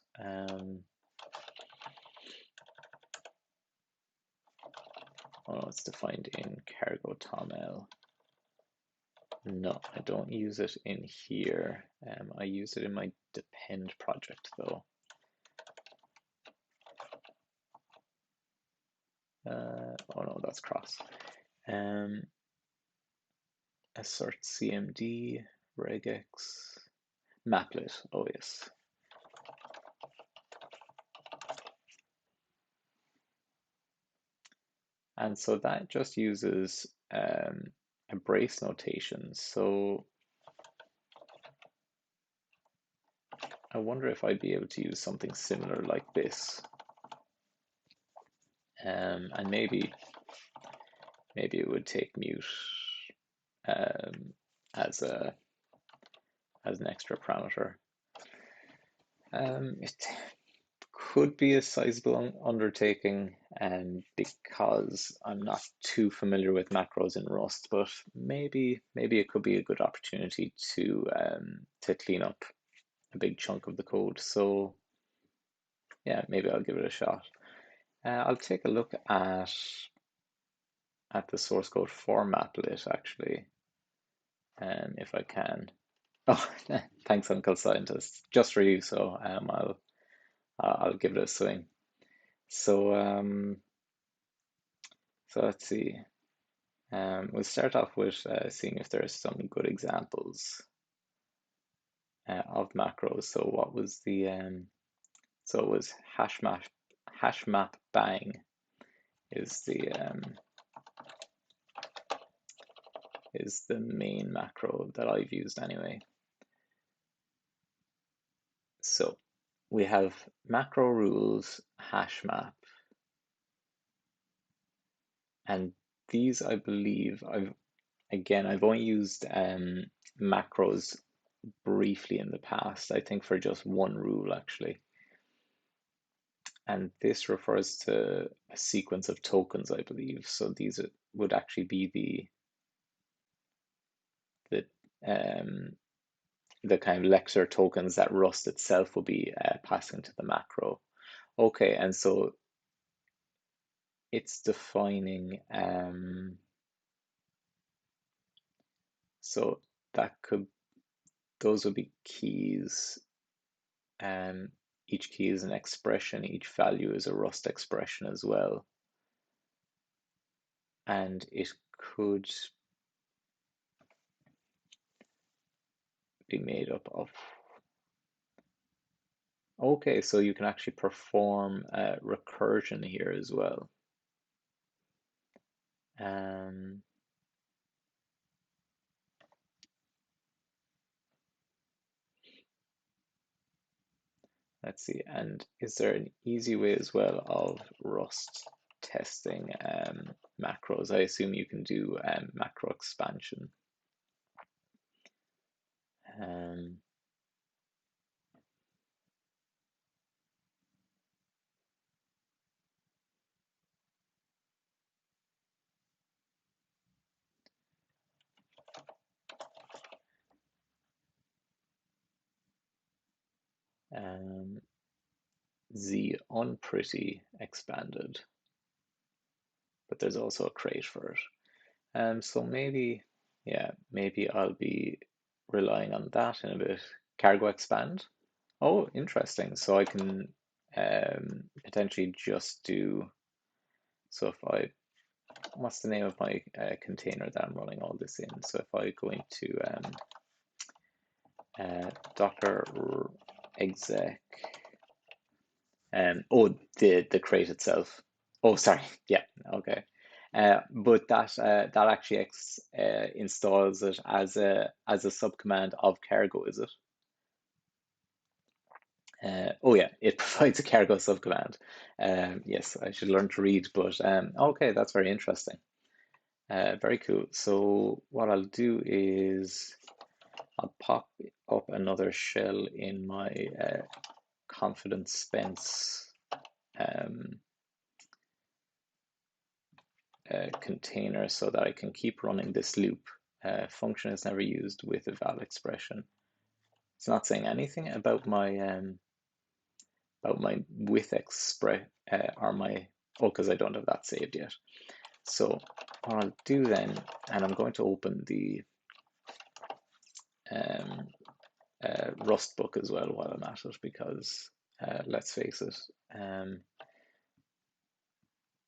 Oh, it's defined in cargo toml. No, I don't use it in here. I use it in my depend project though. Oh no, that's cross. Assert cmd regex maplet. Oh yes. And so that just uses a brace notation. So I wonder if I'd be able to use something similar like this. And maybe it would take mute as an extra parameter. It could be a sizable undertaking, because I'm not too familiar with macros in Rust, but maybe it could be a good opportunity to clean up a big chunk of the code. So yeah, maybe I'll give it a shot. I'll take a look at the source code for Maplet actually, if I can. Oh, thanks, Uncle Scientist. Just for you, so I'll give it a swing. So so let's see. We'll start off with seeing if there are some good examples of macros. So what was the so it was hash map bang is the main macro that I've used anyway. So we have macro rules hash map, and these I believe I've only used macros briefly in the past, I think for just one rule actually. And this refers to a sequence of tokens, I believe. So these would actually be the kind of Lexer tokens that Rust itself will be passing to the macro. Okay, and so it's defining, so those would be keys. Each key is an expression, each value is a Rust expression as well. And it could be made up of, okay, so you can actually perform recursion here as well. Let's see, and is there an easy way as well of Rust testing macros? I assume you can do macro expansion. Z unpretty expanded, but there's also a crate for it. So maybe, yeah, maybe I'll be relying on that in a bit. Cargo expand. Oh, interesting. So I can potentially just do, so if I, what's the name of my container that I'm running all this in? So if I go into docker exec, oh, the crate itself. Oh, sorry. Yeah, okay. But that actually installs it as a subcommand of cargo, is it? Oh yeah, it provides a cargo subcommand. Yes, I should learn to read, but okay, that's very interesting. Very cool. So what I'll do is I'll pop up another shell in my confidence Spence container so that I can keep running this loop. Function is never used with a val expression. It's not saying anything about my with express or my, oh, because I don't have that saved yet. So what I'll do then, and I'm going to open the Rust book as well while I'm at it, because let's face it,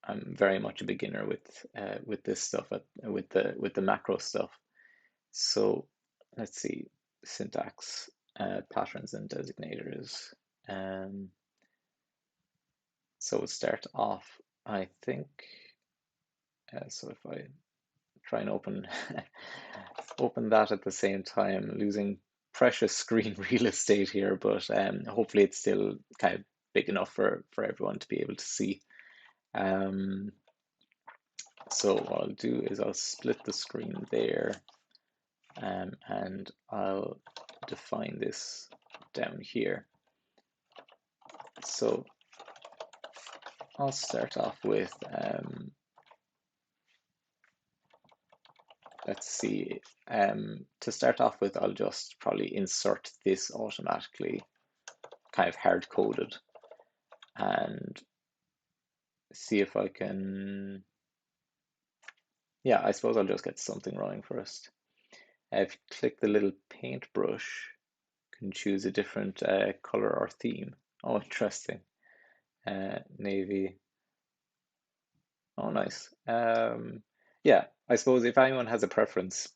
I'm very much a beginner with this stuff, with the macro stuff. So let's see, syntax, patterns and designators. So we'll start off, I think, so if I try and open that at the same time, losing precious screen real estate here, but hopefully it's still kind of big enough for everyone to be able to see. So what I'll do is I'll split the screen there, and I'll define this down here. So I'll start off with, let's see, to start off with, I'll just probably insert this automatically, kind of hard coded, and see if I can, yeah, I suppose I'll just get something running first. If you click the little paintbrush, you can choose a different color or theme. Oh, interesting. Navy. Oh, nice. Yeah, I suppose if anyone has a preference,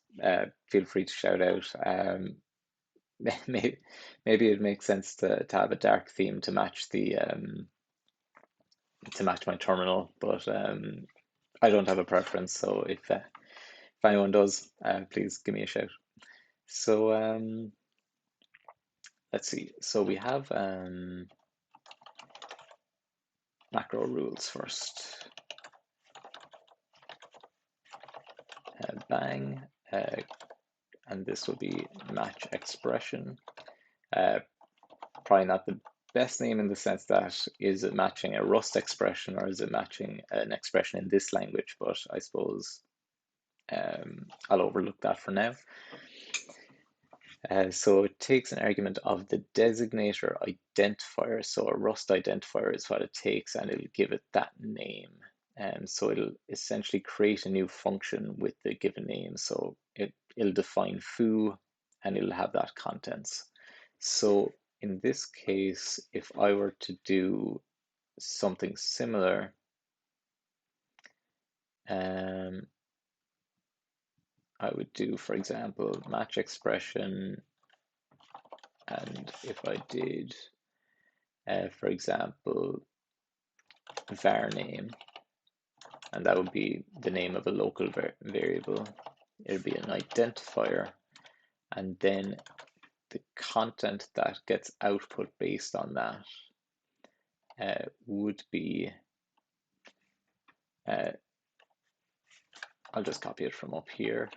feel free to shout out. Maybe it makes sense to have a dark theme to match the to match my terminal, but I don't have a preference. So if anyone does, please give me a shout. So let's see. So we have macro rules first. Bang, and this will be match expression. Probably not the best name in the sense that is it matching a Rust expression or is it matching an expression in this language, but I suppose I'll overlook that for now. So it takes an argument of the designator identifier. So a Rust identifier is what it takes, and it'll give it that name. So it'll essentially create a new function with the given name. So it'll define foo, and it'll have that contents. So in this case, if I were to do something similar, I would do, for example, match expression, and if I did, for example, var name, and that would be the name of a local variable. It would be an identifier, and then the content that gets output based on that would be, I'll just copy it from up here.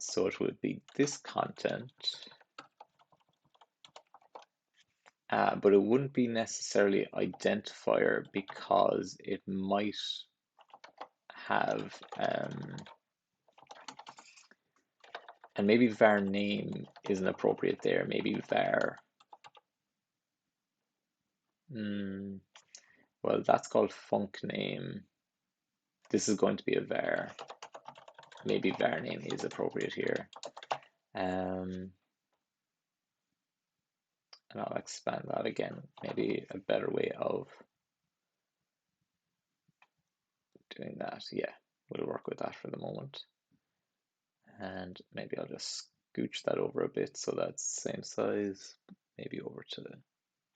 So it would be this content, but it wouldn't be necessarily identifier because it might have And maybe var name isn't appropriate there. Maybe var, well, that's called func name. This is going to be a var. Maybe var name is appropriate here. And I'll expand that again. Maybe a better way of doing that. Yeah, we'll work with that for the moment. And maybe I'll just scooch that over a bit so that's the same size. Maybe over to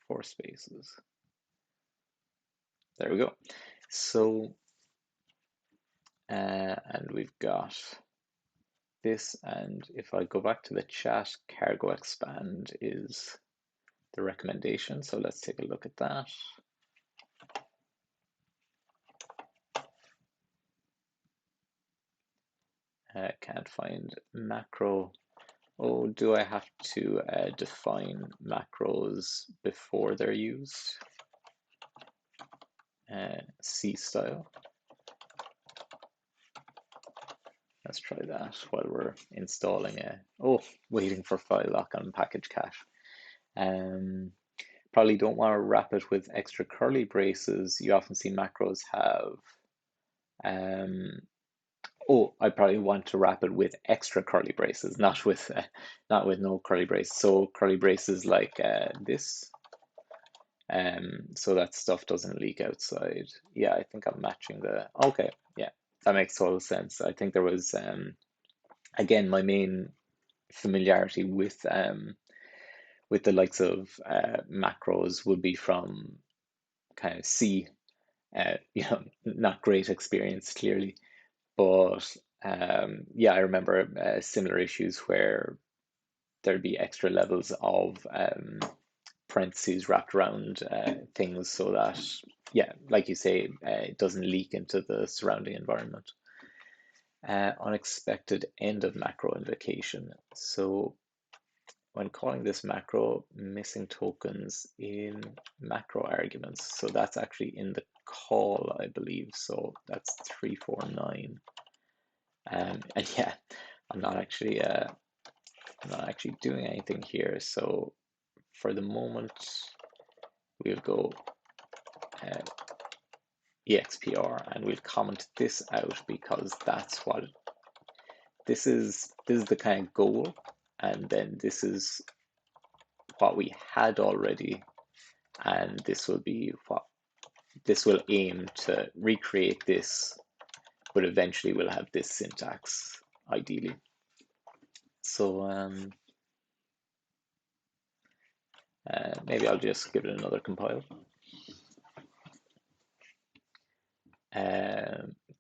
4 spaces. There we go. So, and we've got this, and if I go back to the chat, cargo expand is the recommendation. So let's take a look at that. Can't find macro. Oh, do I have to define macros before they're used? C style. Let's try that while we're installing waiting for file lock on package cache. Probably don't want to wrap it with extra curly braces. You often see macros have, I probably want to wrap it with extra curly braces, not with no curly braces. So curly braces like this, so that stuff doesn't leak outside. Yeah, I think I'm matching okay, yeah, that makes total sense. I think there was, again, my main familiarity with the likes of macros would be from kind of C, not great experience clearly, but yeah, I remember similar issues where there'd be extra levels of parentheses wrapped around things so that, yeah, like you say, it doesn't leak into the surrounding environment. Unexpected end of macro invocation. So when calling this macro, missing tokens in macro arguments. So that's actually in the call, I believe. So that's 349. And yeah, I'm not actually doing anything here. So for the moment, we'll go expr and we'll comment this out because that's what this is the kind of goal, and then this is what we had already, and this will be what this will aim to recreate this, but eventually we'll have this syntax ideally. So maybe I'll just give it another compile.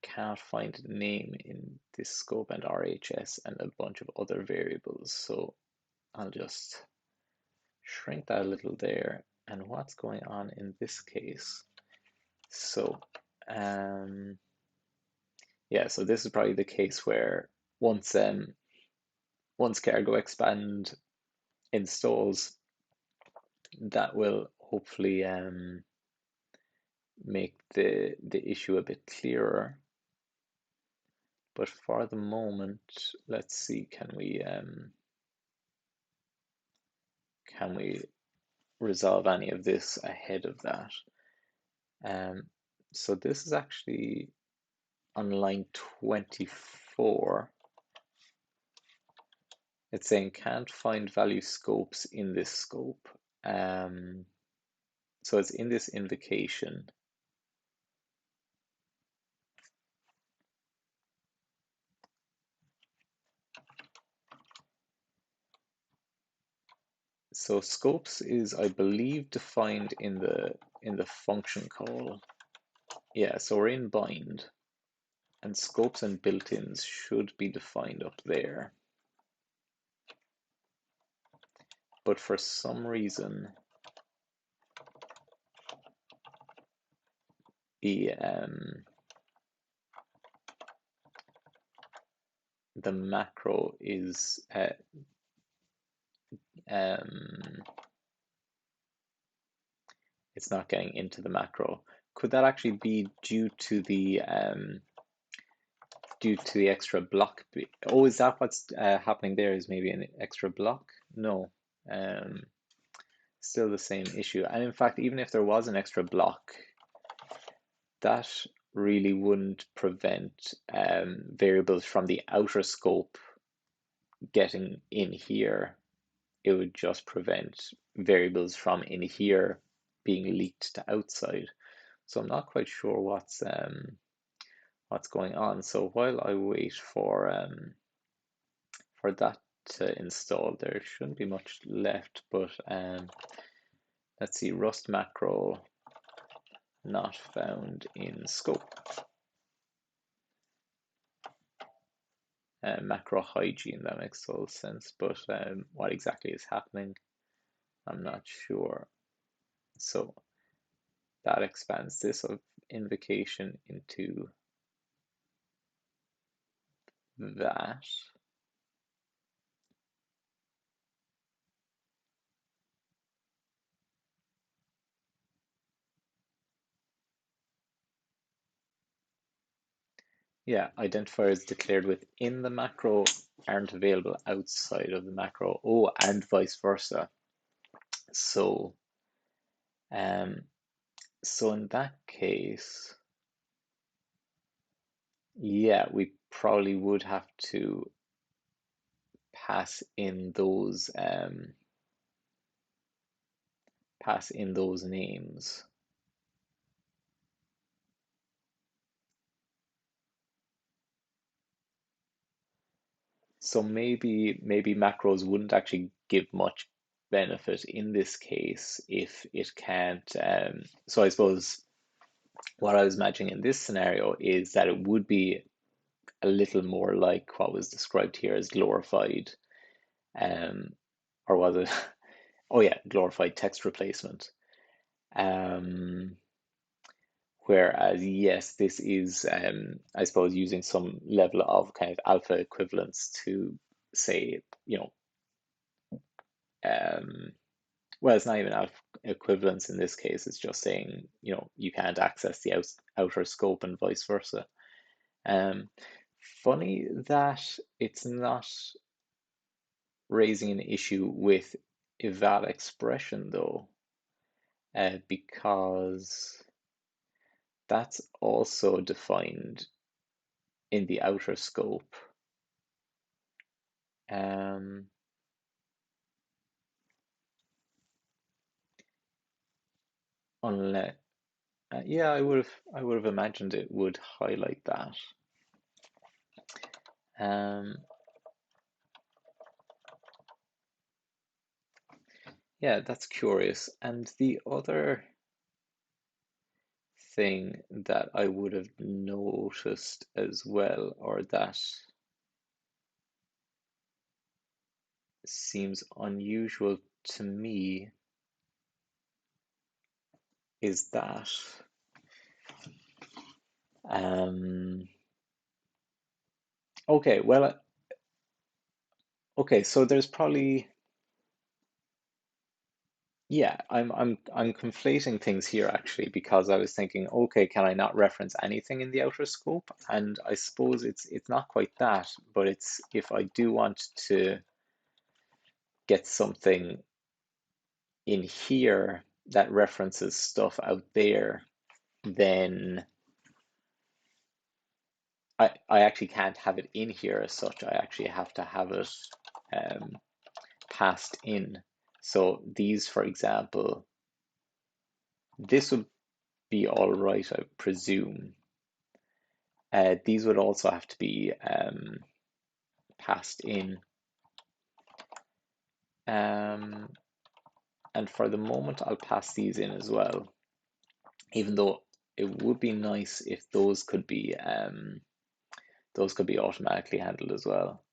Can't find a name in this scope and RHS and a bunch of other variables. So I'll just shrink that a little there. And what's going on in this case? So yeah, so this is probably the case where once cargo expand installs, that will hopefully make the issue a bit clearer. But for the moment, let's see, can we resolve any of this ahead of that? So this is actually on line 24. It's saying can't find value scopes in this scope. So it's in this invocation. So scopes is, I believe, defined in the function call. Yeah, so we're in bind, and scopes and built-ins should be defined up there. But for some reason, the macro is it's not getting into the macro. Could that actually be due to the due to the extra block. Oh, is that what's happening there? Is maybe an extra block? No. Um, Still the same issue. And in fact, even if there was an extra block, that really wouldn't prevent variables from the outer scope getting in here. It would just prevent variables from in here being leaked to outside. So I'm not quite sure what's going on. So while I wait for that to install, there shouldn't be much left, but let's see, Rust macro not found in scope. Macro hygiene, that makes total sense, but what exactly is happening, I'm not sure. So that expands this of invocation into that. Yeah, identifiers declared within the macro aren't available outside of the macro. Oh, and vice versa. So, so in that case, yeah, we probably would have to pass in those names. So maybe macros wouldn't actually give much benefit in this case if it can't. So I suppose what I was imagining in this scenario is that it would be a little more like what was described here as glorified, um, or was it? Oh yeah, glorified text replacement. Um, Whereas, yes, this is, I suppose, using some level of kind of alpha equivalence to say, um, well, it's not even alpha equivalence in this case. It's just saying, you can't access the outer scope and vice versa. Um, Funny that it's not raising an issue with eval expression though, because that's also defined in the outer scope. Um, Unless, yeah, I would have imagined it would highlight that. Um, yeah, that's curious. And the other thing that I would have noticed as well, or that seems unusual to me, is that um, okay, well, okay, so there's probably, yeah, I'm conflating things here actually because I was thinking, okay, can I not reference anything in the outer scope? And I suppose it's not quite that, but it's if I do want to get something in here that references stuff out there, then I actually can't have it in here as such. I actually have to have it um, passed in. So these, for example, this would be all right, I presume. These would also have to be passed in. And for the moment, I'll pass these in as well, even though it would be nice if those could be automatically handled as well.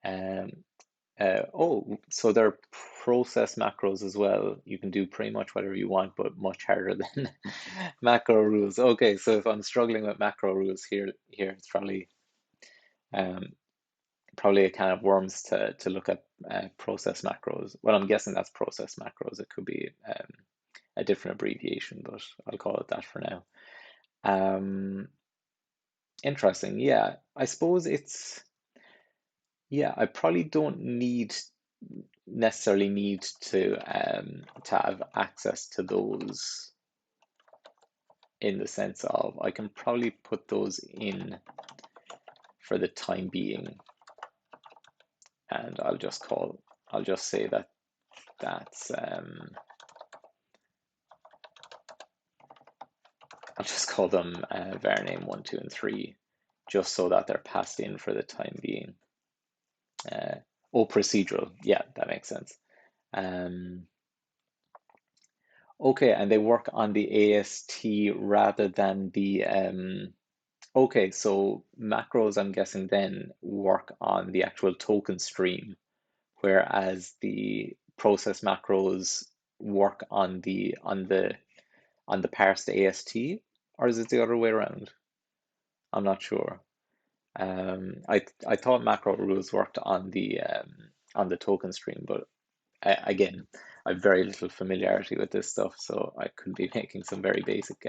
Um, oh, so there are process macros as well. You can do pretty much whatever you want, but much harder than macro rules. Okay, so if I'm struggling with macro rules here, it's um, probably a kind of worms to look at process macros. Well, I'm guessing that's process macros. It could be a different abbreviation, but I'll call it that for now. Um, Interesting. Yeah, I suppose it's, yeah, I probably don't necessarily need to have access to those in the sense of I can probably put those in for the time being, and I'll just say that that's I'll just call them var name 1, 2, and 3, just so that they're passed in for the time being. Oh, procedural. Yeah, that makes sense. Um, okay, and they work on the AST rather than the okay, so macros, I'm guessing then work on the actual token stream, whereas the process macros work on the parsed AST, or is it the other way around? I'm not sure. I thought macro rules worked on the token stream, but again, I have very little familiarity with this stuff, so I could be making some very basic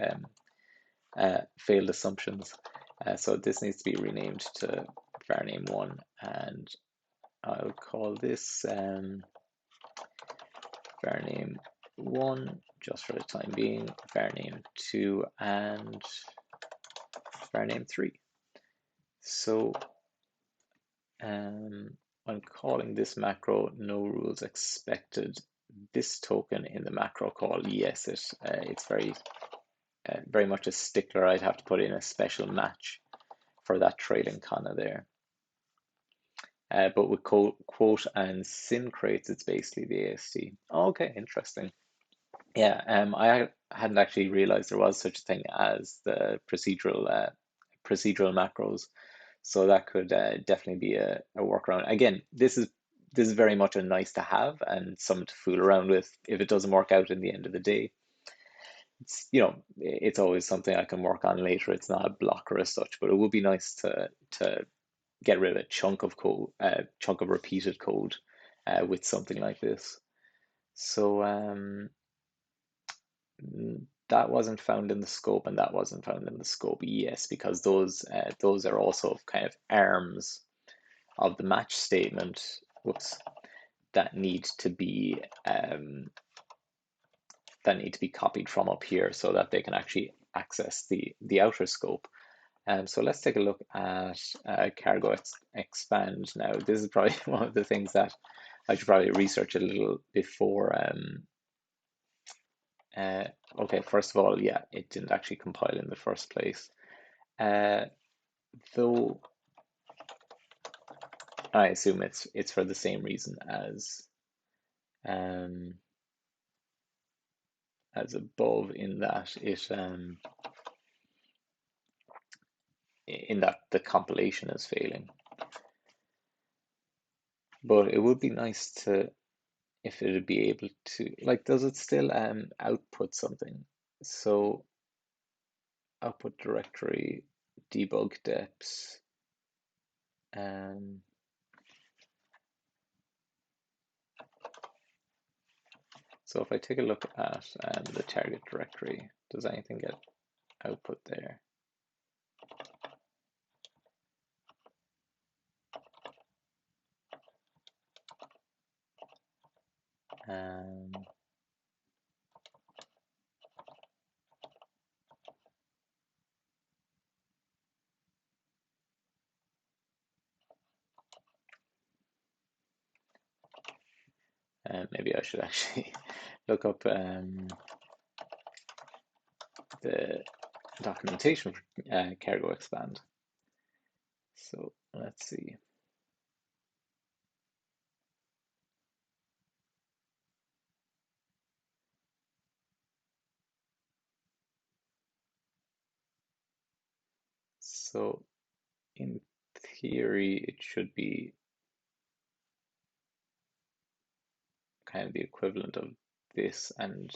failed assumptions. So this needs to be renamed to var name 1, and I'll call this var name 1 just for the time being, var name 2, and var name 3. So I'm calling this macro no rules expected. This token in the macro call, yes, it's very much a stickler. I'd have to put in a special match for that trailing comma there. But with quote and syn crates, it's basically the AST. Okay, interesting. Yeah, I hadn't actually realized there was such a thing as the procedural macros, so that could definitely be a workaround. Again, this is very much a nice to have and something to fool around with if it doesn't work out in the end of the day. It's it's always something I can work on later. It's not a blocker as such, but it would be nice to get rid of a chunk of code, chunk of repeated code with something like this. So that wasn't found in the scope, and that wasn't found in the scope. Yes, because those are also kind of arms of the match statement. Whoops, that need to be copied from up here so that they can actually access the outer scope. So let's take a look at cargo expand now. This is probably one of the things that I should probably research a little before. Okay, first of all, yeah, it didn't actually compile in the first place. Though I assume it's for the same reason as above, in that the compilation is failing. But it would be nice to if it would be able to, like, does it still output something? So output directory debug deps. So if I take a look at the target directory, does anything get output there? Maybe I should actually look up the documentation for cargo expand. So let's see. So in theory, it should be kind of the equivalent of this, and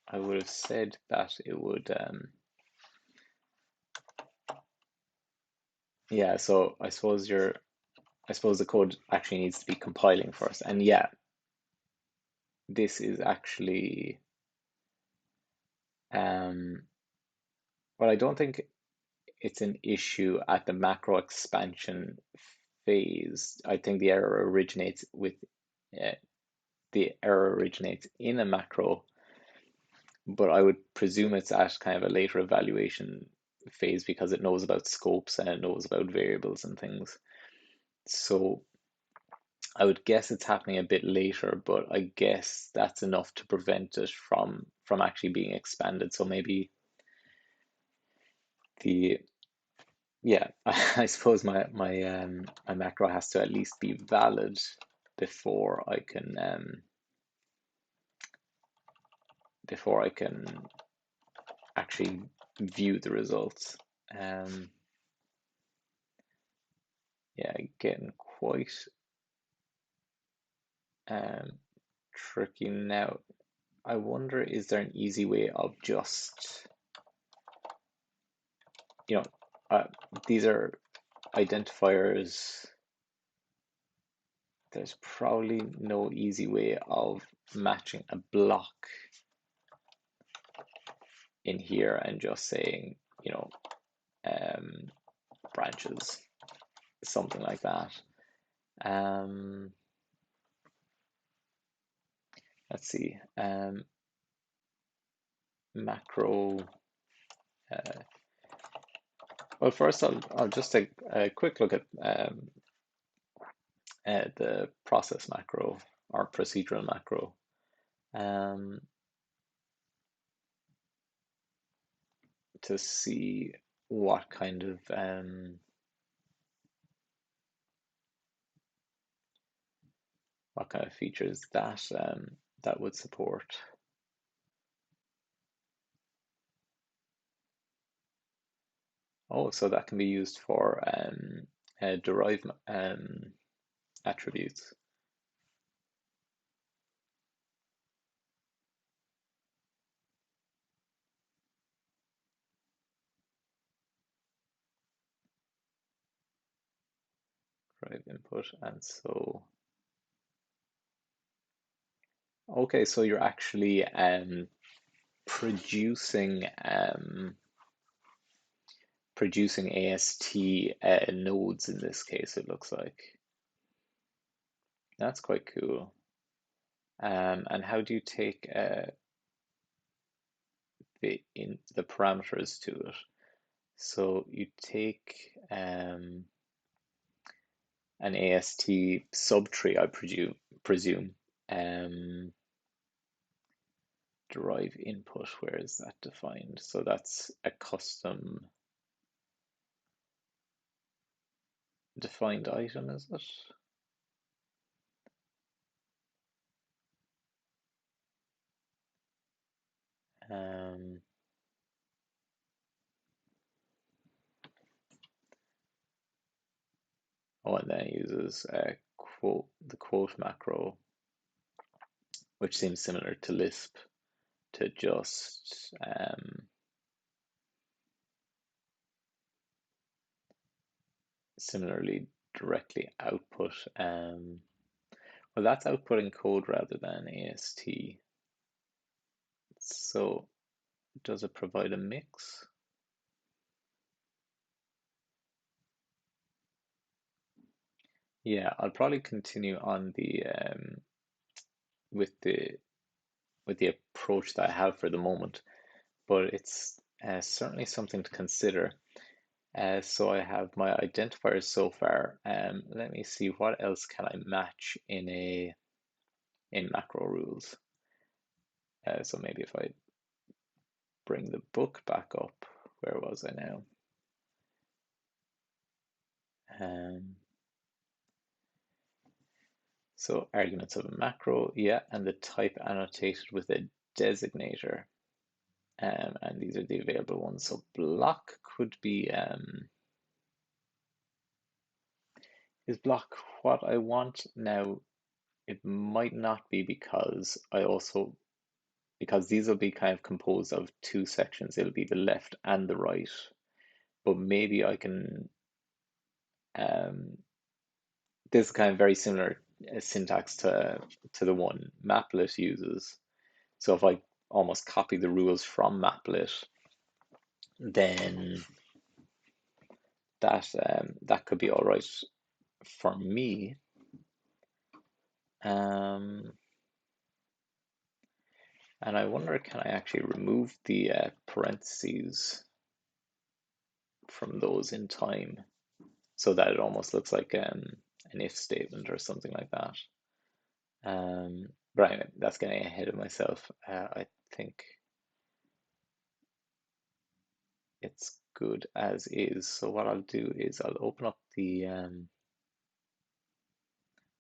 I would have said that it would yeah, so I suppose the code actually needs to be compiling first. And yeah, this is actually well, I don't think it's an issue at the macro expansion phase. I think uh, the error originates in a macro, but I would presume it's at kind of a later evaluation phase because it knows about scopes and it knows about variables and things. So I would guess it's happening a bit later, but I guess that's enough to prevent it from actually being expanded. So maybe the yeah, I suppose my macro has to at least be valid before I can actually view the results. Yeah, getting quite um tricky now. I wonder, is there an easy way of just, you know, these are identifiers. There's probably no easy way of matching a block in here and just saying, um, branches, something like that. Let's see. Macro. Uh, well, first I'll just take a quick look at the process macro or procedural macro. Um, to see what kind of features that would support. Oh, so that can be used for derive attributes. Derive input, and so okay, so you're actually producing producing AST nodes in this case, it looks like. That's quite cool. And how do you take the parameters to it? So you take an AST subtree, I presume. Derive input, where is that defined? So that's a custom defined item, is it? Um, oh, and then it uses the quote macro, which seems similar to Lisp, to just similarly directly output. Well, that's outputting code rather than AST. So does it provide a mix? Yeah, I'll probably continue on the with the approach that I have for the moment, but it's certainly something to consider. So I have my identifiers so far. Let me see, what else can I match in macro rules. So maybe if I bring the book back up, where was I now? Um, so arguments of a macro, yeah, and the type annotated with a designator. And these are the available ones. So block could be, is block what I want? Now, it might not be because because these will be kind of composed of two sections. It'll be the left and the right. But maybe I can, um, this is kind of very similar syntax to the one Maplet uses. So if I almost copy the rules from Maplet, then that could be all right for me. And I wonder, can I actually remove the parentheses from those in time so that it almost looks like an if statement or something like that. But anyway, that's getting ahead of myself. I think it's good as is. So what I'll do is I'll open up the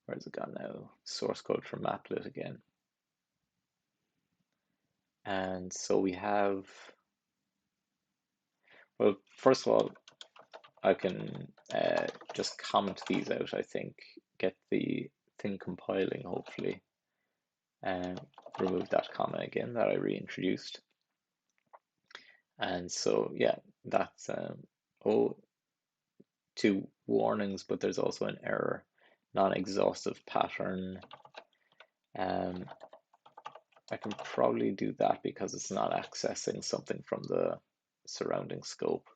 where's it gone now? Source code for Maplet again. And so we have, well, first of all, I can just comment these out, I think, get the thing compiling, hopefully, and remove that comma again that I reintroduced. And so, yeah, that's, oh, 2 warnings, but there's also an error, non-exhaustive pattern. I can probably do that because it's not accessing something from the surrounding scope.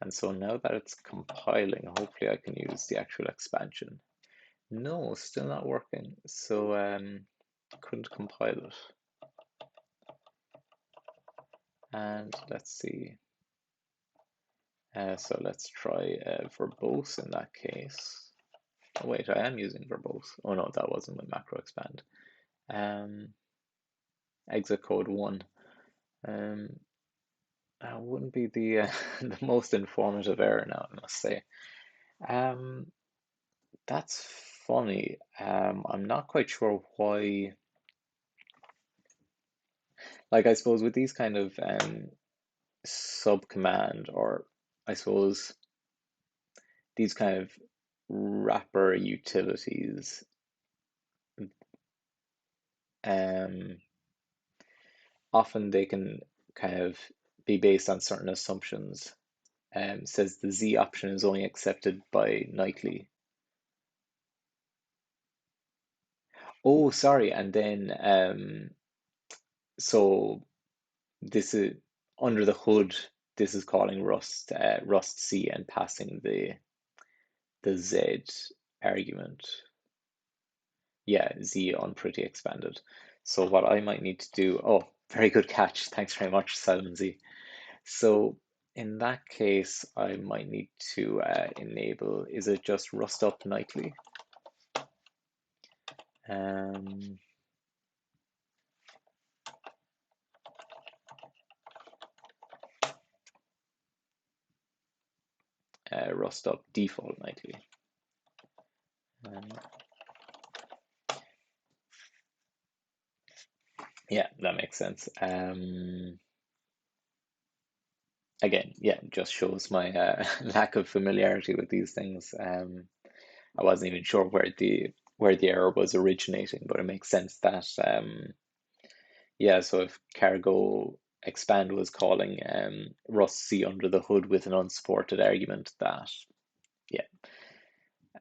And so now that it's compiling, hopefully I can use the actual expansion. No, still not working. So couldn't compile it. And let's see. So let's try verbose in that case. Oh, wait, I am using verbose. Oh no, that wasn't with macro expand. Exit code 1. That wouldn't be the the most informative error now, I must say. That's funny. I'm not quite sure why. Like, I suppose with these kind of sub command, or I suppose these kind of wrapper utilities, often they can kind of be based on certain assumptions. Says the Z option is only accepted by nightly. Oh, sorry, and then so this is under the hood. This is calling Rust C and passing the Z argument. Yeah, Z on pretty expanded. So what I might need to do, oh, very good catch. Thanks very much, Simon Z. So in that case, I might need to enable, is it just Rust up nightly? Rust up default nightly. Yeah, that makes sense. Again, yeah, just shows my lack of familiarity with these things. I wasn't even sure where the error was originating, but it makes sense that yeah. So if cargo expand was calling Rust C under the hood with an unsupported argument, that yeah,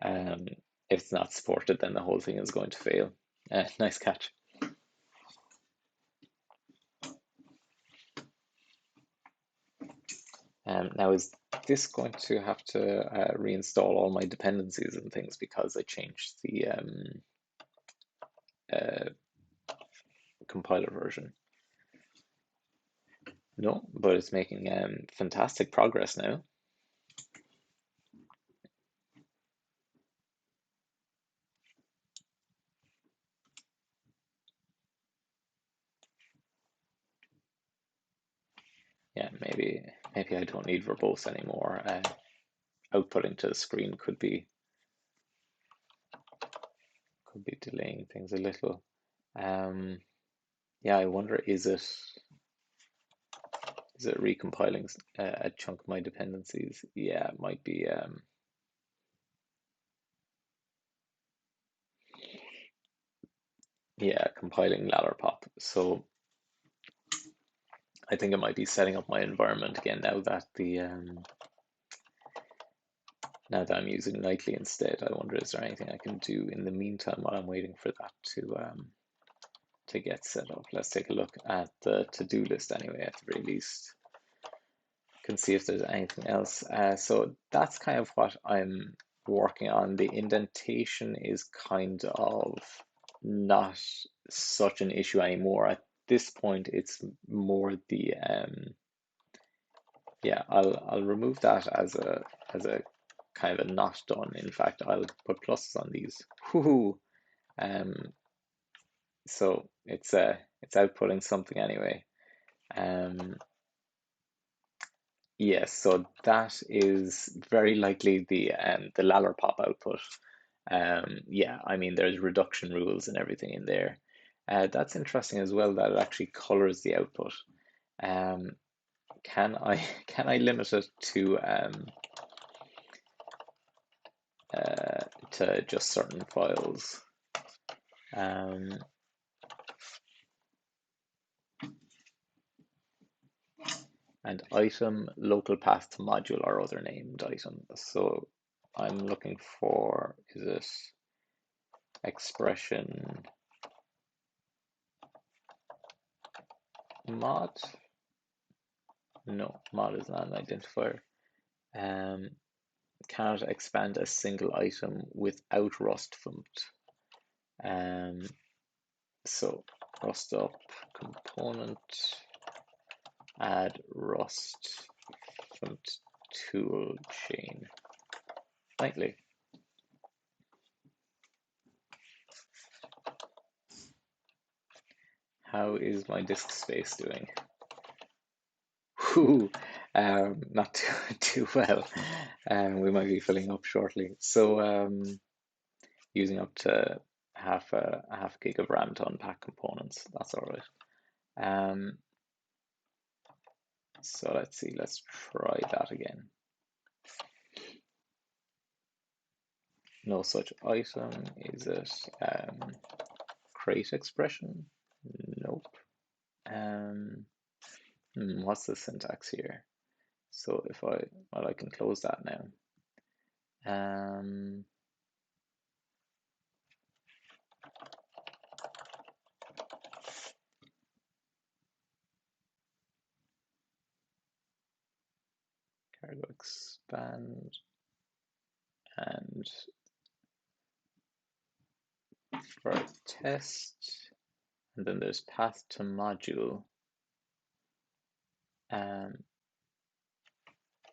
if it's not supported, then the whole thing is going to fail. Nice catch. Now, is this going to have to reinstall all my dependencies and things because I changed the compiler version? No, but it's making fantastic progress now. Yeah, maybe I don't need verbose anymore. Outputting to the screen could be delaying things a little. Yeah, I wonder, is it recompiling a chunk of my dependencies? Yeah, it might be. Yeah, compiling LALRPOP. So I think it might be setting up my environment again now that now that I'm using nightly instead. I wonder, is there anything I can do in the meantime while I'm waiting for that to get set up? Let's take a look at the to-do list anyway, at the very least. can see if there's anything else. So that's kind of what I'm working on. The indentation is kind of not such an issue anymore. At this point, it's more the yeah, I'll remove that as a kind of a not done. In fact, I'll put pluses on these. Whoo! Um, so it's outputting something anyway. Um, yes, so that is very likely the LALRPOP output. Yeah, I mean there's reduction rules and everything in there. That's interesting as well that it actually colors the output. Um, can I can I limit it to just certain files? Um, and item local path to module or other named item. So I'm looking for, is it expression mod? No, mod is not an identifier. Um, cannot expand a single item without rust funked. So rust up component, add rust funked tool chain nightly. How is my disk space doing? Whew, not too well. We might be filling up shortly. So using up to half a gig of RAM to unpack components. That's all right. So let's see. Let's try that again. No such item. Is it crate expression? Nope. What's the syntax here? So if I can close that now. Cargo expand and for a test, and then there's path to module.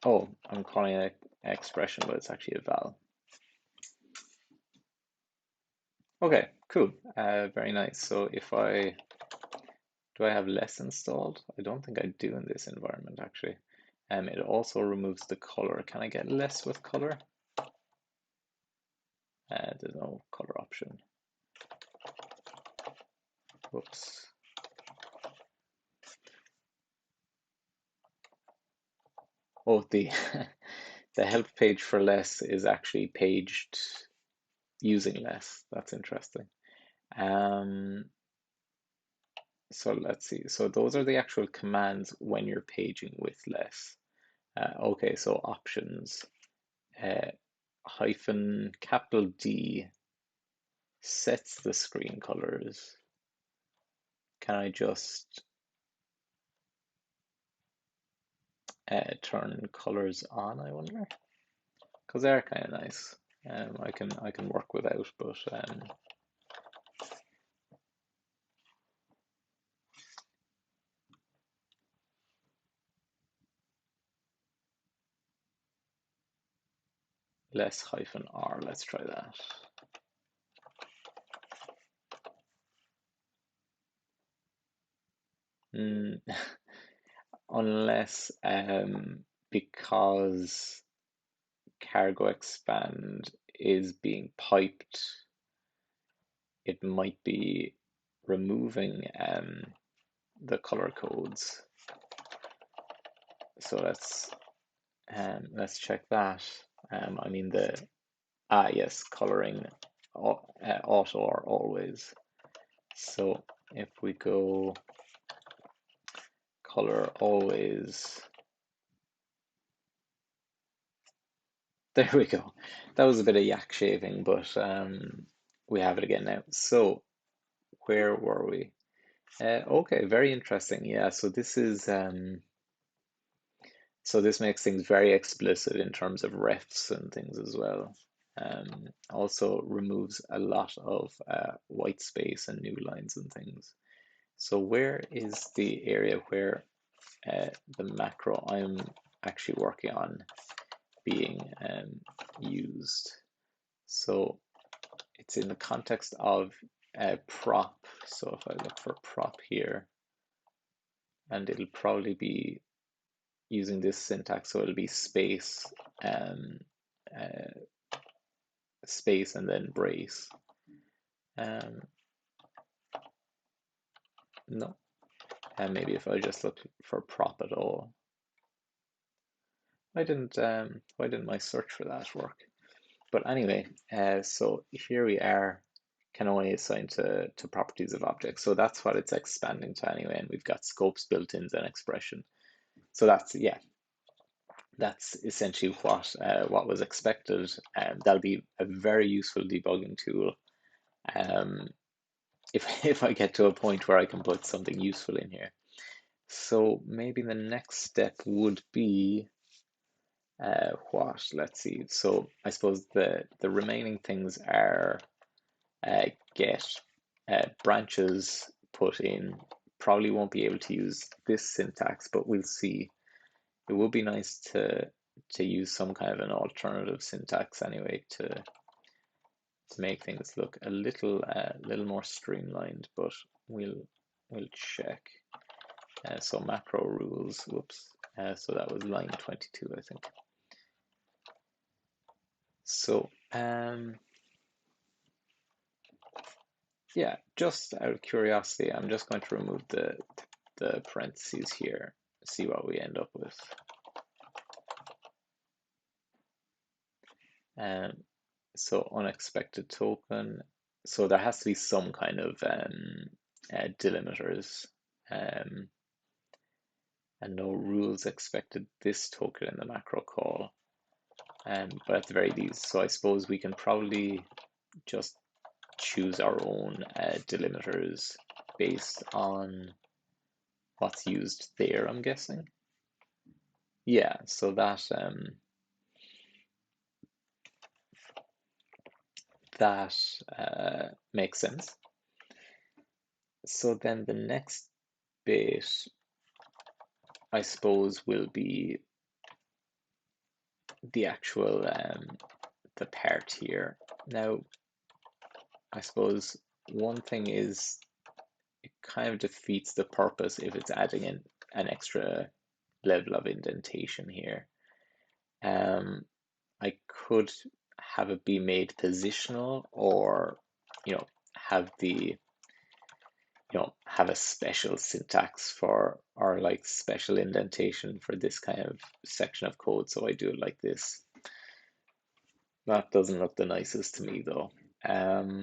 Oh, I'm calling it expression, but it's actually a val. Okay, cool. Very nice. So if do I have less installed? I don't think I do in this environment actually. It also removes the color. Can I get less with color? There's no color option. Whoops. Oh, the the help page for less is actually paged using less. That's interesting. So let's see. So those are the actual commands when you're paging with less. Okay, so options. Hyphen capital D sets the screen colors. Can I just turn colors on, I wonder? Because they're kind of nice. I can work without, but less hyphen R. Let's try that. Unless because cargo expand is being piped, it might be removing the color codes. So let's check that. I mean yes, coloring auto or always. So if we go color always, there we go. That was a bit of yak shaving, but we have it again now. So where were we? Okay, very interesting. Yeah, so this is So this makes things very explicit in terms of refs and things as well. Also removes a lot of white space and new lines and things. So where is the area where the macro I'm actually working on being used? So it's in the context of prop. So if I look for prop here, and it'll probably be using this syntax, so it'll be space, uh, space and then brace. No, and maybe if I just look for prop at all. Why didn't my search for that work? But anyway, so here we are, can only assign to properties of objects. So that's what it's expanding to anyway, and we've got scopes, built-ins, and expression. So that's, yeah, that's essentially what was expected, and that'll be a very useful debugging tool. If I get to a point where I can put something useful in here. So maybe the next step would be what? Let's see. So I suppose the remaining things are get branches put in. Probably won't be able to use this syntax, but we'll see. It would be nice to use some kind of an alternative syntax anyway to make things look a little more streamlined, but we'll check. So macro rules, whoops. So that was line 22, I think. So yeah, just out of curiosity, I'm just going to remove the parentheses here, see what we end up with. So unexpected token. So there has to be some kind of delimiters, and no rules expected this token in the macro call. But at the very least, so I suppose we can probably just choose our own delimiters based on what's used there, I'm guessing. Yeah, so that makes sense. So then the next bit, I suppose, will be the actual the part here. Now, I suppose one thing is it kind of defeats the purpose if it's adding in an extra level of indentation here. I could have it be made positional, or have have a special syntax for, or like special indentation for this kind of section of code. So I do it like this. That doesn't look the nicest to me though. Let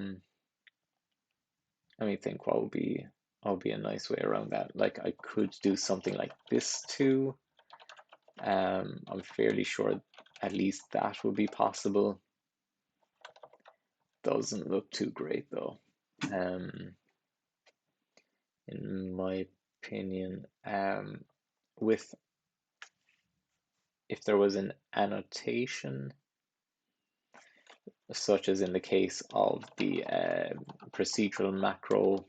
me think what would be a nice way around that. Like I could do something like this too. I'm fairly sure at least that would be possible. Doesn't look too great though. In my opinion, with if there was an annotation, such as in the case of the procedural macro,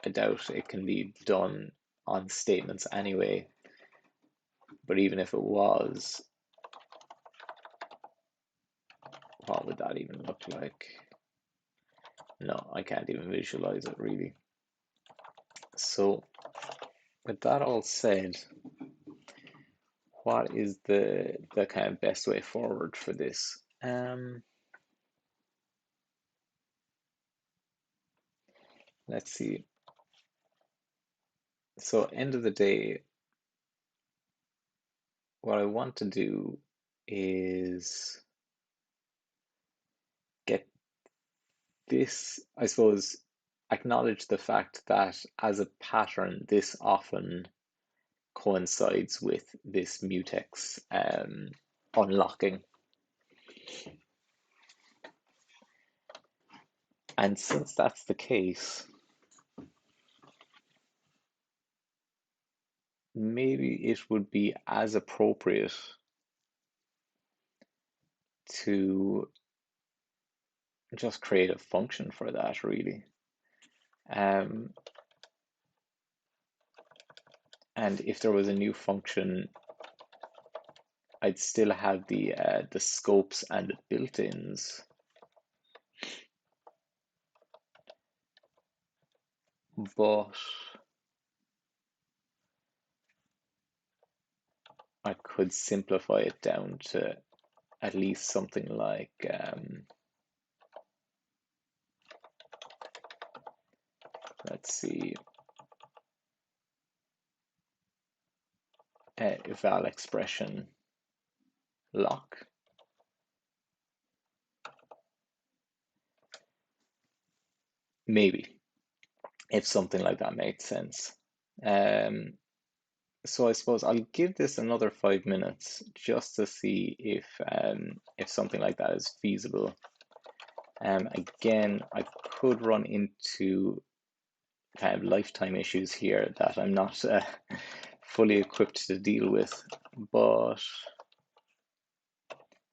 I doubt it can be done on statements anyway. But even if it was, what would that even look like? No, I can't even visualize it really. So with that all said, what is the kind of best way forward for this? Let's see. So end of the day, what I want to do is get this, I suppose, acknowledge the fact that as a pattern, this often coincides with this mutex unlocking. And since that's the case, maybe it would be as appropriate to just create a function for that, really. Um, and if there was a new function, I'd still have the scopes and the built-ins, but I could simplify it down to at least something like let's see, eval expression lock. Maybe if something like that made sense. Um, so I suppose I'll give this another 5 minutes just to see if something like that is feasible. Again, I could run into kind of lifetime issues here that I'm not fully equipped to deal with, but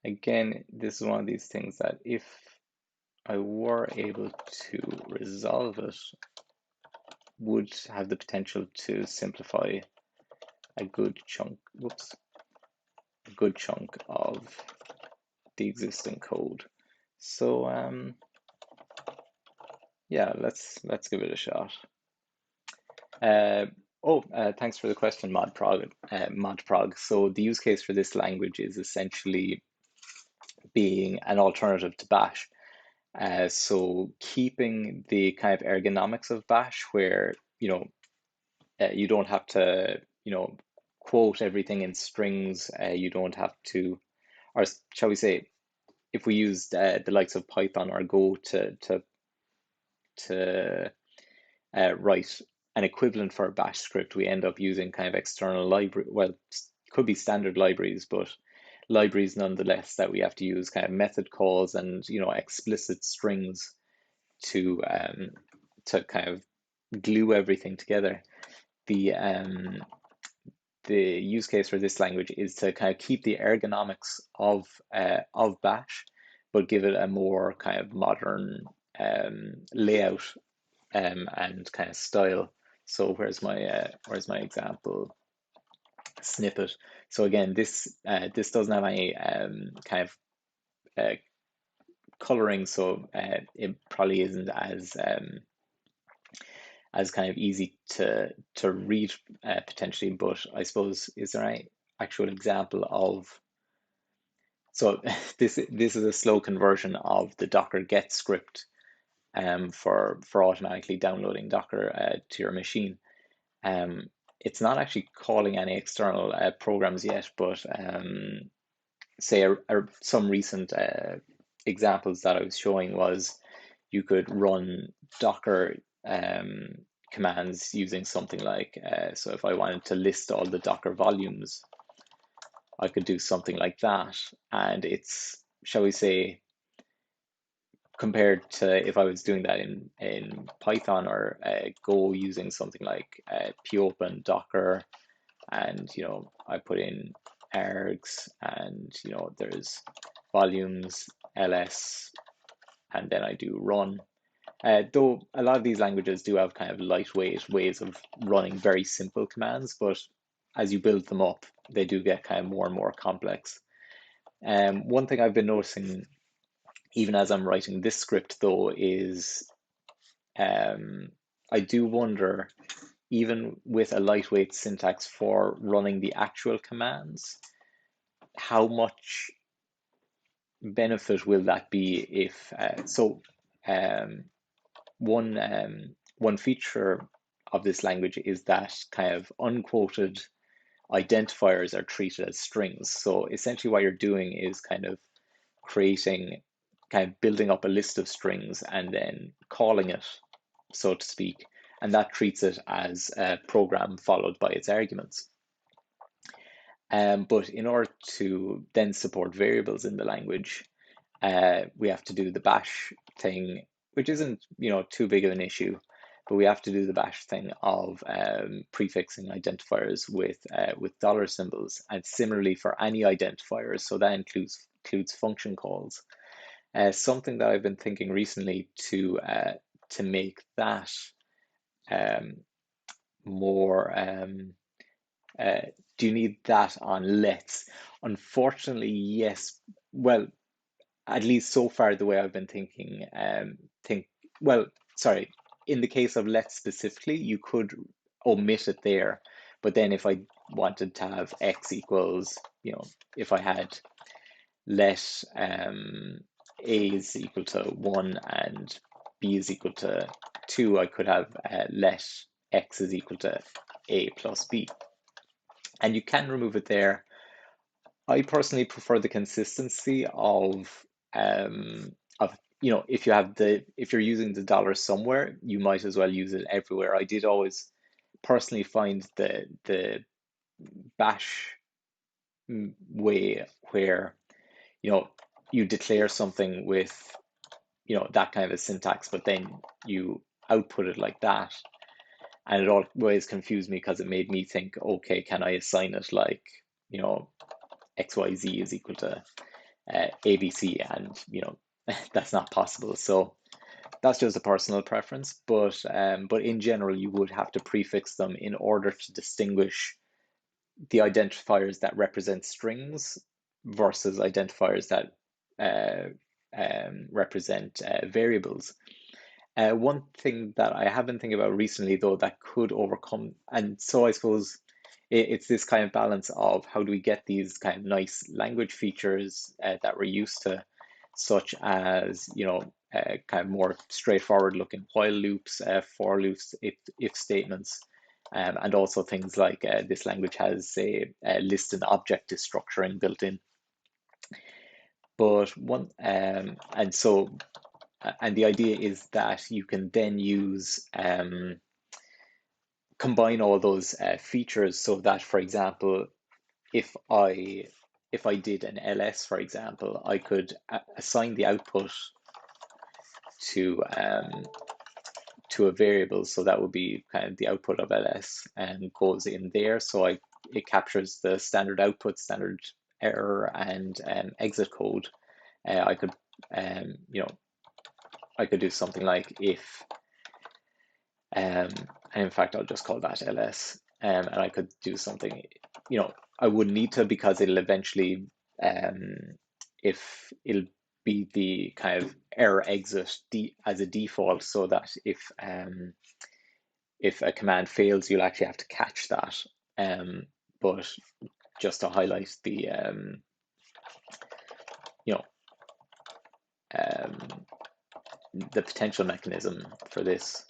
again, this is one of these things that if I were able to resolve it, would have the potential to simplify a good chunk, a good chunk of the existing code. So yeah, let's give it a shot. Thanks for the question, Modprog. So the use case for this language is essentially being an alternative to Bash. So keeping the kind of ergonomics of Bash, where you don't have to quote everything in strings. You don't have to, or shall we say, if we used the likes of Python or Go to write an equivalent for a Bash script, we end up using kind of external library. Well, could be standard libraries, but libraries nonetheless that we have to use kind of method calls and explicit strings to kind of glue everything together. The the use case for this language is to kind of keep the ergonomics of Bash, but give it a more kind of modern layout and kind of style. So where's my example snippet? So again, this doesn't have any kind of coloring, so it probably isn't as kind of easy to read potentially. But I suppose, is there any actual example of, so this is a slow conversion of the Docker get script for automatically downloading Docker to your machine. Um, it's not actually calling any external programs yet, but say some recent examples that I was showing was you could run Docker commands using something like, so if I wanted to list all the Docker volumes, I could do something like that. And it's, shall we say, compared to if I was doing that in Python or Go using something like popen docker, and I put in args, and there's volumes ls, and then I do run. Though a lot of these languages do have kind of lightweight ways of running very simple commands, but as you build them up, they do get kind of more and more complex. One thing I've been noticing, even as I'm writing this script, though, is I do wonder, even with a lightweight syntax for running the actual commands, how much benefit will that be if um, one feature of this language is that kind of unquoted identifiers are treated as strings. So essentially what you're doing is kind of building up a list of strings and then calling it, so to speak, and that treats it as a program followed by its arguments. But in order to then support variables in the language, we have to do the bash thing, which isn't too big of an issue. but we have to do the bash thing of prefixing identifiers with dollar symbols, and similarly for any identifiers. So that includes function calls. Something that I've been thinking recently to make that um, more. Do you need that on let's? Unfortunately, yes. Well, at least so far, the way I've been thinking, well, sorry, in the case of let's specifically, you could omit it there, but then if I wanted to have x equals, if I had let a is equal to 1 and b is equal to 2, I could have let x is equal to a plus b. And you can remove it there. I personally prefer the consistency of if if you're using the dollar somewhere, you might as well use it everywhere. I did always personally find the bash way where you declare something with that kind of a syntax, but then you output it like that, and it always confused me because it made me think, okay, can I assign it like XYZ is equal to ABC, and that's not possible. So that's just a personal preference, but in general, you would have to prefix them in order to distinguish the identifiers that represent strings versus identifiers that represent variables. One thing that I have been thinking about recently, though, that could overcome, and so I suppose it's this kind of balance of how do we get these kind of nice language features that we're used to, such as, kind of more straightforward looking while loops, for loops, if statements, and also things like this language has a list and object destructuring built in. But and the idea is that you can then use combine all those features so that, for example, if I did an ls, for example, I could assign the output to a variable, so that would be kind of the output of ls, and goes in there, so it captures the standard output, standard error, and exit code. I could I could do something like if, and in fact, I'll just call that ls, and I could do something, I wouldn't need to, because it'll eventually, if it'll be the kind of error exit as a default, so that if a command fails, you'll actually have to catch that. But just to highlight the potential mechanism for this,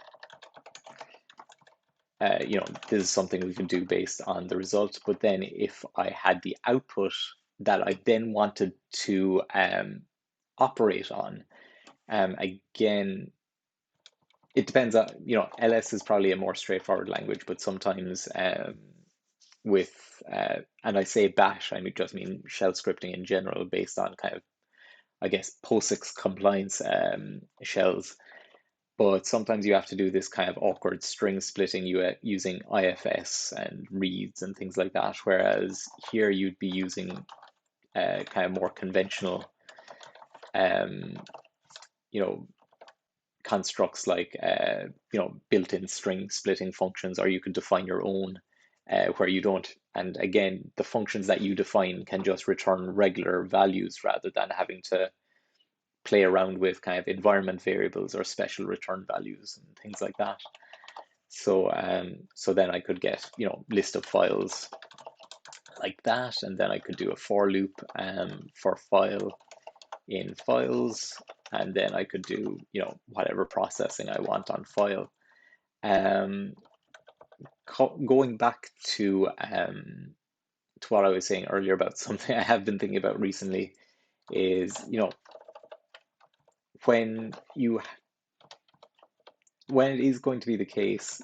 this is something we can do based on the result. But then if I had the output that I then wanted to operate on, again, it depends on, ls is probably a more straightforward language, but sometimes with, and I say bash, I just mean shell scripting in general, based on kind of, I guess, POSIX compliance shells. But sometimes you have to do this kind of awkward string splitting using IFS and reads and things like that, whereas here you'd be using kind of more conventional, constructs like, built-in string splitting functions, or you could define your own, where you don't, and again, the functions that you define can just return regular values rather than having to play around with kind of environment variables or special return values and things like that. So so then I could get, list of files like that, and then I could do a for loop for file in files, and then I could do, whatever processing I want on file. Going back to what I was saying earlier about something I have been thinking about recently is, when it is going to be the case,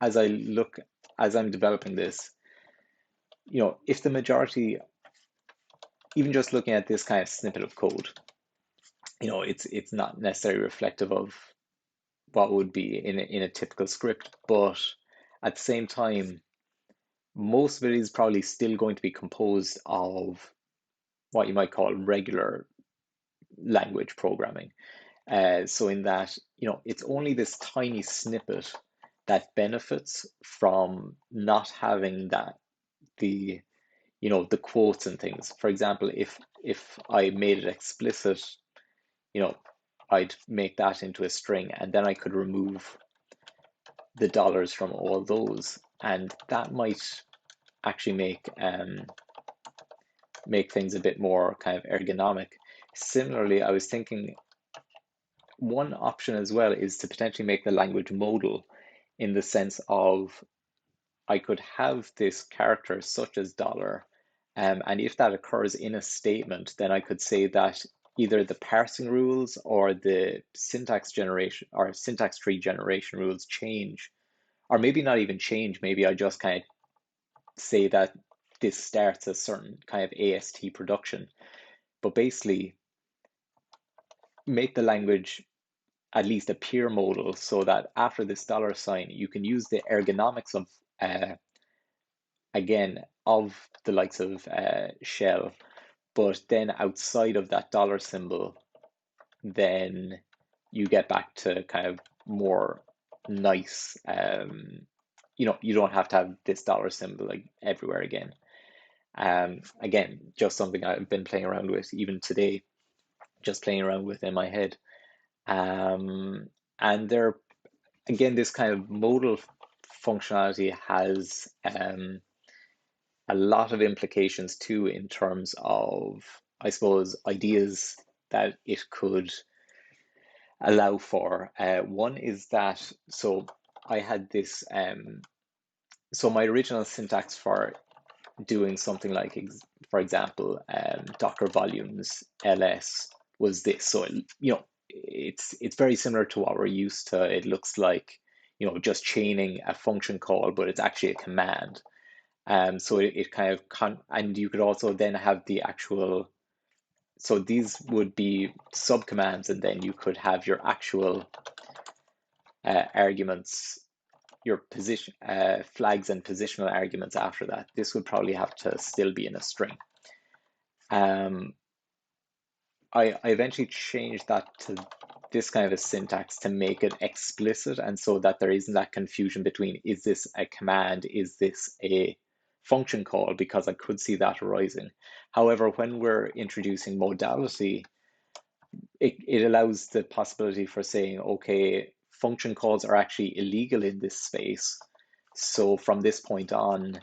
as I'm developing this, if the majority, even just looking at this kind of snippet of code, it's not necessarily reflective of what would be in a typical script, but at the same time, most of it is probably still going to be composed of what you might call regular language programming. So in that, it's only this tiny snippet that benefits from not having the the quotes and things. For example, if I made it explicit, you know, I'd make that into a string, and then I could remove the dollars from all those, and that might actually make things a bit more kind of ergonomic. Similarly, I was thinking one option as well is to potentially make the language modal, in the sense of I could have this character such as dollar, and if that occurs in a statement, then I could say that either the parsing rules or the syntax generation or syntax tree generation rules change, or maybe not even change. Maybe I just kind of say that this starts a certain kind of AST production, but basically make the language at least appear modal, so that after this dollar sign, you can use the ergonomics of again of the likes of shell, but then outside of that dollar symbol, then you get back to kind of more nice. You don't have to have this dollar symbol like everywhere again. Again, just something I've been playing around with even today, just playing around with in my head. And there, again, this kind of modal functionality has a lot of implications too, in terms of, I suppose, ideas that it could allow for. One is that, so I had this, so my original syntax for doing something like, for example, Docker volumes ls was this. So, it's very similar to what we're used to. It looks like, just chaining a function call, but it's actually a command. So it kind of and you could also then have the actual, so these would be subcommands, and then you could have your actual arguments, your position flags and positional arguments after that. This would probably have to still be in a string. Um, I eventually changed that to this kind of a syntax to make it explicit, and so that there isn't that confusion between, is this a command, is this a function call, because I could see that arising. However, when we're introducing modality, it allows the possibility for saying, okay, function calls are actually illegal in this space. So from this point on,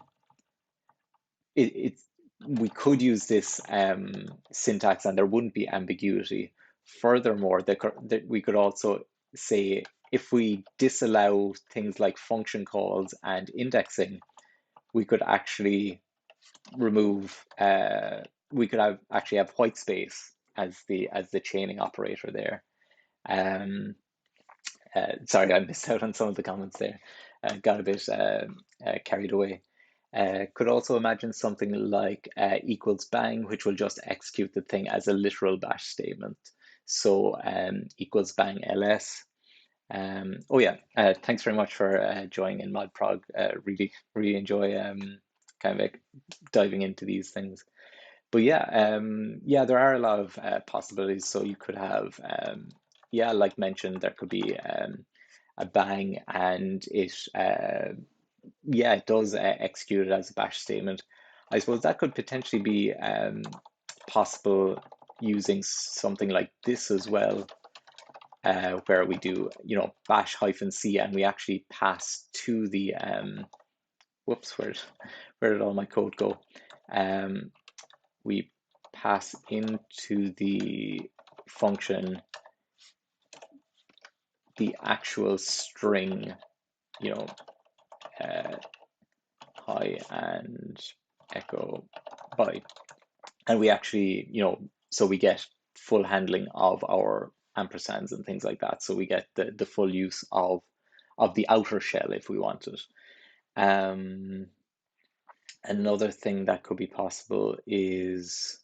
it we could use this syntax and there wouldn't be ambiguity. Furthermore, we could also say, if we disallow things like function calls and indexing, we could actually remove, we could actually have white space as the chaining operator there. Sorry, I missed out on some of the comments there. Got a bit carried away. Could also imagine something like equals bang, which will just execute the thing as a literal bash statement. So equals bang ls. Oh yeah, thanks very much for joining in ModProg. Really enjoy kind of diving into these things. But yeah, there are a lot of possibilities. So you could have, yeah, like mentioned, there could be a bang, and it does execute it as a bash statement. I suppose that could potentially be possible using something like this as well, where we do, bash -c, and we actually pass to the whoops, where did all my code go? We pass into the function the actual string, hi and echo bye, and we actually, so we get full handling of our ampersands and things like that. So we get the full use of the outer shell if we want it. Another thing that could be possible is,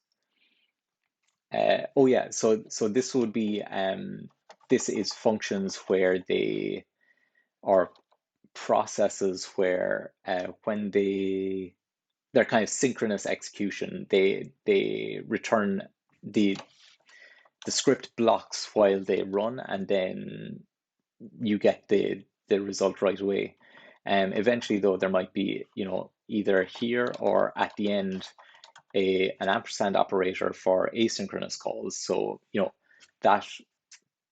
oh yeah, so this would be this is functions where they are processes where when they're kind of synchronous execution, they return the script blocks while they run, and then you get the result right away. Eventually, though, there might be, either here or at the end, an ampersand operator for asynchronous calls. So, that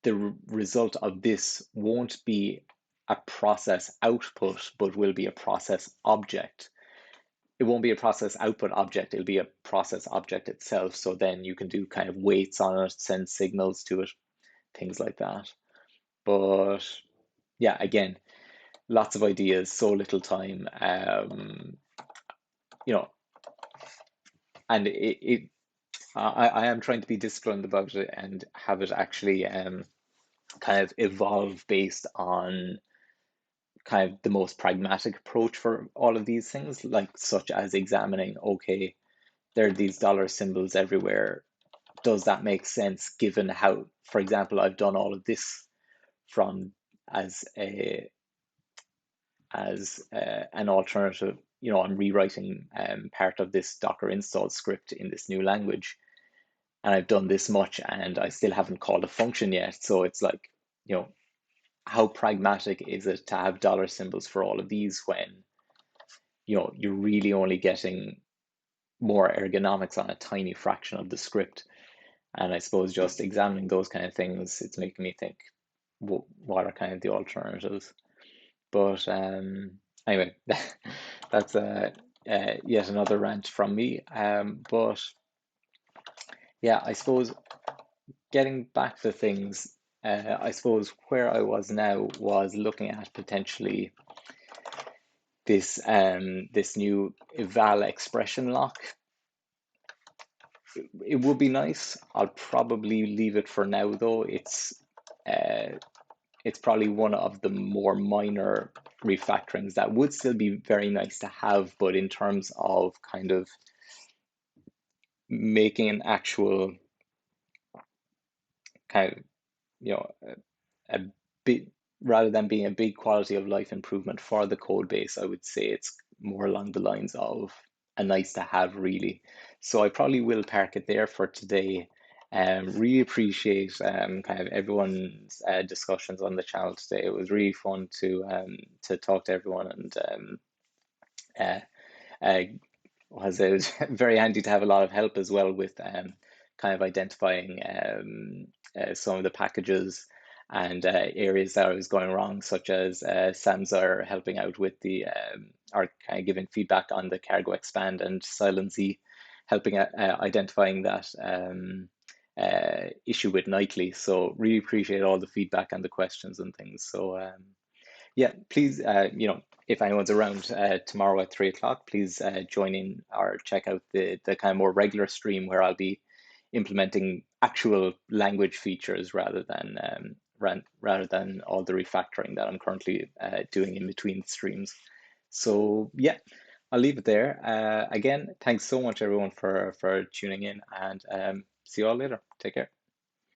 the result of this won't be a process output, but will be a process object. It won't be a process output object, it'll be a process object itself. So then you can do kind of waits on it, send signals to it, things like that. But yeah, again, lots of ideas, so little time. You know, and I am trying to be disciplined about it and have it actually kind of evolve based on kind of the most pragmatic approach for all of these things, like such as examining, okay, there are these dollar symbols everywhere. Does that make sense given how, for example, I've done all of this from as an alternative, I'm rewriting part of this Docker install script in this new language, and I've done this much and I still haven't called a function yet. So it's like, how pragmatic is it to have dollar symbols for all of these when, you're really only getting more ergonomics on a tiny fraction of the script? And I suppose just examining those kind of things, it's making me think, what are kind of the alternatives? But anyway, that's yet another rant from me. But yeah, I suppose getting back to things, I suppose where I was now was looking at potentially this new eval expression lock. It would be nice. I'll probably leave it for now though. It's probably one of the more minor refactorings that would still be very nice to have, but in terms of kind of making an actual kind of, a bit, rather than being a big quality of life improvement for the code base, I would say it's more along the lines of a nice to have, really. So I probably will park it there for today. Really appreciate kind of everyone's discussions on the channel today. It was really fun to talk to everyone, and uh, uh, was it very handy to have a lot of help as well with kind of identifying some of the packages and areas that I was going wrong, such as Samza helping out with the or kind of giving feedback on the cargo expand, and Silency helping identifying that issue with Nightly. So really appreciate all the feedback and the questions and things. So yeah, please, if anyone's around tomorrow at 3 o'clock, please join in or check out the kind of more regular stream where I'll be implementing actual language features rather than all the refactoring that I'm currently doing in between streams. So yeah, I'll leave it there. Again, thanks so much everyone for tuning in, and see you all later. Take care.